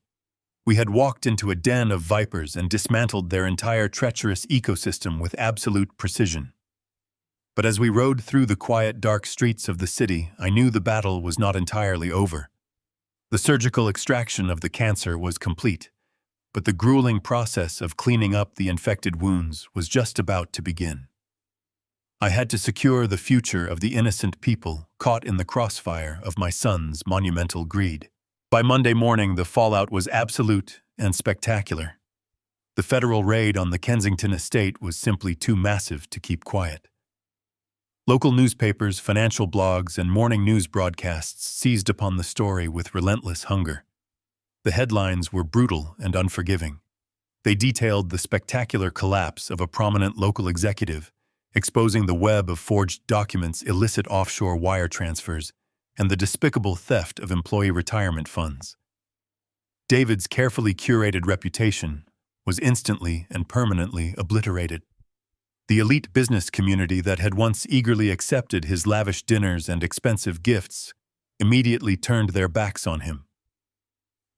We had walked into a den of vipers and dismantled their entire treacherous ecosystem with absolute precision. But as we rode through the quiet, dark streets of the city, I knew the battle was not entirely over. The surgical extraction of the cancer was complete, but the grueling process of cleaning up the infected wounds was just about to begin. I had to secure the future of the innocent people caught in the crossfire of my son's monumental greed. By Monday morning, the fallout was absolute and spectacular. The federal raid on the Kensington estate was simply too massive to keep quiet. Local newspapers, financial blogs, and morning news broadcasts seized upon the story with relentless hunger. The headlines were brutal and unforgiving. They detailed the spectacular collapse of a prominent local executive, exposing the web of forged documents, illicit offshore wire transfers, and the despicable theft of employee retirement funds. David's carefully curated reputation was instantly and permanently obliterated. The elite business community that had once eagerly accepted his lavish dinners and expensive gifts immediately turned their backs on him.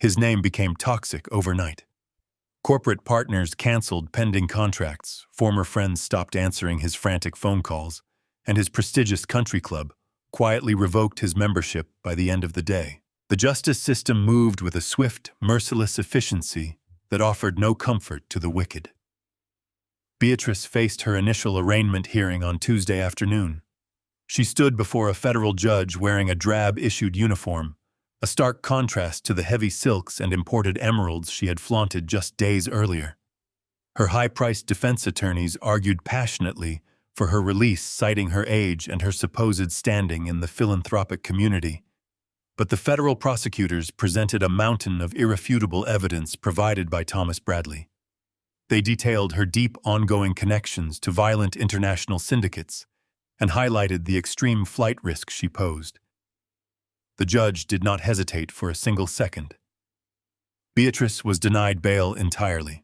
His name became toxic overnight. Corporate partners canceled pending contracts, former friends stopped answering his frantic phone calls, and his prestigious country club quietly revoked his membership by the end of the day. The justice system moved with a swift, merciless efficiency that offered no comfort to the wicked. Beatrice faced her initial arraignment hearing on Tuesday afternoon. She stood before a federal judge wearing a drab-issued uniform, a stark contrast to the heavy silks and imported emeralds she had flaunted just days earlier. Her high-priced defense attorneys argued passionately for her release, citing her age and her supposed standing in the philanthropic community. But the federal prosecutors presented a mountain of irrefutable evidence provided by Thomas Bradley. They detailed her deep, ongoing connections to violent international syndicates and highlighted the extreme flight risk she posed. The judge did not hesitate for a single second. Beatrice was denied bail entirely.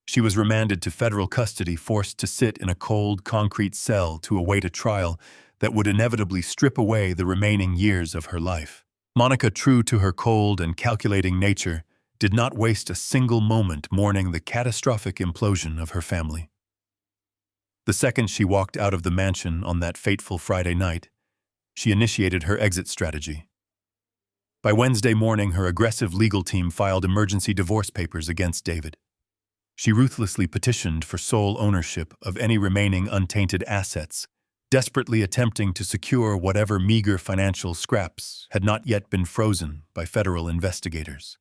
She was remanded to federal custody, forced to sit in a cold, concrete cell to await a trial that would inevitably strip away the remaining years of her life. Monica, true to her cold and calculating nature, did not waste a single moment mourning the catastrophic implosion of her family. The second she walked out of the mansion on that fateful Friday night, she initiated her exit strategy. By Wednesday morning, her aggressive legal team filed emergency divorce papers against David. She ruthlessly petitioned for sole ownership of any remaining untainted assets, desperately attempting to secure whatever meager financial scraps had not yet been frozen by federal investigators.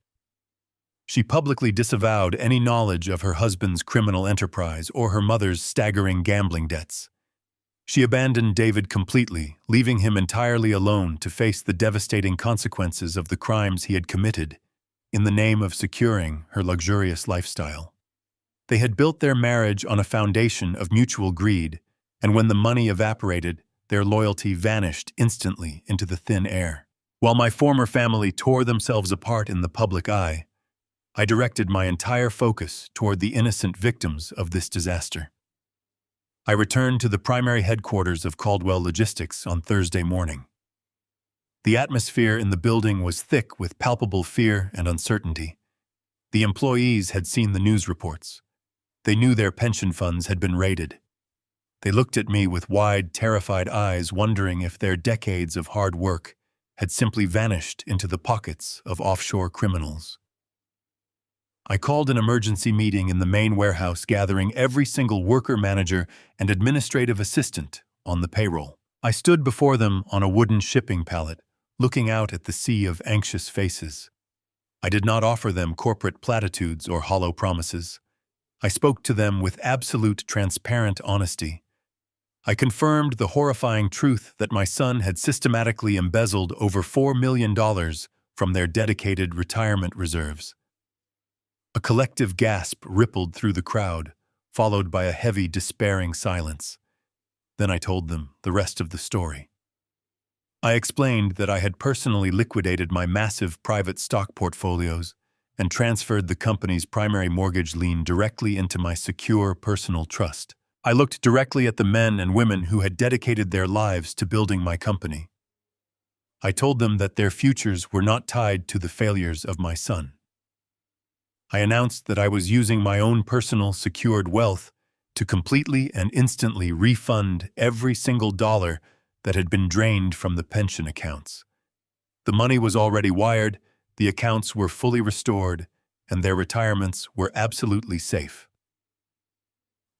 She publicly disavowed any knowledge of her husband's criminal enterprise or her mother's staggering gambling debts. She abandoned David completely, leaving him entirely alone to face the devastating consequences of the crimes he had committed in the name of securing her luxurious lifestyle. They had built their marriage on a foundation of mutual greed, and when the money evaporated, their loyalty vanished instantly into the thin air. While my former family tore themselves apart in the public eye, I directed my entire focus toward the innocent victims of this disaster. I returned to the primary headquarters of Caldwell Logistics on Thursday morning. The atmosphere in the building was thick with palpable fear and uncertainty. The employees had seen the news reports. They knew their pension funds had been raided. They looked at me with wide, terrified eyes, wondering if their decades of hard work had simply vanished into the pockets of offshore criminals. I called an emergency meeting in the main warehouse, gathering every single worker, manager, and administrative assistant on the payroll. I stood before them on a wooden shipping pallet, looking out at the sea of anxious faces. I did not offer them corporate platitudes or hollow promises. I spoke to them with absolute, transparent honesty. I confirmed the horrifying truth that my son had systematically embezzled over $4 million from their dedicated retirement reserves. A collective gasp rippled through the crowd, followed by a heavy, despairing silence. Then I told them the rest of the story. I explained that I had personally liquidated my massive private stock portfolios and transferred the company's primary mortgage lien directly into my secure personal trust. I looked directly at the men and women who had dedicated their lives to building my company. I told them that their futures were not tied to the failures of my son. I announced that I was using my own personal secured wealth to completely and instantly refund every single dollar that had been drained from the pension accounts. The money was already wired, the accounts were fully restored, and their retirements were absolutely safe.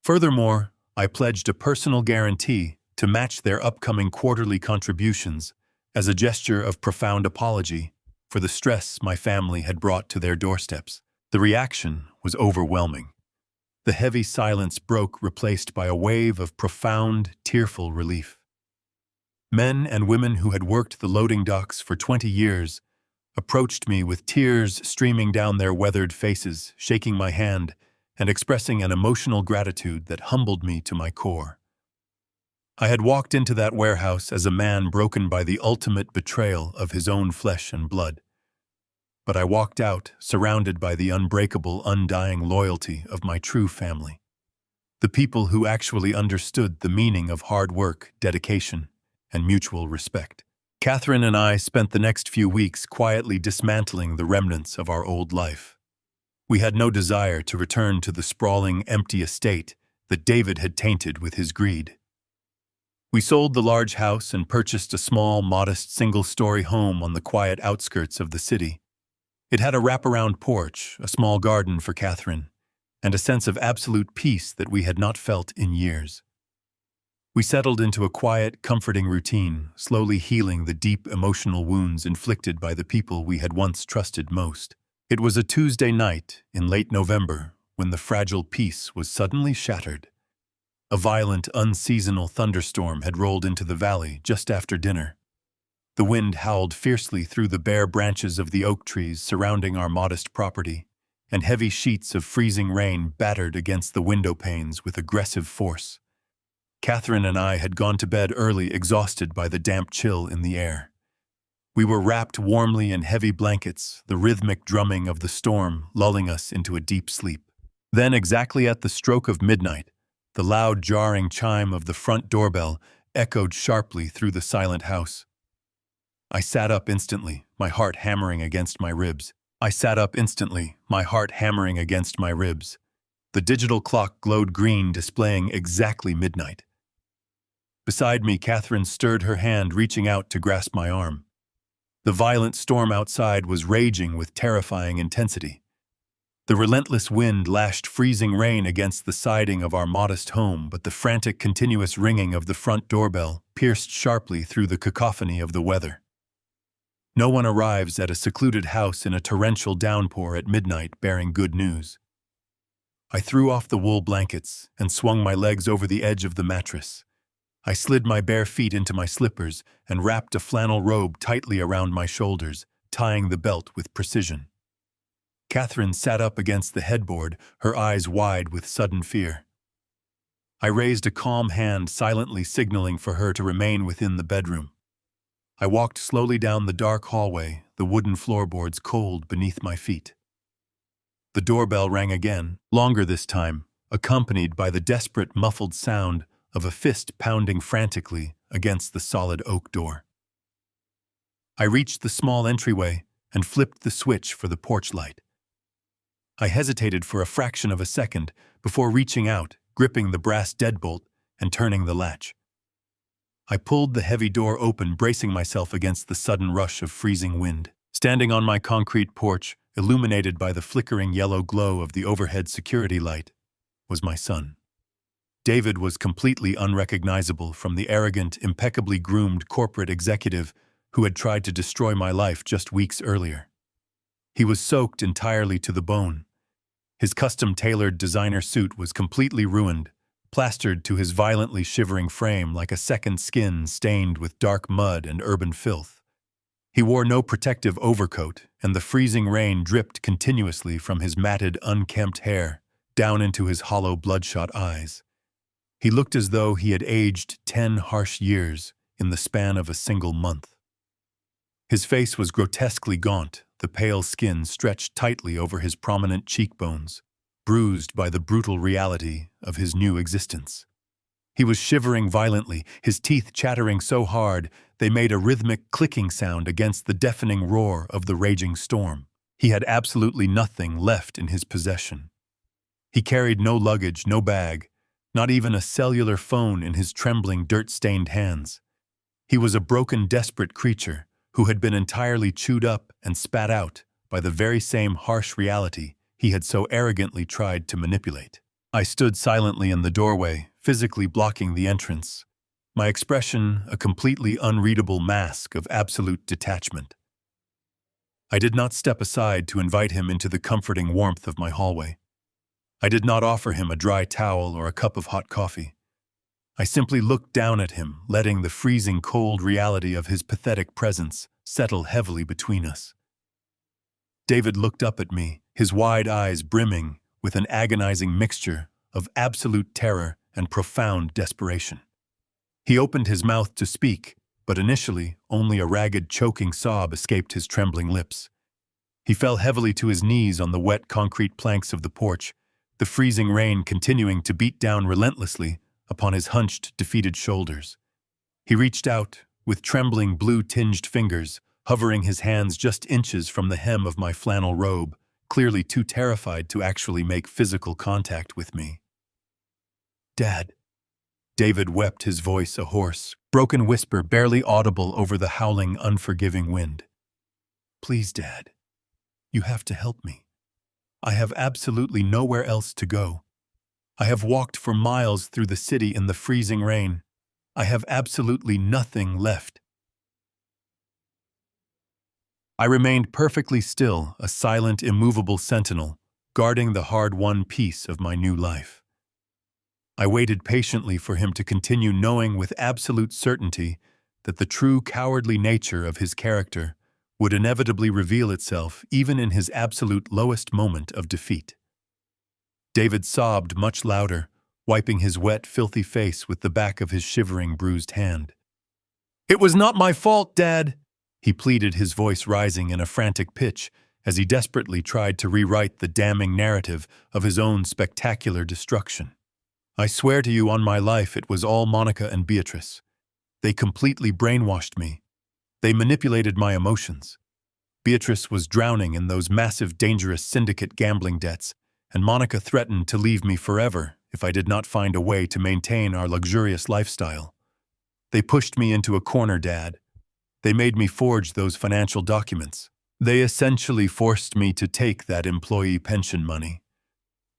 Furthermore, I pledged a personal guarantee to match their upcoming quarterly contributions as a gesture of profound apology for the stress my family had brought to their doorsteps. The reaction was overwhelming. The heavy silence broke, replaced by a wave of profound, tearful relief. Men and women who had worked the loading docks for 20 years approached me with tears streaming down their weathered faces, shaking my hand and expressing an emotional gratitude that humbled me to my core. I had walked into that warehouse as a man broken by the ultimate betrayal of his own flesh and blood. But I walked out surrounded by the unbreakable, undying loyalty of my true family. The people who actually understood the meaning of hard work, dedication, and mutual respect. Catherine and I spent the next few weeks quietly dismantling the remnants of our old life. We had no desire to return to the sprawling, empty estate that David had tainted with his greed. We sold the large house and purchased a small, modest, single-story home on the quiet outskirts of the city. It had a wraparound porch, a small garden for Catherine, and a sense of absolute peace that we had not felt in years. We settled into a quiet, comforting routine, slowly healing the deep emotional wounds inflicted by the people we had once trusted most. It was a Tuesday night in late November when the fragile peace was suddenly shattered. A violent, unseasonal thunderstorm had rolled into the valley just after dinner. The wind howled fiercely through the bare branches of the oak trees surrounding our modest property, and heavy sheets of freezing rain battered against the window panes with aggressive force. Catherine and I had gone to bed early, exhausted by the damp chill in the air. We were wrapped warmly in heavy blankets, the rhythmic drumming of the storm lulling us into a deep sleep. Then, exactly at the stroke of midnight, the loud, jarring chime of the front doorbell echoed sharply through the silent house. I sat up instantly, my heart hammering against my ribs. The digital clock glowed green, displaying exactly midnight. Beside me, Catherine stirred her hand, reaching out to grasp my arm. The violent storm outside was raging with terrifying intensity. The relentless wind lashed freezing rain against the siding of our modest home, but the frantic, continuous ringing of the front doorbell pierced sharply through the cacophony of the weather. No one arrives at a secluded house in a torrential downpour at midnight bearing good news. I threw off the wool blankets and swung my legs over the edge of the mattress. I slid my bare feet into my slippers and wrapped a flannel robe tightly around my shoulders, tying the belt with precision. Catherine sat up against the headboard, her eyes wide with sudden fear. I raised a calm hand, silently signaling for her to remain within the bedroom. I walked slowly down the dark hallway, the wooden floorboards cold beneath my feet. The doorbell rang again, longer this time, accompanied by the desperate, muffled sound of a fist pounding frantically against the solid oak door. I reached the small entryway and flipped the switch for the porch light. I hesitated for a fraction of a second before reaching out, gripping the brass deadbolt, and turning the latch. I pulled the heavy door open, bracing myself against the sudden rush of freezing wind. Standing on my concrete porch, illuminated by the flickering yellow glow of the overhead security light, was my son. David was completely unrecognizable from the arrogant, impeccably groomed corporate executive who had tried to destroy my life just weeks earlier. He was soaked entirely to the bone. His custom-tailored designer suit was completely ruined, plastered to his violently shivering frame like a second skin stained with dark mud and urban filth. He wore no protective overcoat, and the freezing rain dripped continuously from his matted, unkempt hair down into his hollow, bloodshot eyes. He looked as though he had aged 10 harsh years in the span of a single month. His face was grotesquely gaunt, the pale skin stretched tightly over his prominent cheekbones, bruised by the brutal reality of his new existence. He was shivering violently, his teeth chattering so hard they made a rhythmic clicking sound against the deafening roar of the raging storm. He had absolutely nothing left in his possession. He carried no luggage, no bag, not even a cellular phone in his trembling, dirt-stained hands. He was a broken, desperate creature who had been entirely chewed up and spat out by the very same harsh reality he had so arrogantly tried to manipulate. I stood silently in the doorway, physically blocking the entrance, my expression a completely unreadable mask of absolute detachment. I did not step aside to invite him into the comforting warmth of my hallway. I did not offer him a dry towel or a cup of hot coffee. I simply looked down at him, letting the freezing cold reality of his pathetic presence settle heavily between us. David looked up at me, his wide eyes brimming with an agonizing mixture of absolute terror and profound desperation. He opened his mouth to speak, but initially only a ragged, choking sob escaped his trembling lips. He fell heavily to his knees on the wet concrete planks of the porch, the freezing rain continuing to beat down relentlessly upon his hunched, defeated shoulders. He reached out, with trembling blue-tinged fingers, hovering his hands just inches from the hem of my flannel robe, clearly too terrified to actually make physical contact with me. "Dad." David wept, his voice a hoarse, broken whisper barely audible over the howling, unforgiving wind. "Please, Dad. You have to help me. I have absolutely nowhere else to go. I have walked for miles through the city in the freezing rain. I have absolutely nothing left." I remained perfectly still, a silent, immovable sentinel, guarding the hard-won peace of my new life. I waited patiently for him to continue, knowing with absolute certainty that the true cowardly nature of his character would inevitably reveal itself even in his absolute lowest moment of defeat. David sobbed much louder, wiping his wet, filthy face with the back of his shivering, bruised hand. "It was not my fault, Dad," he pleaded, his voice rising in a frantic pitch as he desperately tried to rewrite the damning narrative of his own spectacular destruction. "I swear to you on my life it was all Monica and Beatrice. They completely brainwashed me. They manipulated my emotions. Beatrice was drowning in those massive, dangerous syndicate gambling debts, and Monica threatened to leave me forever if I did not find a way to maintain our luxurious lifestyle. They pushed me into a corner, Dad. They made me forge those financial documents. They essentially forced me to take that employee pension money.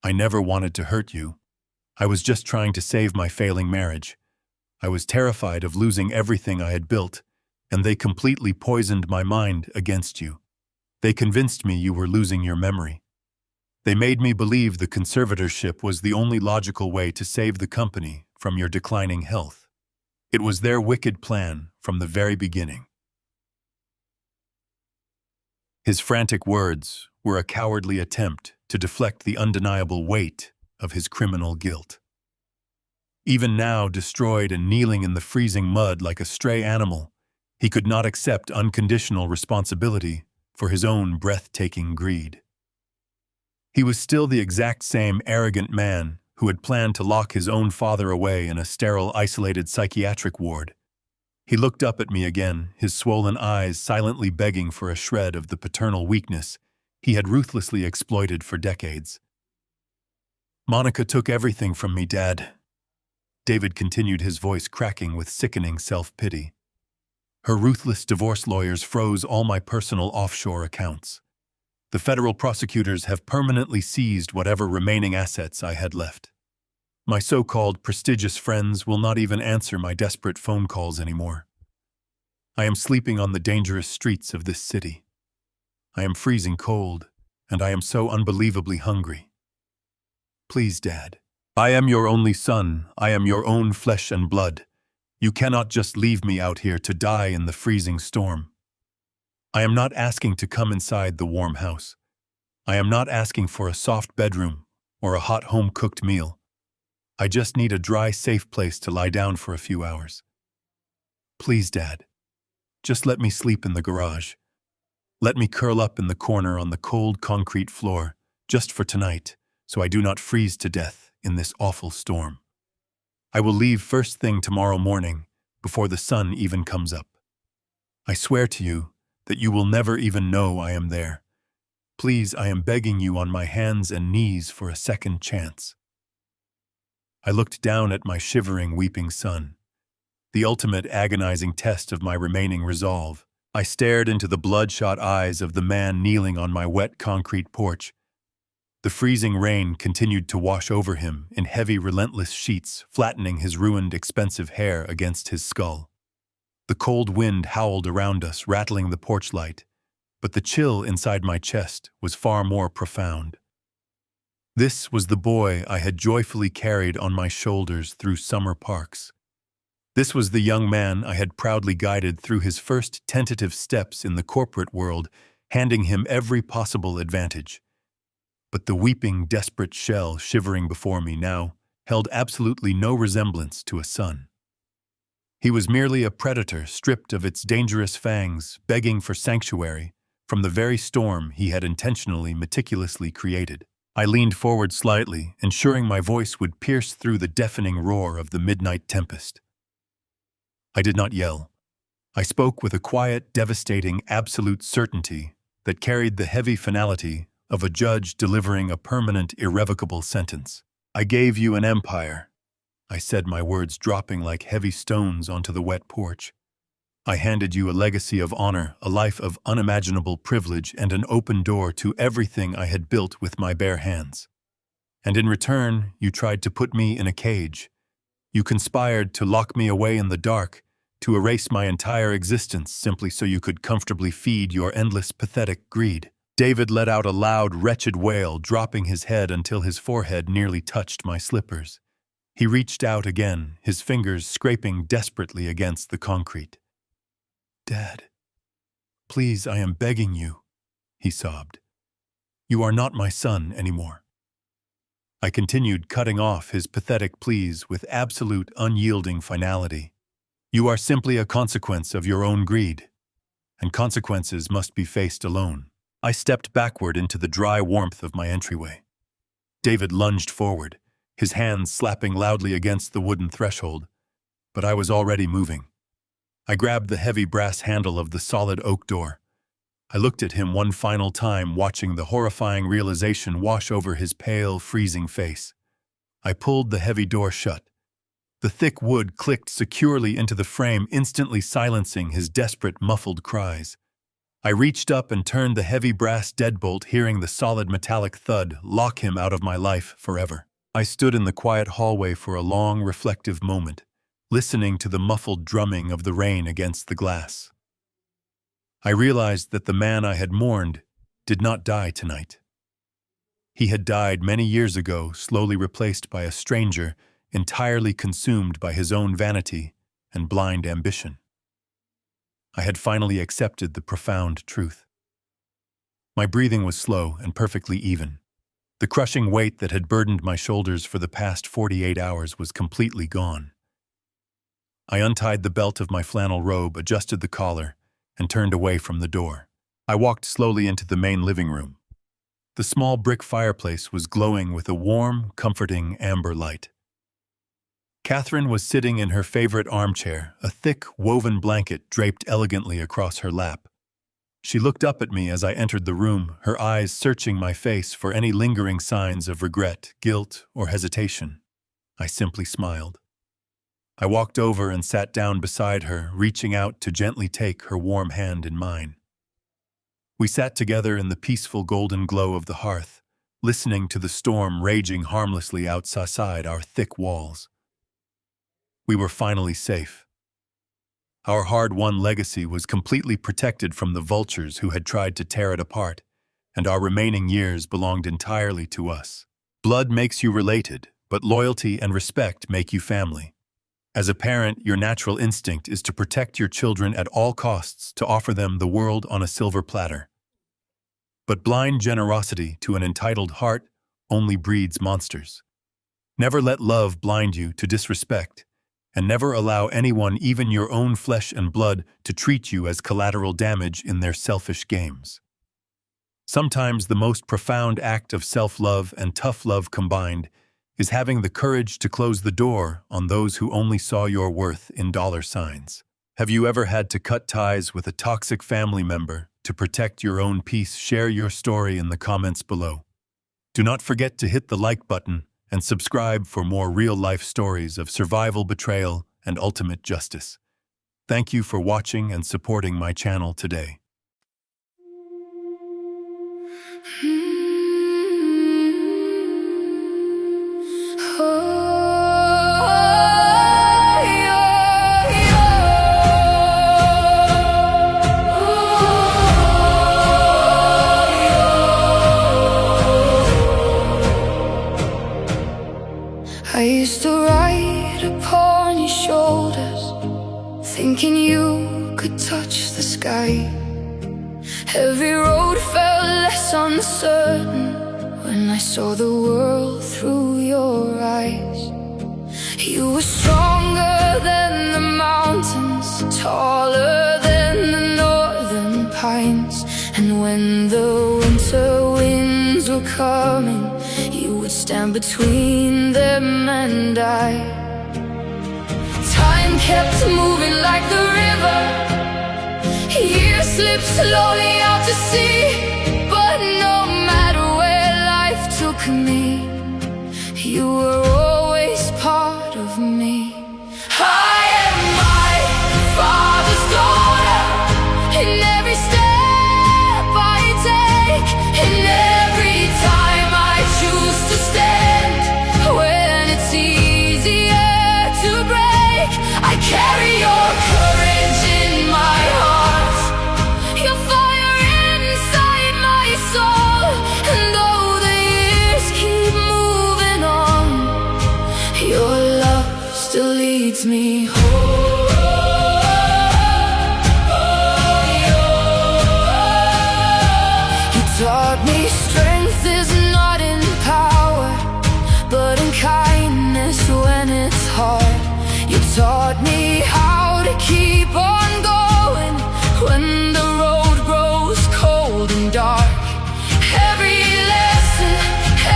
I never wanted to hurt you. I was just trying to save my failing marriage. I was terrified of losing everything I had built, and they completely poisoned my mind against you. They convinced me you were losing your memory. They made me believe the conservatorship was the only logical way to save the company from your declining health. It was their wicked plan from the very beginning." His frantic words were a cowardly attempt to deflect the undeniable weight of his criminal guilt. Even now, destroyed and kneeling in the freezing mud like a stray animal, he could not accept unconditional responsibility for his own breathtaking greed. He was still the exact same arrogant man who had planned to lock his own father away in a sterile, isolated psychiatric ward. He looked up at me again, his swollen eyes silently begging for a shred of the paternal weakness he had ruthlessly exploited for decades. "Monica took everything from me, Dad." David continued, his voice cracking with sickening self-pity. "Her ruthless divorce lawyers froze all my personal offshore accounts. The federal prosecutors have permanently seized whatever remaining assets I had left. My so-called prestigious friends will not even answer my desperate phone calls anymore. I am sleeping on the dangerous streets of this city. I am freezing cold, and I am so unbelievably hungry. Please, Dad. I am your only son. I am your own flesh and blood. You cannot just leave me out here to die in the freezing storm. I am not asking to come inside the warm house. I am not asking for a soft bedroom or a hot home-cooked meal. I just need a dry, safe place to lie down for a few hours. Please, Dad. Just let me sleep in the garage. Let me curl up in the corner on the cold concrete floor, just for tonight, so I do not freeze to death in this awful storm. I will leave first thing tomorrow morning, before the sun even comes up. I swear to you that you will never even know I am there. Please, I am begging you on my hands and knees for a second chance." I looked down at my shivering, weeping son. The ultimate agonizing test of my remaining resolve. I stared into the bloodshot eyes of the man kneeling on my wet concrete porch. The freezing rain continued to wash over him in heavy, relentless sheets, flattening his ruined, expensive hair against his skull. The cold wind howled around us, rattling the porch light, but the chill inside my chest was far more profound. This was the boy I had joyfully carried on my shoulders through summer parks. This was the young man I had proudly guided through his first tentative steps in the corporate world, handing him every possible advantage. But the weeping, desperate shell shivering before me now held absolutely no resemblance to a son. He was merely a predator stripped of its dangerous fangs, begging for sanctuary from the very storm he had intentionally, meticulously created. I leaned forward slightly, ensuring my voice would pierce through the deafening roar of the midnight tempest. I did not yell. I spoke with a quiet, devastating, absolute certainty that carried the heavy finality of a judge delivering a permanent, irrevocable sentence. I gave you an empire, I said, my words dropping like heavy stones onto the wet porch. I handed you a legacy of honor, a life of unimaginable privilege, and an open door to everything I had built with my bare hands. And in return, you tried to put me in a cage. You conspired to lock me away in the dark, to erase my entire existence simply so you could comfortably feed your endless, pathetic greed. David let out a loud, wretched wail, dropping his head until his forehead nearly touched my slippers. He reached out again, his fingers scraping desperately against the concrete. "Dad, please, I am begging you," he sobbed. "You are not my son anymore." I continued, cutting off his pathetic pleas with absolute, unyielding finality. "You are simply a consequence of your own greed, and consequences must be faced alone." I stepped backward into the dry warmth of my entryway. David lunged forward, his hands slapping loudly against the wooden threshold, but I was already moving. I grabbed the heavy brass handle of the solid oak door. I looked at him one final time, watching the horrifying realization wash over his pale, freezing face. I pulled the heavy door shut. The thick wood clicked securely into the frame, instantly silencing his desperate, muffled cries. I reached up and turned the heavy brass deadbolt, hearing the solid metallic thud lock him out of my life forever. I stood in the quiet hallway for a long, reflective moment, listening to the muffled drumming of the rain against the glass. I realized that the man I had mourned did not die tonight. He had died many years ago, slowly replaced by a stranger, entirely consumed by his own vanity and blind ambition. I had finally accepted the profound truth. My breathing was slow and perfectly even. The crushing weight that had burdened my shoulders for the past 48 hours was completely gone. I untied the belt of my flannel robe, adjusted the collar, and turned away from the door. I walked slowly into the main living room. The small brick fireplace was glowing with a warm, comforting amber light. Catherine was sitting in her favorite armchair, a thick, woven blanket draped elegantly across her lap. She looked up at me as I entered the room, her eyes searching my face for any lingering signs of regret, guilt, or hesitation. I simply smiled. I walked over and sat down beside her, reaching out to gently take her warm hand in mine. We sat together in the peaceful golden glow of the hearth, listening to the storm raging harmlessly outside our thick walls. We were finally safe. Our hard-won legacy was completely protected from the vultures who had tried to tear it apart, and our remaining years belonged entirely to us. Blood makes you related, but loyalty and respect make you family. As a parent, your natural instinct is to protect your children at all costs, to offer them the world on a silver platter. But blind generosity to an entitled heart only breeds monsters. Never let love blind you to disrespect, and never allow anyone, even your own flesh and blood, to treat you as collateral damage in their selfish games. Sometimes the most profound act of self-love and tough love combined is having the courage to close the door on those who only saw your worth in dollar signs. Have you ever had to cut ties with a toxic family member to protect your own peace? Share your story in the comments below. Do not forget to hit the like button and subscribe for more real-life stories of survival, betrayal, and ultimate justice. Thank you for watching and supporting my channel today. I used to ride upon your shoulders, thinking you could touch the sky. Heavy road uncertain when I saw the world through your eyes. You were stronger than the mountains, taller than the northern pines. And when the winter winds were coming, you would stand between them and I. Time kept moving like the river, years slipped slowly out to sea. But no matter where life took me, you were always part of me. I am my Father's daughter, in every step I take, in every time I choose to stand. When it's easier to break, I carry your courage in my heart, your fire inside my soul. And though the years keep moving on, your love still leads me home. You taught me strength is not in power, but in kindness when it's hard. You taught me how to keep on going when the road grows cold and dark. Every lesson,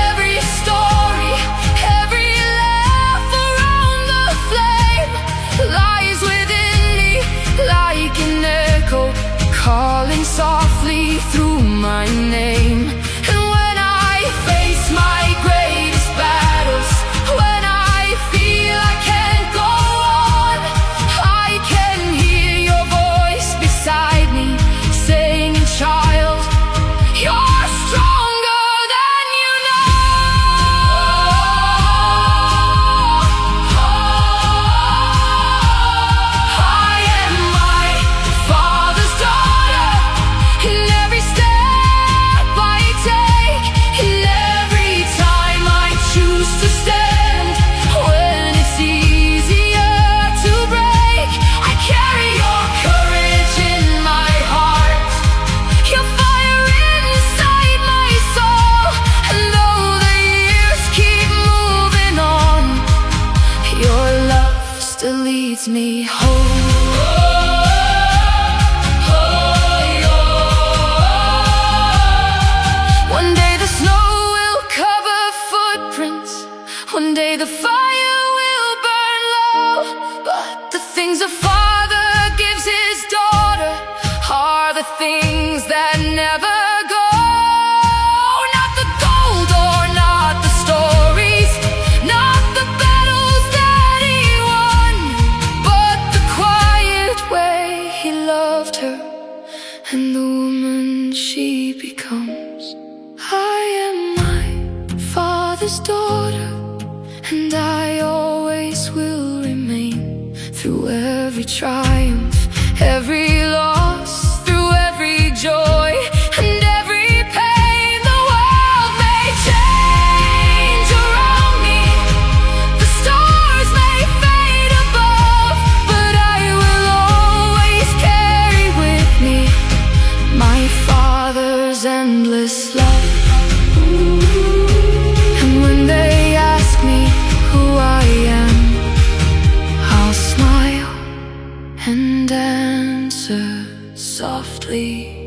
every story, every laugh around the flame lies within me like an echo, calling softly through my name. And when I face my greatest battles, when I feel I can't go on, I can hear your voice beside me saying, child, you're stronger than you know. I am my Father's daughter, in every step I take, in every time I choose to stand. When it's easier to break, I carry your courage in my heart, your fire inside my soul. And though the years keep moving on, your love still leads me home. One day the snow will cover footprints, one day the fire will burn low. But the things a father gives his daughter are the things that never go. Not the gold or not the stories, not the battles that he won, but the quiet way he loved her and the woman she becomes. I am my Father's daughter, and I always will remain. Through every triumph, every loss, through every joy and every pain, the world may change around me, the stars may fade above, but I will always carry with me my Father's endless love. And when they ask me who I am, I'll smile and answer softly.